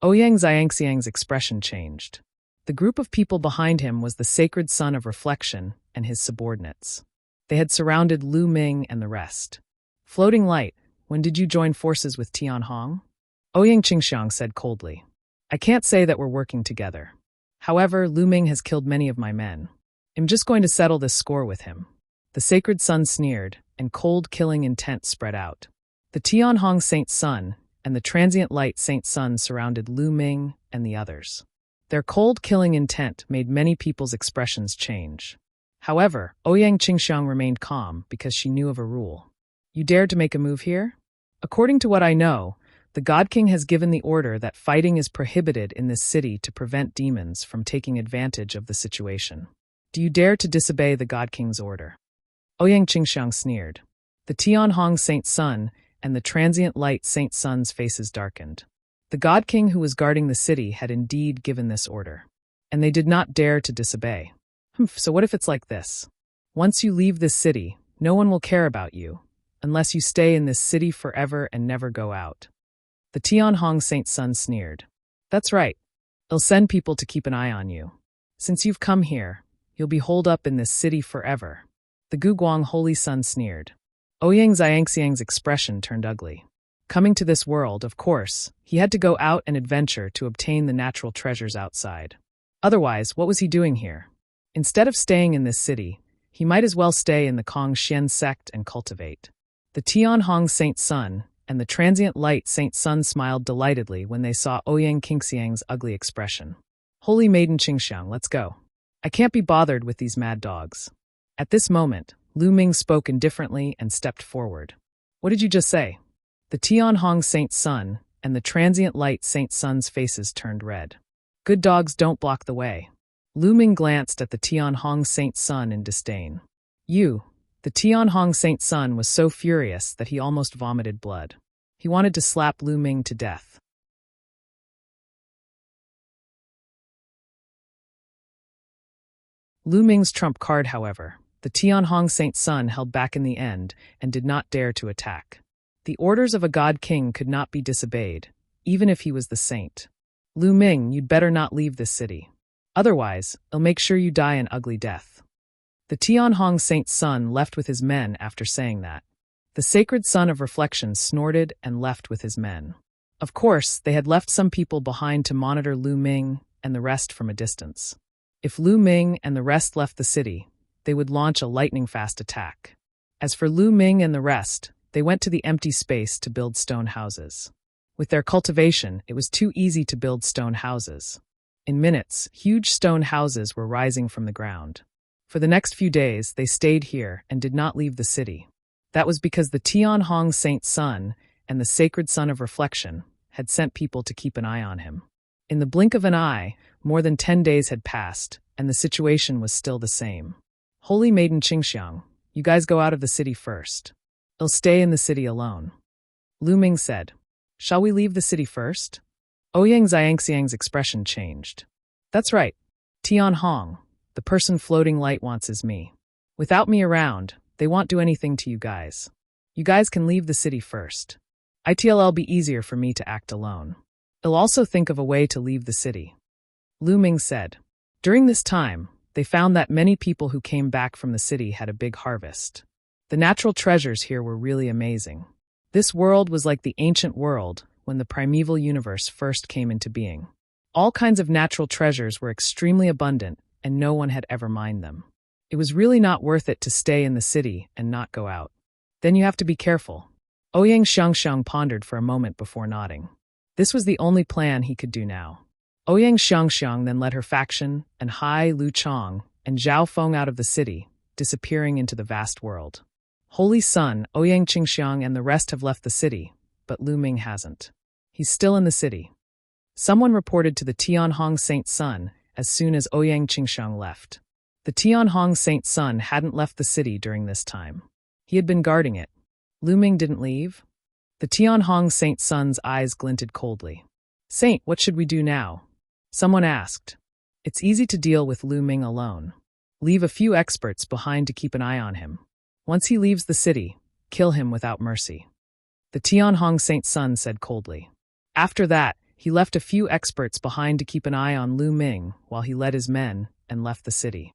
Ouyang Xiangxiang's expression changed. The group of people behind him was the sacred son of reflection and his subordinates. They had surrounded Lu Ming and the rest. Floating light, when did you join forces with Tianhong? Ouyang Qingxiang said coldly. I can't say that we're working together. However, Lu Ming has killed many of my men. I'm just going to settle this score with him. The sacred sun sneered, and cold killing intent spread out. The Tianhong Saint Sun and the transient light Saint Sun surrounded Lu Ming and the others. Their cold killing intent made many people's expressions change. However, Ouyang Qingxiang remained calm because she knew of a rule. You dared to make a move here? According to what I know, the God King has given the order that fighting is prohibited in this city to prevent demons from taking advantage of the situation. Do you dare to disobey the God King's order? Ouyang Qingxiang sneered. The Tianhong Saint Sun and the transient light Saint Sun's faces darkened. The God King who was guarding the city had indeed given this order, and they did not dare to disobey. So what if it's like this? Once you leave this city, no one will care about you, unless you stay in this city forever and never go out. The Tianhong Saint Sun sneered. That's right. I'll send people to keep an eye on you. Since you've come here, you'll be holed up in this city forever. The Guguang Holy Sun sneered. Ouyang Xiangxiang's expression turned ugly. Coming to this world, of course, he had to go out and adventure to obtain the natural treasures outside. Otherwise, what was he doing here? Instead of staying in this city, he might as well stay in the Kongxian sect and cultivate. The Tianhong Saint Sun and the transient light Saint Sun smiled delightedly when they saw Ouyang Qingxiang's ugly expression. Holy Maiden Qingxiang, let's go. I can't be bothered with these mad dogs. At this moment, Lu Ming spoke indifferently and stepped forward. What did you just say? The Tianhong Saint Sun and the transient light Saint Sun's faces turned red. Good dogs don't block the way. Lu Ming glanced at the Tianhong Saint Sun in disdain. The Tianhong Saint Sun was so furious that he almost vomited blood. He wanted to slap Lu Ming to death. Lu Ming's trump card, however, the Tianhong Saint Sun held back in the end and did not dare to attack. The orders of a God King could not be disobeyed, even if he was the saint. Lu Ming, you'd better not leave this city. Otherwise, I'll make sure you die an ugly death. The Tianhong Saint Sun left with his men after saying that. The sacred Sun of Reflection snorted and left with his men. Of course, they had left some people behind to monitor Lu Ming and the rest from a distance. If Lu Ming and the rest left the city, they would launch a lightning-fast attack. As for Lu Ming and the rest, they went to the empty space to build stone houses. With their cultivation, it was too easy to build stone houses. In minutes, huge stone houses were rising from the ground. For the next few days, they stayed here and did not leave the city. That was because the Tianhong Saint Sun and the sacred Sun of Reflection had sent people to keep an eye on him. In the blink of an eye, more than 10 days had passed, and the situation was still the same. Holy Maiden Qingxiang, you guys go out of the city first. I'll stay in the city alone. Lu Ming said, Shall we leave the city first? Ouyang Xiangxiang's expression changed. That's right. Tianhong, the person floating light wants is me. Without me around, they won't do anything to you guys. You guys can leave the city first. It'll be easier for me to act alone. I'll also think of a way to leave the city. Lu Ming said. During this time, they found that many people who came back from the city had a big harvest. The natural treasures here were really amazing. This world was like the ancient world when the primeval universe first came into being. All kinds of natural treasures were extremely abundant, and no one had ever mined them. It was really not worth it to stay in the city and not go out. Then you have to be careful. Ouyang Xiangxiang pondered for a moment before nodding. This was the only plan he could do now. Ouyang Xiangxiang then led her faction and Hai Lu Chong and Zhao Feng out of the city, disappearing into the vast world. Holy Sun, Ouyang Qingxiang and the rest have left the city, but Lu Ming hasn't. He's still in the city. Someone reported to the Tianhong Saint Sun as soon as Ouyang Qingxiang left. The Tianhong Saint Sun hadn't left the city during this time. He had been guarding it. Lu Ming didn't leave? The Tianhong Saint Sun's eyes glinted coldly. Saint, what should we do now? Someone asked. It's easy to deal with Lu Ming alone. Leave a few experts behind to keep an eye on him. Once he leaves the city, kill him without mercy. The Tianhong Saint Sun said coldly. After that, he left a few experts behind to keep an eye on Lu Ming while he led his men and left the city.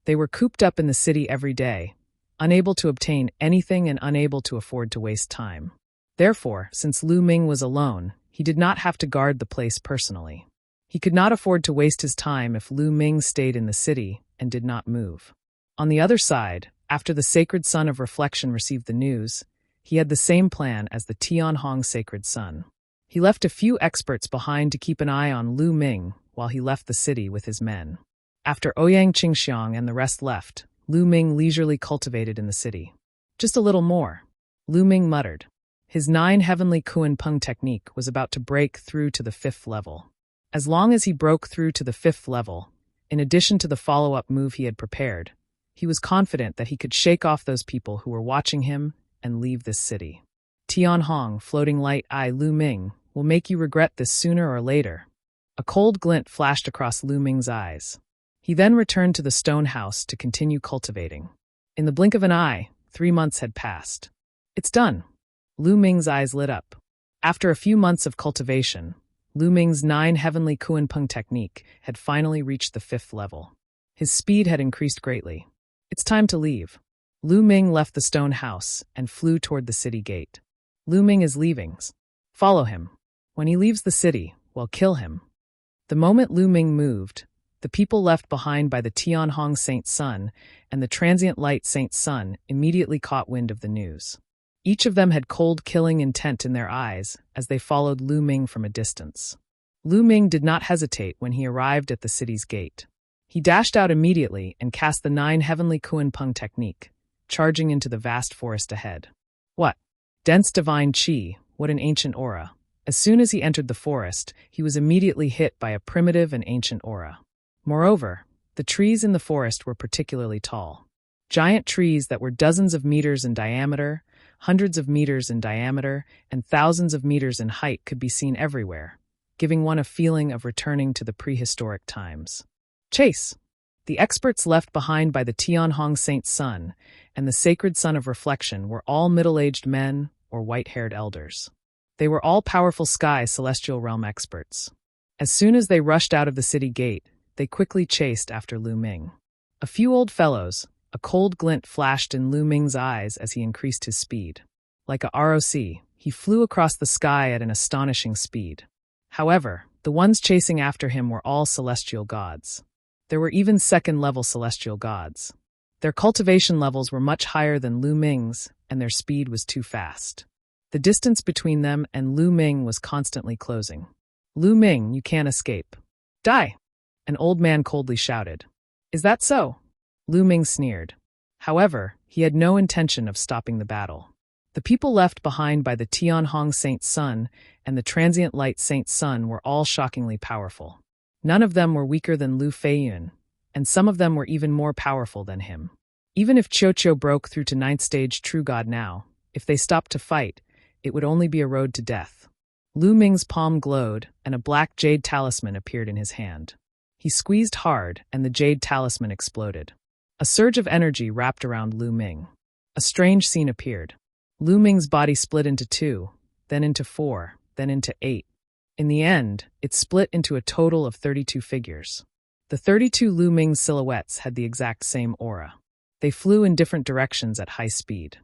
They were cooped up in the city every day, unable to obtain anything and unable to afford to waste time. Therefore, since Lu Ming was alone, he did not have to guard the place personally. He could not afford to waste his time if Lu Ming stayed in the city and did not move. On the other side, after the sacred Sun of Reflection received the news, he had the same plan as the Tianhong Sacred Sun. He left a few experts behind to keep an eye on Lu Ming while he left the city with his men. After Ouyang Qingxiang and the rest left, Lu Ming leisurely cultivated in the city. Just a little more. Lu Ming muttered. His 9 heavenly Kuan-Pung technique was about to break through to the 5th level. As long as he broke through to the 5th level, in addition to the follow-up move he had prepared, he was confident that he could shake off those people who were watching him and leave this city. Tianhong, floating light eye Lu Ming, will make you regret this sooner or later. A cold glint flashed across Lu Ming's eyes. He then returned to the stone house to continue cultivating. In the blink of an eye, 3 months had passed. It's done. Lu Ming's eyes lit up. After a few months of cultivation, Lu Ming's 9 heavenly Kuan-Pung technique had finally reached the 5th level. His speed had increased greatly. It's time to leave. Lu Ming left the stone house and flew toward the city gate. Lu Ming is leaving. Follow him. When he leaves the city, well, kill him. The moment Lu Ming moved, the people left behind by the Tianhong Saint Sun and the transient light Saint Sun immediately caught wind of the news. Each of them had cold killing intent in their eyes as they followed Lu Ming from a distance. Lu Ming did not hesitate when he arrived at the city's gate. He dashed out immediately and cast the 9 heavenly Kuan-Pung technique, charging into the vast forest ahead. What? Dense divine qi, what an ancient aura. As soon as he entered the forest, he was immediately hit by a primitive and ancient aura. Moreover, the trees in the forest were particularly tall. Giant trees that were dozens of meters in diameter, hundreds of meters in diameter, and thousands of meters in height could be seen everywhere, giving one a feeling of returning to the prehistoric times. Chase! The experts left behind by the Tianhong Saint Sun and the sacred Sun of Reflection were all middle-aged men or white-haired elders. They were all powerful sky celestial realm experts. As soon as they rushed out of the city gate, they quickly chased after Lu Ming. A few old fellows, a cold glint flashed in Lu Ming's eyes as he increased his speed. Like a ROC, he flew across the sky at an astonishing speed. However, the ones chasing after him were all celestial gods. There were even second-level celestial gods. Their cultivation levels were much higher than Lu Ming's, and their speed was too fast. The distance between them and Lu Ming was constantly closing. Lu Ming, you can't escape. Die! An old man coldly shouted. Is that so? Lu Ming sneered. However, he had no intention of stopping the battle. The people left behind by the Tianhong Saint Sun and the transient light Saint Sun were all shockingly powerful. None of them were weaker than Lu Feiyun, and some of them were even more powerful than him. Even if Qiuqiu broke through to 9th stage True God now, if they stopped to fight, it would only be a road to death. Lu Ming's palm glowed, and a black jade talisman appeared in his hand. He squeezed hard, and the jade talisman exploded. A surge of energy wrapped around Lu Ming. A strange scene appeared. Lu Ming's body split into 2, then into 4, then into 8. In the end, it split into a total of 32 figures. The 32 Lu Ming silhouettes had the exact same aura. They flew in different directions at high speed.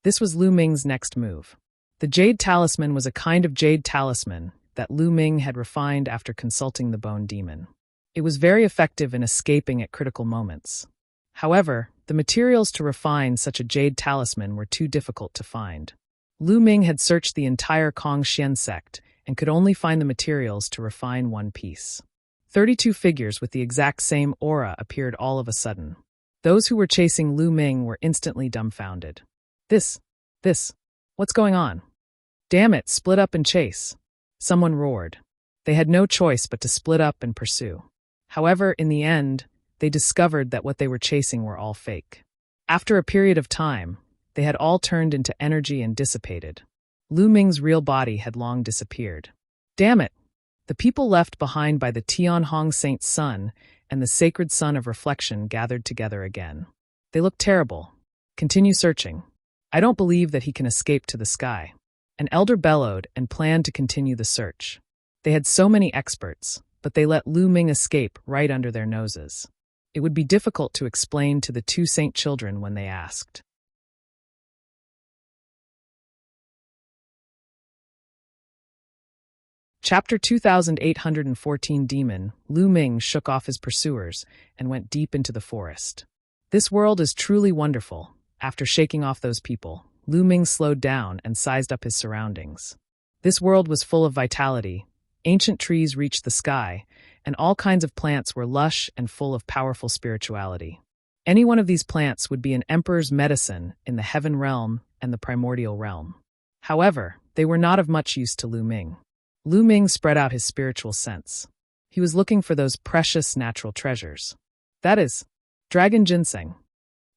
This was Lu Ming's next move. The jade talisman was a kind of jade talisman that Lu Ming had refined after consulting the bone demon. It was very effective in escaping at critical moments. However, the materials to refine such a jade talisman were too difficult to find. Lu Ming had searched the entire Kongxian sect and could only find the materials to refine one piece. 32 figures with the exact same aura appeared all of a sudden. Those who were chasing Lu Ming were instantly dumbfounded. This, what's going on? Damn it, split up and chase. Someone roared. They had no choice but to split up and pursue. However, in the end, they discovered that what they were chasing were all fake. After a period of time, they had all turned into energy and dissipated. Lu Ming's real body had long disappeared. Damn it! The people left behind by the Tianhong Saint Sun and the sacred Sun of Reflection gathered together again. They looked terrible. Continue searching. I don't believe that he can escape to the sky. An elder bellowed and planned to continue the search. They had so many experts, but they let Lu Ming escape right under their noses. It would be difficult to explain to the 2 saint children when they asked. Chapter 2814 Demon, Lu Ming shook off his pursuers and went deep into the forest. This world is truly wonderful. After shaking off those people, Lu Ming slowed down and sized up his surroundings. This world was full of vitality. Ancient trees reached the sky, and all kinds of plants were lush and full of powerful spirituality. Any one of these plants would be an emperor's medicine in the heaven realm and the primordial realm. However, they were not of much use to Lu Ming. Lu Ming spread out his spiritual sense. He was looking for those precious natural treasures. That is, dragon ginseng.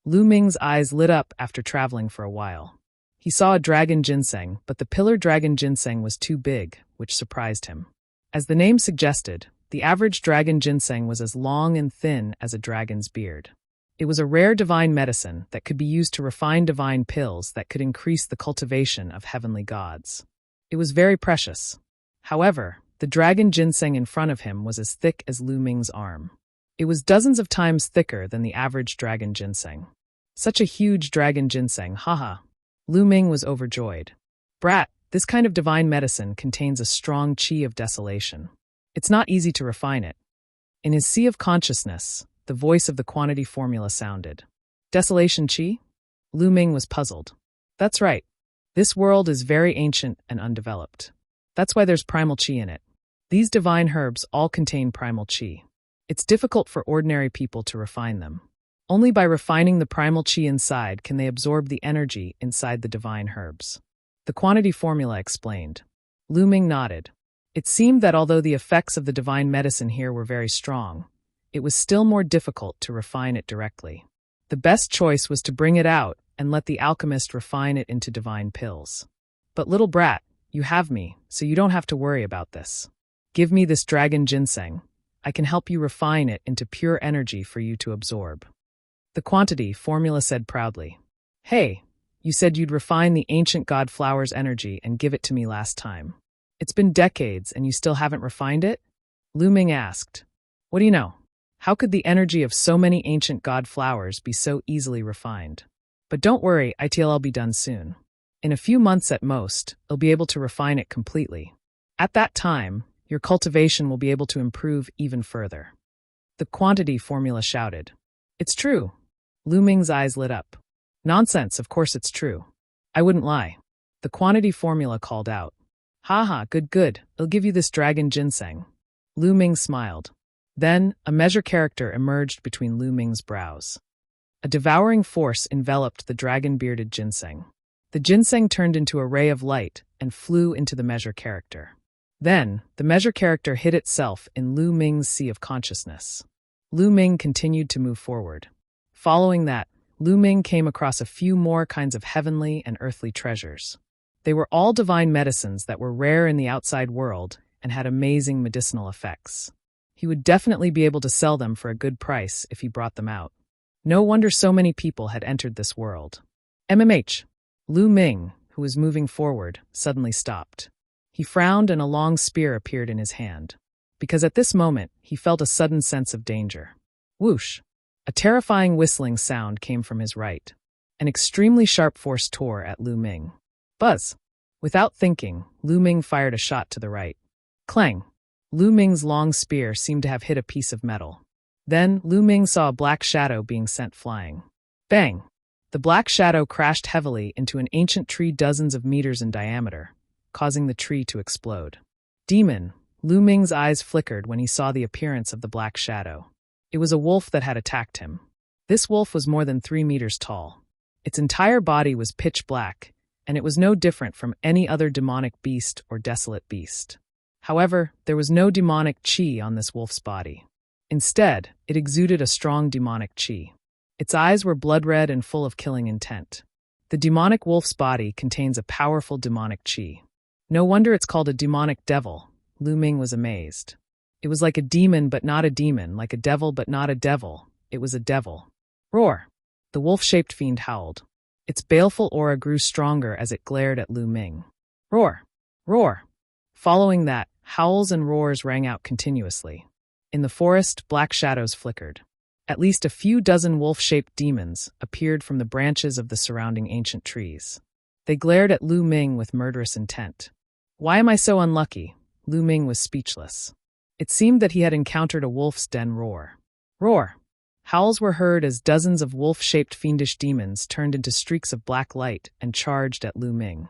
Lu Ming's eyes lit up after traveling for a while. He saw a dragon ginseng, but the pillar dragon ginseng was too big, which surprised him. As the name suggested, the average dragon ginseng was as long and thin as a dragon's beard. It was a rare divine medicine that could be used to refine divine pills that could increase the cultivation of heavenly gods. It was very precious. However, the dragon ginseng in front of him was as thick as Lu Ming's arm. It was dozens of times thicker than the average dragon ginseng. Such a huge dragon ginseng, haha. Lu Ming was overjoyed. Brat, this kind of divine medicine contains a strong qi of desolation. It's not easy to refine it. In his sea of consciousness, the voice of the quantity formula sounded. Desolation qi? Lu Ming was puzzled. That's right. This world is very ancient and undeveloped. That's why there's primal qi in it. These divine herbs all contain primal qi. It's difficult for ordinary people to refine them. Only by refining the primal qi inside can they absorb the energy inside the divine herbs. The quantity formula explained. Lu Ming nodded. It seemed that although the effects of the divine medicine here were very strong, it was still more difficult to refine it directly. The best choice was to bring it out and let the alchemist refine it into divine pills. But little brat, you have me, so you don't have to worry about this. Give me this dragon ginseng. I can help you refine it into pure energy for you to absorb. The quantity formula said proudly. Hey, you said you'd refine the ancient god flower's energy and give it to me last time. It's been decades and you still haven't refined it? Lu Ming asked. What do you know? How could the energy of so many ancient god flowers be so easily refined? But don't worry, I'll be done soon. In a few months at most, I'll be able to refine it completely. At that time, your cultivation will be able to improve even further. The quantity formula shouted. It's true. Lu Ming's eyes lit up. Nonsense, of course it's true. I wouldn't lie. The quantity formula called out. Haha, good. I'll give you this dragon ginseng. Lu Ming smiled. Then, a measure character emerged between Lu Ming's brows. A devouring force enveloped the dragon-bearded ginseng. The ginseng turned into a ray of light and flew into the measure character. Then, the measure character hid itself in Lu Ming's sea of consciousness. Lu Ming continued to move forward. Following that, Lu Ming came across a few more kinds of heavenly and earthly treasures. They were all divine medicines that were rare in the outside world and had amazing medicinal effects. He would definitely be able to sell them for a good price if he brought them out. No wonder so many people had entered this world. Lu Ming, who was moving forward, suddenly stopped. He frowned and a long spear appeared in his hand. Because at this moment, he felt a sudden sense of danger. Whoosh! A terrifying whistling sound came from his right. An extremely sharp force tore at Lu Ming. Buzz! Without thinking, Lu Ming fired a shot to the right. Clang! Lu Ming's long spear seemed to have hit a piece of metal. Then, Lu Ming saw a black shadow being sent flying. Bang! The black shadow crashed heavily into an ancient tree dozens of meters in diameter, causing the tree to explode. Demon! Lu Ming's eyes flickered when he saw the appearance of the black shadow. It was a wolf that had attacked him. This wolf was more than 3 meters tall. Its entire body was pitch black, and it was no different from any other demonic beast or desolate beast. However, there was no demonic qi on this wolf's body. Instead, it exuded a strong demonic qi. Its eyes were blood-red and full of killing intent. The demonic wolf's body contains a powerful demonic qi. No wonder it's called a demonic devil. Lu Ming was amazed. It was like a demon but not a demon, like a devil but not a devil. It was a devil. Roar! The wolf-shaped fiend howled. Its baleful aura grew stronger as it glared at Lu Ming. Roar! Roar! Following that, howls and roars rang out continuously. In the forest, black shadows flickered. At least a few dozen wolf-shaped demons appeared from the branches of the surrounding ancient trees. They glared at Lu Ming with murderous intent. Why am I so unlucky? Lu Ming was speechless. It seemed that he had encountered a wolf's den roar. Roar! Howls were heard as dozens of wolf-shaped fiendish demons turned into streaks of black light and charged at Lu Ming.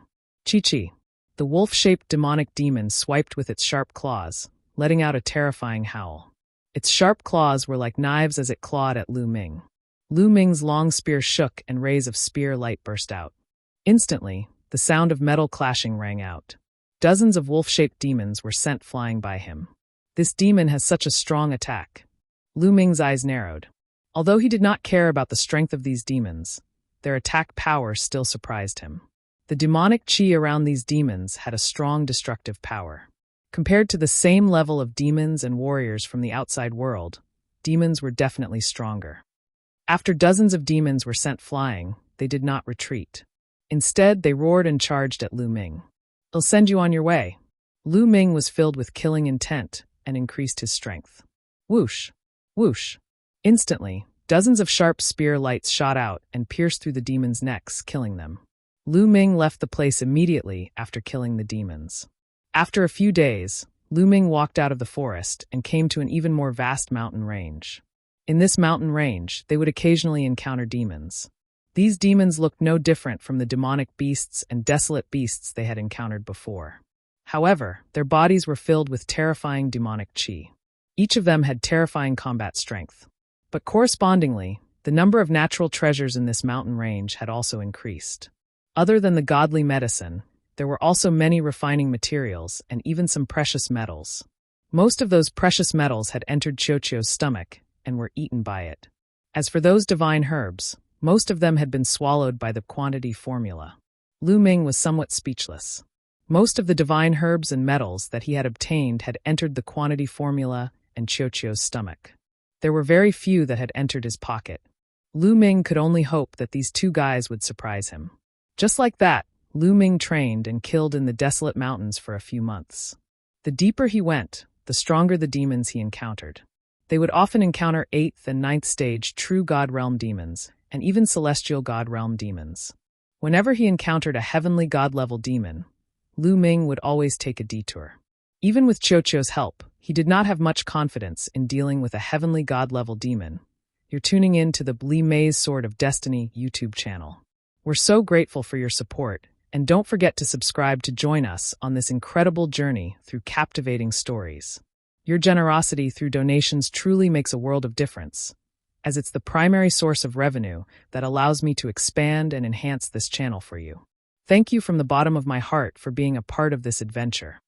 Chi-Chi! The wolf-shaped demonic demon swiped with its sharp claws, letting out a terrifying howl. Its sharp claws were like knives as it clawed at Lu Ming. Lu Ming's long spear shook and rays of spear light burst out. Instantly, The sound of metal clashing rang out. Dozens of wolf-shaped demons were sent flying by him. This demon has such a strong attack. Lu Ming's eyes narrowed. Although he did not care about the strength of these demons, their attack power still surprised him. The demonic qi around these demons had a strong destructive power. Compared to the same level of demons and warriors from the outside world, demons were definitely stronger. After dozens of demons were sent flying, they did not retreat. Instead, they roared and charged at Lu Ming. "I'll send you on your way." Lu Ming was filled with killing intent and increased his strength. Whoosh! Whoosh! Instantly, dozens of sharp spear lights shot out and pierced through the demons' necks, killing them. Lu Ming left the place immediately after killing the demons. After a few days, Lu Ming walked out of the forest and came to an even more vast mountain range. In this mountain range, they would occasionally encounter demons. These demons looked no different from the demonic beasts and desolate beasts they had encountered before. However, their bodies were filled with terrifying demonic qi. Each of them had terrifying combat strength. But correspondingly, the number of natural treasures in this mountain range had also increased. Other than the godly medicine, there were also many refining materials and even some precious metals. Most of those precious metals had entered Qiuqiu's stomach and were eaten by it. As for those divine herbs, most of them had been swallowed by the quantity formula. Lu Ming was somewhat speechless. Most of the divine herbs and metals that he had obtained had entered the quantity formula and Qiuqiu's stomach. There were very few that had entered his pocket. Lu Ming could only hope that these two guys would surprise him. Just like that, Lu Ming trained and killed in the desolate mountains for a few months. The deeper he went, the stronger the demons he encountered. They would often encounter 8th and 9th stage true God Realm demons, and even celestial God Realm demons. Whenever he encountered a heavenly God-level demon, Lu Ming would always take a detour. Even with Qiuqiu's help, he did not have much confidence in dealing with a heavenly God-level demon. You're tuning in to the Li Mei's Sword of Destiny YouTube channel. We're so grateful for your support, and don't forget to subscribe to join us on this incredible journey through captivating stories. Your generosity through donations truly makes a world of difference, as it's the primary source of revenue that allows me to expand and enhance this channel for you. Thank you from the bottom of my heart for being a part of this adventure.